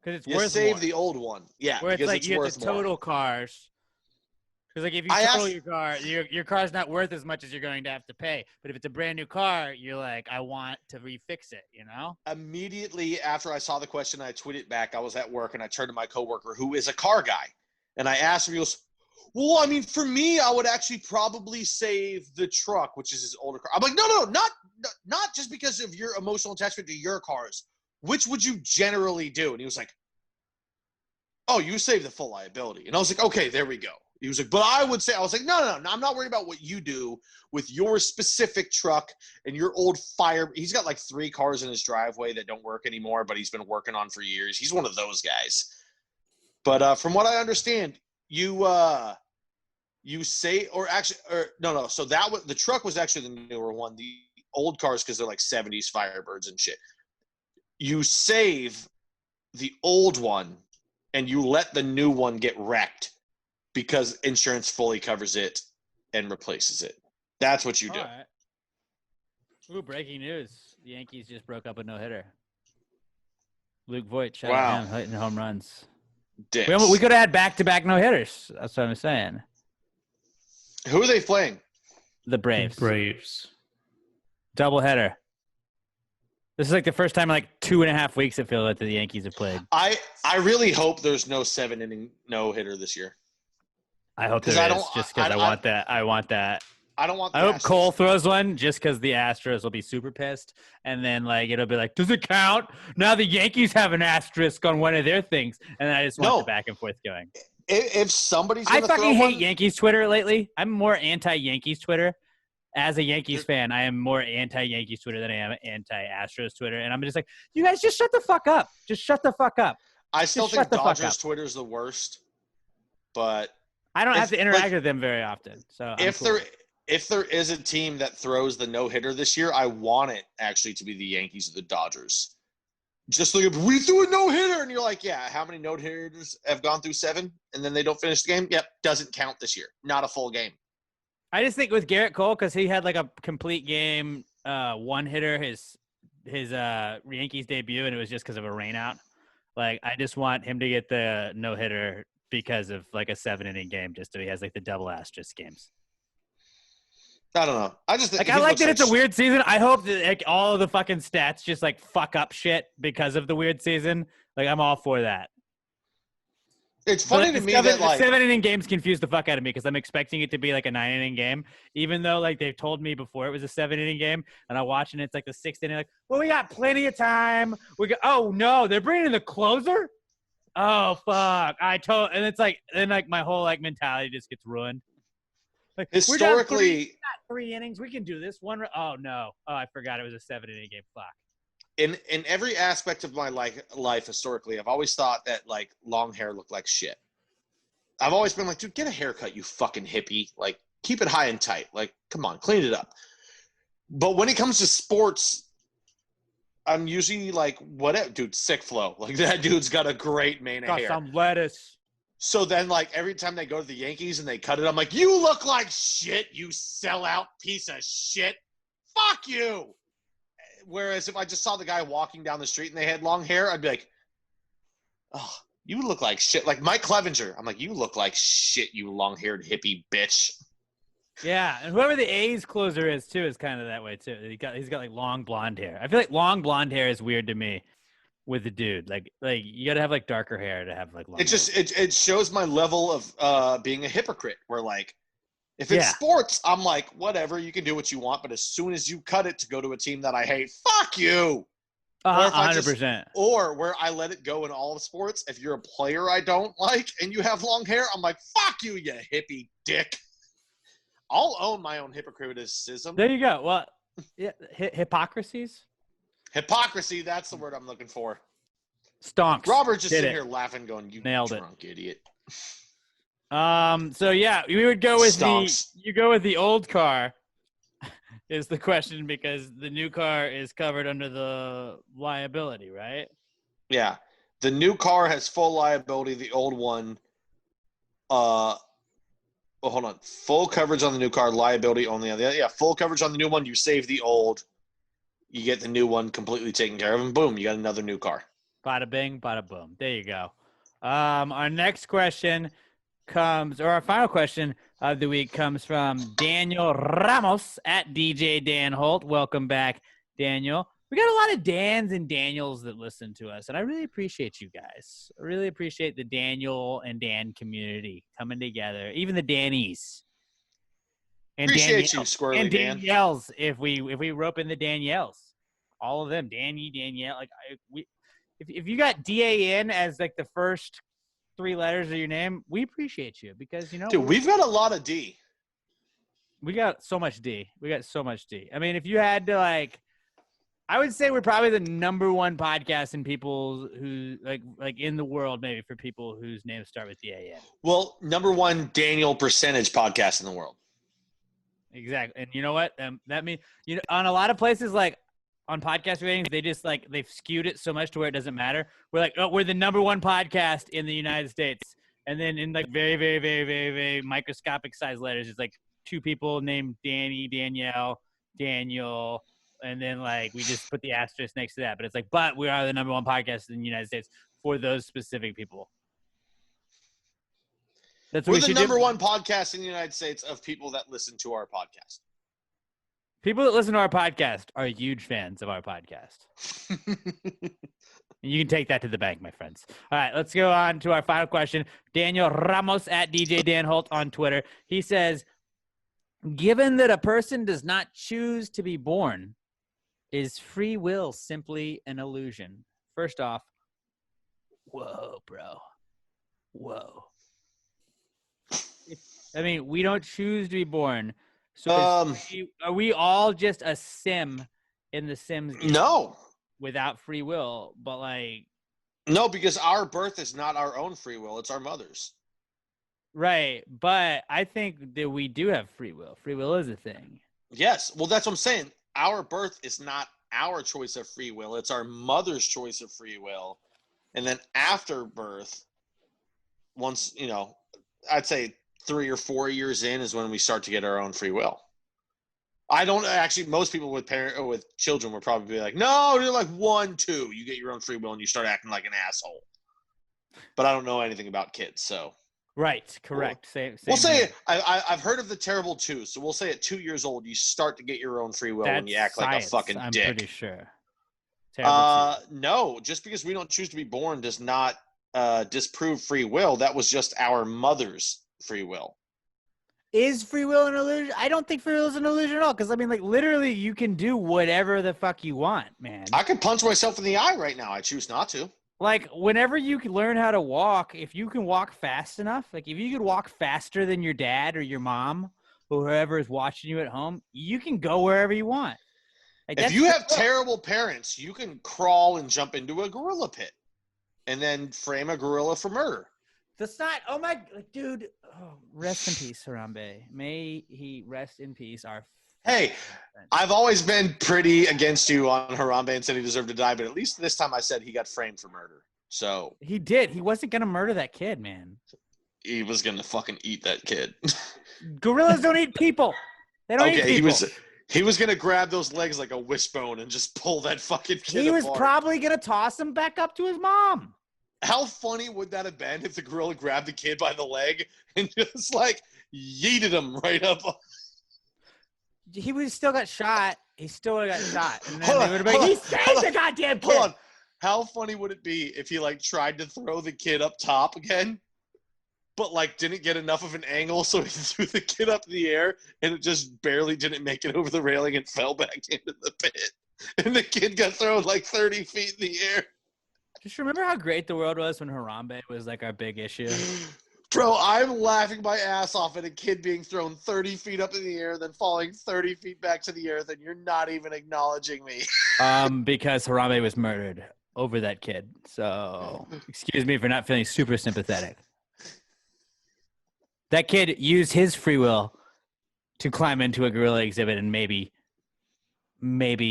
Because it's you worth save more. The old one. Yeah, where it's because like it's you worth have to total more. Cars. Because like if you total your car, your car's not worth as much as you're going to have to pay. But if it's a brand new car, you're like, I want to refix it, you know? Immediately after I saw the question, I tweeted back. I was at work and I turned to my coworker who is a car guy. And I asked him, he goes, well, I mean, for me, I would actually probably save the truck, which is his older car. I'm like, no, not just because of your emotional attachment to your cars. Which would you generally do? And he was like, oh, you save the full liability. And I was like, okay, there we go. He was like, but I would say, I was like, no, I'm not worried about what you do with your specific truck and your old fire. He's got like 3 cars in his driveway that don't work anymore, but he's been working on for years. He's one of those guys. But from what I understand, you say, so that was, the truck was actually the newer one. The old cars, because they're like 70s Firebirds and shit. You save the old one and you let the new one get wrecked because insurance fully covers it and replaces it. That's what you do. All right. Ooh, breaking news. The Yankees just broke up a no-hitter. Luke Voigt, shout out him, hitting home runs. We could have had back-to-back no-hitters. That's what I'm saying. Who are they playing? The Braves. Braves. Doubleheader. This is like the first time in like 2.5 weeks it feels like the Yankees have played. I really hope there's no 7-inning no-hitter this year. I hope there is, just because I want that. I want that. I don't want. I hope Cole throws one, just because the Astros will be super pissed, and then like it'll be like, does it count? Now the Yankees have an asterisk on one of their things, and I just want the back and forth going. If somebody's, I fucking hate Yankees Twitter lately. I'm more anti-Yankees Twitter. As a Yankees fan, I am more anti-Yankees Twitter than I am anti-Astros Twitter, and I'm just like, you guys just shut the fuck up. Just shut the fuck up. I still think Dodgers Twitter is the worst, but I don't have to interact with them very often. So if there is a team that throws the no-hitter this year, I want it actually to be the Yankees or the Dodgers. Just look at, we threw a no-hitter, and you're like, yeah, how many no-hitters have gone through 7, and then they don't finish the game? Yep, doesn't count this year. Not a full game. I just think with Garrett Cole, because he had like a complete game one-hitter his Yankees debut, and it was just because of a rainout. Like, I just want him to get the no-hitter because of, like, a 7-inning game, just so he has, like, the double asterisk games. I don't know. I just like, I like that it's a weird season. I hope that, like, all of the fucking stats just, like, fuck up shit because of the weird season. Like, I'm all for that. It's funny to me that, like, the 7-inning games confuse the fuck out of me because I'm expecting it to be like a 9-inning game, even though, like, they've told me before it was a 7-inning game, and I watch and it's like the 6th inning. Like, well, we got plenty of time. Oh no, they're bringing in the closer. Oh fuck! And it's like, then like my whole like mentality just gets ruined. Like, historically, we got 3 innings. We can do this one. Oh no! Oh, I forgot it was a 7-inning game. Fuck. In every aspect of my life historically, I've always thought that, like, long hair looked like shit. I've always been like, dude, get a haircut, you fucking hippie. Like, keep it high and tight. Like, come on, clean it up. But when it comes to sports, I'm usually like, whatever, dude, sick flow. Like, that dude's got a great mane of hair. Got some lettuce. So then, like, every time they go to the Yankees and they cut it, I'm like, you look like shit, you sellout piece of shit. Fuck you. Whereas if I just saw the guy walking down the street and they had long hair, I'd be like, oh, you look like shit. Like Mike Clevenger. I'm like, you look like shit, you long-haired hippie bitch. Yeah, and whoever the A's closer is, too, is kind of that way, too. He's got like, long blonde hair. I feel like long blonde hair is weird to me with the dude. Like you got to have, like, darker hair to have, like, long hair. It shows my level of being a hypocrite where, like, if it's sports, I'm like, whatever, you can do what you want. But as soon as you cut it to go to a team that I hate, fuck you. 100%. Or where I let it go in all the sports. If you're a player I don't like and you have long hair, I'm like, fuck you, you hippie dick. I'll own my own hypocriticism. There you go. Well, yeah, hypocrisies? Hypocrisy, that's the word I'm looking for. Stonks. Robert's just sitting here laughing, going, you nailed drunk idiot. So yeah, we would go with Stonks. you go with the old car is the question because the new car is covered under the liability, right? Yeah. The new car has full liability. The old one, hold on. Full coverage on the new car, liability only on the other. Yeah, full coverage on the new one. You save the old. You get the new one completely taken care of, and boom, you got another new car. Bada bing, bada boom. There you go. Our next question our final question of the week comes from Daniel Ramos at DJ Dan Holt. Welcome back, Daniel. We got a lot of Dans and Daniels that listen to us, and I really appreciate you guys. I really appreciate the Daniel and Dan community coming together, even the Dannies. And Appreciate you, Squirrely and Dan. Danielles, if we rope in the Danielles, all of them, Danny, Danielle. Like if you got DAN as like the first 3 letters of your name, we appreciate you because, you know, dude, we've got a lot of D. We got so much D. I mean, if you had to, like, I would say we're probably the number 1 podcast in people who like in the world, maybe, for people whose names start with DAN. Well, number 1 Daniel percentage podcast in the world. Exactly. And you know what? That means, you know, on a lot of places, like, on podcast ratings, they just, like, they've skewed it so much to where it doesn't matter. We're like, oh, we're the number 1 podcast in the United States. And then in, like, very, very, very, very, very microscopic size letters, it's like 2 people named Danny, Danielle, Daniel. And then, like, we just put the asterisk next to that. But it's like, but we are the number 1 podcast in the United States for those specific people. That's what we're the number 1 podcast in the United States of people that listen to our podcast. People that listen to our podcast are huge fans of our podcast. You can take that to the bank, my friends. All right, let's go on to our final question. Daniel Ramos at DJ Dan Holt on Twitter. He says, given that a person does not choose to be born, is free will simply an illusion? First off, whoa, bro. Whoa. I mean, we don't choose to be born. So are we all just a sim in the Sims game? No. Without free will, but like... No, because our birth is not our own free will. It's our mother's. Right, but I think that we do have free will. Free will is a thing. Yes. Well, that's what I'm saying. Our birth is not our choice of free will. It's our mother's choice of free will. And then after birth, once, you know, I'd say 3 or 4 years in is when we start to get our own free will. I don't actually. Most people with children would probably be like, "No, you're like 1, 2. You get your own free will and you start acting like an asshole." But I don't know anything about kids, so. Right. Correct. Same. We'll say I've heard of the terrible 2, so we'll say at 2 years old you start to get your own free will when you act like a fucking dick. I'm pretty sure. No, just because we don't choose to be born does not disprove free will. That was just our mother's free will. Is free will an illusion? I don't think free will is an illusion at all. Because I mean, like, literally, you can do whatever the fuck you want, man. I could punch myself in the eye right now. I choose not to. Like, whenever you can learn how to walk, if you can walk fast enough, like if you could walk faster than your dad or your mom or whoever is watching you at home, you can go wherever you want. Like, if you have terrible parents, you can crawl and jump into a gorilla pit and then frame a gorilla for murder. That's not, oh my, dude, rest in peace, Harambe. May he rest in peace. Hey, I've always been pretty against you on Harambe and said he deserved to die, but at least this time I said he got framed for murder. So he did. He wasn't going to murder that kid, man. He was going to fucking eat that kid. Gorillas don't eat people. They don't eat people. He was going to grab those legs like a wishbone and just pull that fucking kid He was apart. probably going to toss him back up to his mom. How funny would that have been if the gorilla grabbed the kid by the leg and just like yeeted him right up? He would still got shot. He still would have got shot. And then they would have been like, he saved the goddamn kid. Hold on. How funny would it be if he like tried to throw the kid up top again, but like didn't get enough of an angle, so he threw the kid up in the air and it just barely didn't make it over the railing and fell back into the pit. And the kid got thrown like 30 feet in the air. Just remember how great the world was when Harambe was like our big issue. Bro, I'm laughing my ass off at a kid being thrown 30 feet up in the air, then falling 30 feet back to the earth, and you're not even acknowledging me. Because Harambe was murdered over that kid. So, excuse me for not feeling super sympathetic. That kid used his free will to climb into a gorilla exhibit and maybe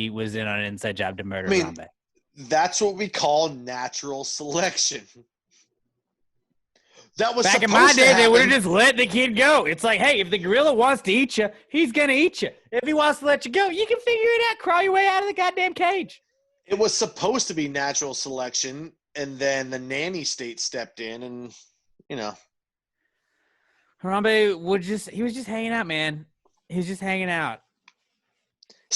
was in on an inside job to murder Harambe. That's what we call natural selection. That was back in my day. They would have just let the kid go. It's like, hey, if the gorilla wants to eat you, he's gonna eat you. If he wants to let you go, you can figure it out. Crawl your way out of the goddamn cage. It was supposed to be natural selection, and then the nanny state stepped in, and Harambe he was just hanging out, man. He was just hanging out.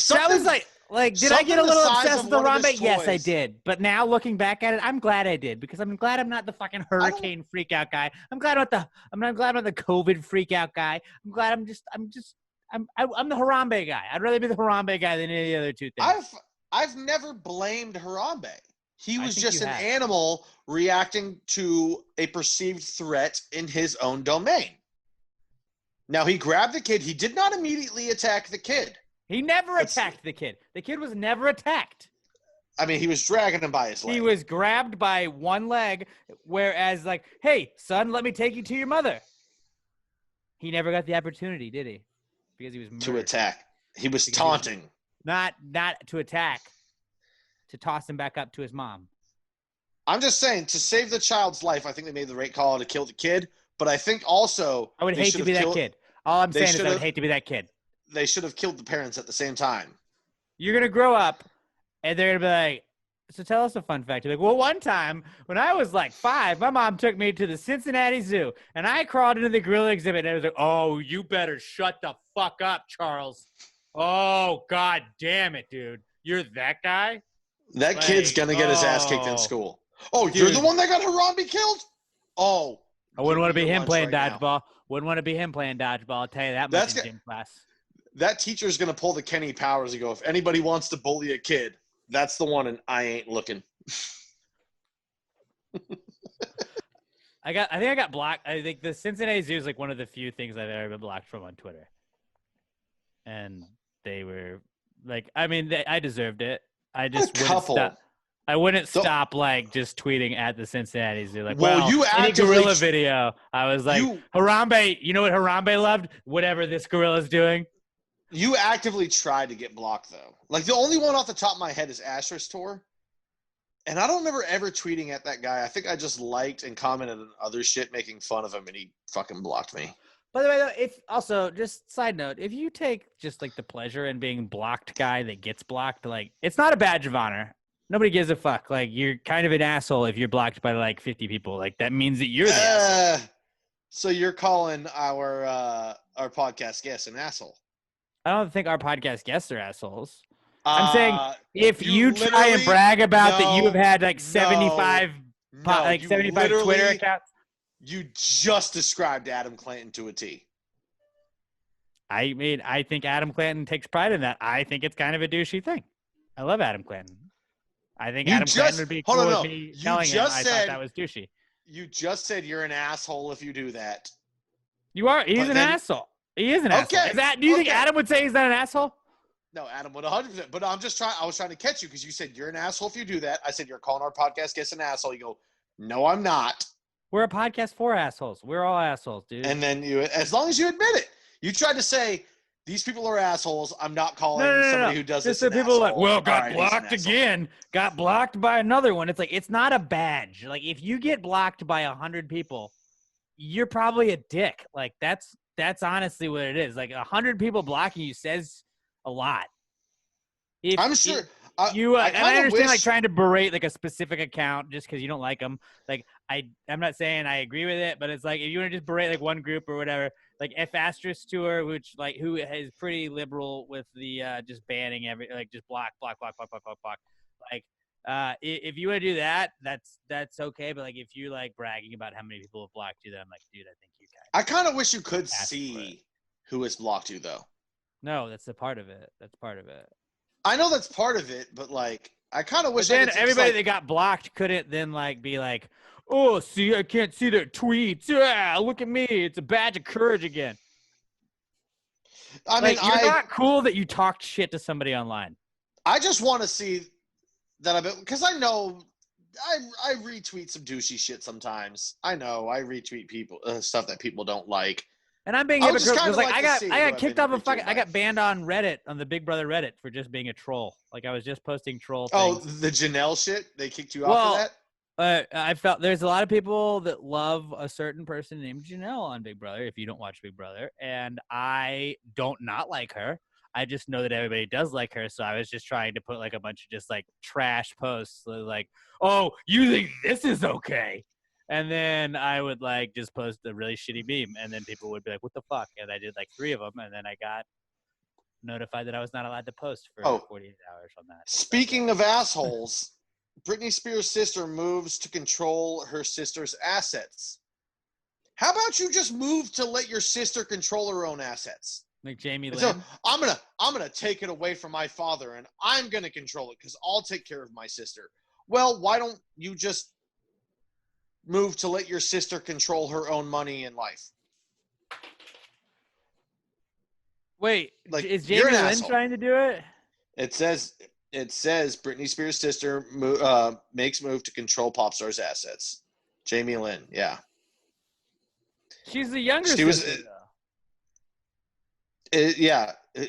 That was like, did I get a little obsessed with Harambe? Yes, I did. But now looking back at it, I'm glad I did because I'm glad I'm not the fucking hurricane freak out guy. I'm glad I'm not the COVID freak out guy. I'm glad I'm the Harambe guy. I'd rather be the Harambe guy than any of the other two things. I've never blamed Harambe. He was just an animal reacting to a perceived threat in his own domain. Now he grabbed the kid. He did not immediately attack the kid. He never attacked the kid. The kid was never attacked. I mean, he was dragging him by his leg. He was grabbed by one leg, whereas like, hey, son, let me take you to your mother. He never got the opportunity, did he? Because he was murdered. To attack. He was taunting. Not to attack. To toss him back up to his mom. I'm just saying, to save the child's life, I think they made the right call to kill the kid. But I think also I would hate to be that kid. All I'm saying is I would hate to be that kid. They should have killed the parents at the same time. You're going to grow up, and they're going to be like, so tell us a fun fact. You're like, well, one time when I was like 5, my mom took me to the Cincinnati Zoo, and I crawled into the gorilla exhibit, and I was like, oh, you better shut the fuck up, Charles. Oh, God damn it, dude. You're that guy? That kid's going to get his ass kicked in school. Oh, dude. You're the one that got Harambe killed? Oh. I wouldn't want to be him playing dodgeball. Wouldn't want to be him playing dodgeball. I'll tell you that much in gym class. That teacher's going to pull the Kenny Powers and go, if anybody wants to bully a kid, that's the one, and I ain't looking. I think I got blocked. I think the Cincinnati Zoo is like one of the few things I've ever been blocked from on Twitter. And they were like, I mean, I deserved it. I just wouldn't stop. I wouldn't stop like just tweeting at the Cincinnati Zoo. Like, well, you any gorilla video. I was like, Harambe, you know what Harambe loved? Whatever this gorilla's doing. You actively tried to get blocked, though. Like, the only one off the top of my head is Asher's Tour. And I don't remember ever tweeting at that guy. I think I just liked and commented on other shit making fun of him, and he fucking blocked me. By the way, though, if also just side note, if you take just like the pleasure in being blocked guy that gets blocked, like it's not a badge of honor. Nobody gives a fuck. Like you're kind of an asshole if you're blocked by like 50 people. Like that means that you're the asshole. So you're calling our podcast guest an asshole? I don't think our podcast guests are assholes. I'm saying if you try and literally- brag about that you no, have had like 75 you 75 Twitter literally- accounts. You just described Adam Clanton to a T. I mean, I think Adam Clanton takes pride in that. I think it's kind of a douchey thing. I love Adam Clanton. I think Adam Clanton would be cool with me telling him I thought that was douchey. You just said you're an asshole if you do that. You are. He's an asshole. He is an asshole. Do you think Adam would say he's not an asshole? No, Adam would 100%. But I was trying to catch you because you said you're an asshole if you do that. I said you're calling our podcast guest an asshole. You go, no, I'm not. We're a podcast for assholes. We're all assholes, dude. And then as long as you admit it, you tried to say these people are assholes. I'm not calling somebody who does this. Just the people asshole. like, well, got blocked again. Got blocked by another one. It's like it's not a badge. Like if you get blocked by 100 people, you're probably a dick. Like that's honestly what it is. Like 100 people blocking you says a lot. I'm sure. And I understand like trying to berate like a specific account just because you don't like them. Like I'm not saying I agree with it, but it's like if you want to just berate like one group or whatever, like F Asterisk Tour, who is pretty liberal with the just banning just block. Like if you want to do that, that's okay. But like if you're like bragging about how many people have blocked you, then I'm like, dude, I think you guys. I kind of wish you could see who has blocked you though. No, that's a part of it. That's part of it. I know that's part of it, but like I kind of wish. But then everybody that got blocked couldn't then like be like, oh, see, I can't see their tweets. Yeah, look at me. It's a badge of courage again. I mean, you're not cool that you talked shit to somebody online. I just want to see that because I know I retweet some douchey shit sometimes. I know I retweet people stuff that people don't like. And I'm being hypocritical because like I got kicked off of I got banned on Reddit, on the Big Brother Reddit for just being a troll. Like I was just posting troll things. Oh, the Janelle shit? They kicked you off for that? I felt there's a lot of people that love a certain person named Janelle on Big Brother, if you don't watch Big Brother. And I don't not like her. I just know that everybody does like her. So I was just trying to put like a bunch of just like trash posts. Like, oh, you think this is okay? And then I would like just post a really shitty meme, and then people would be like, "What the fuck?" And I did like 3 of them, and then I got notified that I was not allowed to post for 48 hours on that. Speaking of assholes, Britney Spears' sister moves to control her sister's assets. How about you just move to let your sister control her own assets? Like Jamie Lynn. So I'm gonna take it away from my father, and I'm gonna control it because I'll take care of my sister. Well, why don't you just move to let your sister control her own money in life? Wait, like, is Jamie Lynn trying to do it? It says Britney Spears' sister makes move to control pop star's assets. Jamie Lynn, yeah. She's the younger she sister,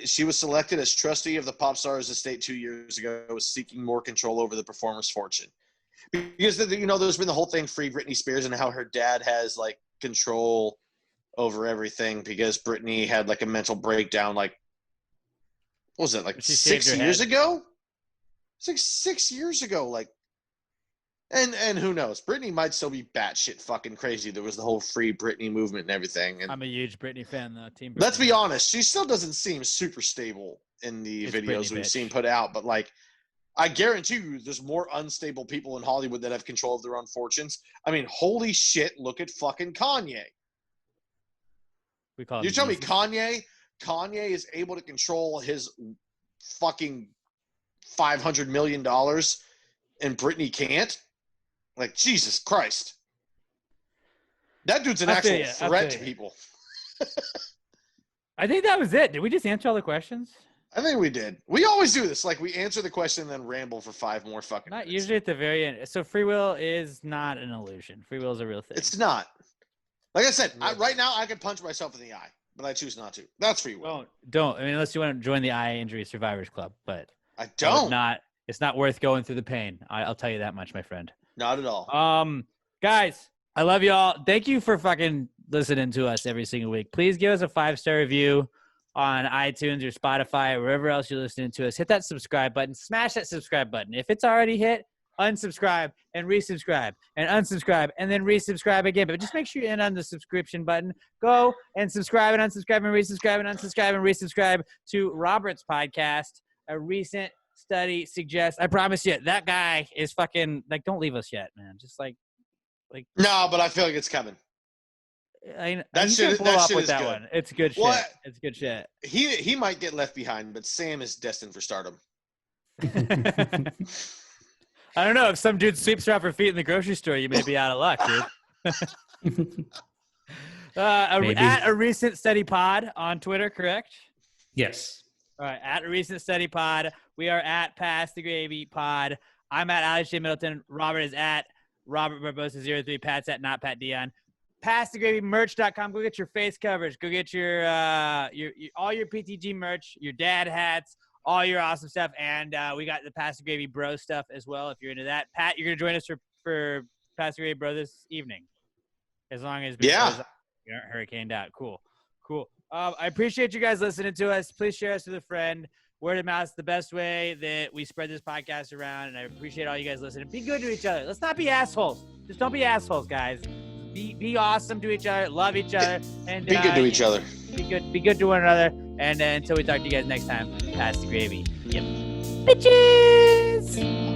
she was selected as trustee of the pop star's estate 2 years ago, seeking more control over the performer's fortune. Because, there's been the whole thing, Free Britney Spears, and how her dad has, like, control over everything because Britney had, like, a mental breakdown, like, what was it, like 6 years ago? It's like 6 years ago, like, and who knows? Britney might still be batshit fucking crazy. There was the whole Free Britney movement and everything. And I'm a huge Britney fan, though. Team Britney. Let's be honest. She still doesn't seem super stable in the videos we've seen put out, but, like, I guarantee you there's more unstable people in Hollywood that have control of their own fortunes. I mean, holy shit, look at fucking Kanye. You tell me Kanye is able to control his fucking $500 million and Britney can't? Like, Jesus Christ. That dude's an actual threat to people. I think that was it. Did we just answer all the questions? I think we did. We always do this. Like, we answer the question and then ramble for 5 more fucking minutes. Not usually at the very end. So free will is not an illusion. Free will is a real thing. It's not. Like I said, right now I could punch myself in the eye, but I choose not to. That's free will. Don't. I mean, unless you want to join the Eye Injury Survivors Club, but I don't. It's not worth going through the pain. I'll tell you that much, my friend. Not at all. Guys, I love y'all. Thank you for fucking listening to us every single week. Please give us a 5-star review on iTunes or Spotify or wherever else you're listening to us. Hit that subscribe button. Smash that subscribe button. If it's already hit, unsubscribe and resubscribe and unsubscribe and then resubscribe again. But just make sure you're in on the subscription button. Go and subscribe and unsubscribe and resubscribe and unsubscribe and resubscribe to Robert's podcast. A recent study suggests, I promise you, that guy is fucking, like, don't leave us yet, man. Just like. No, but I feel like it's coming. That shit is good. One. It's good shit. What? It's good shit. He might get left behind, but Sam is destined for stardom. I don't know. If some dude sweeps her off her feet in the grocery store, you may be out of luck, dude. At a recent study pod on Twitter, correct? Yes. All right. At a recent study pod, we are at Pass the Gravy Pod. I'm at Alex J. Middleton. Robert is at Robert Barbosa 03. Pat's at Not Pat Dion. PassTheGravyMerch.com. Go get your face covers. Go get your all your PTG merch, your dad hats, all your awesome stuff, and we got the Pass the Gravy Bro stuff as well. If you're into that, Pat, you're gonna join us for Pass the Gravy Bro this evening, as long as you aren't hurricaned out. Cool. I appreciate you guys listening to us. Please share us with a friend. Word of mouth is the best way that we spread this podcast around, and I appreciate all you guys listening. Be good to each other. Let's not be assholes. Just don't be assholes, guys. Be awesome to each other. Love each other. And be good to each other. Be good to one another. And until we talk to you guys next time, pass the gravy. Yep. Bitches!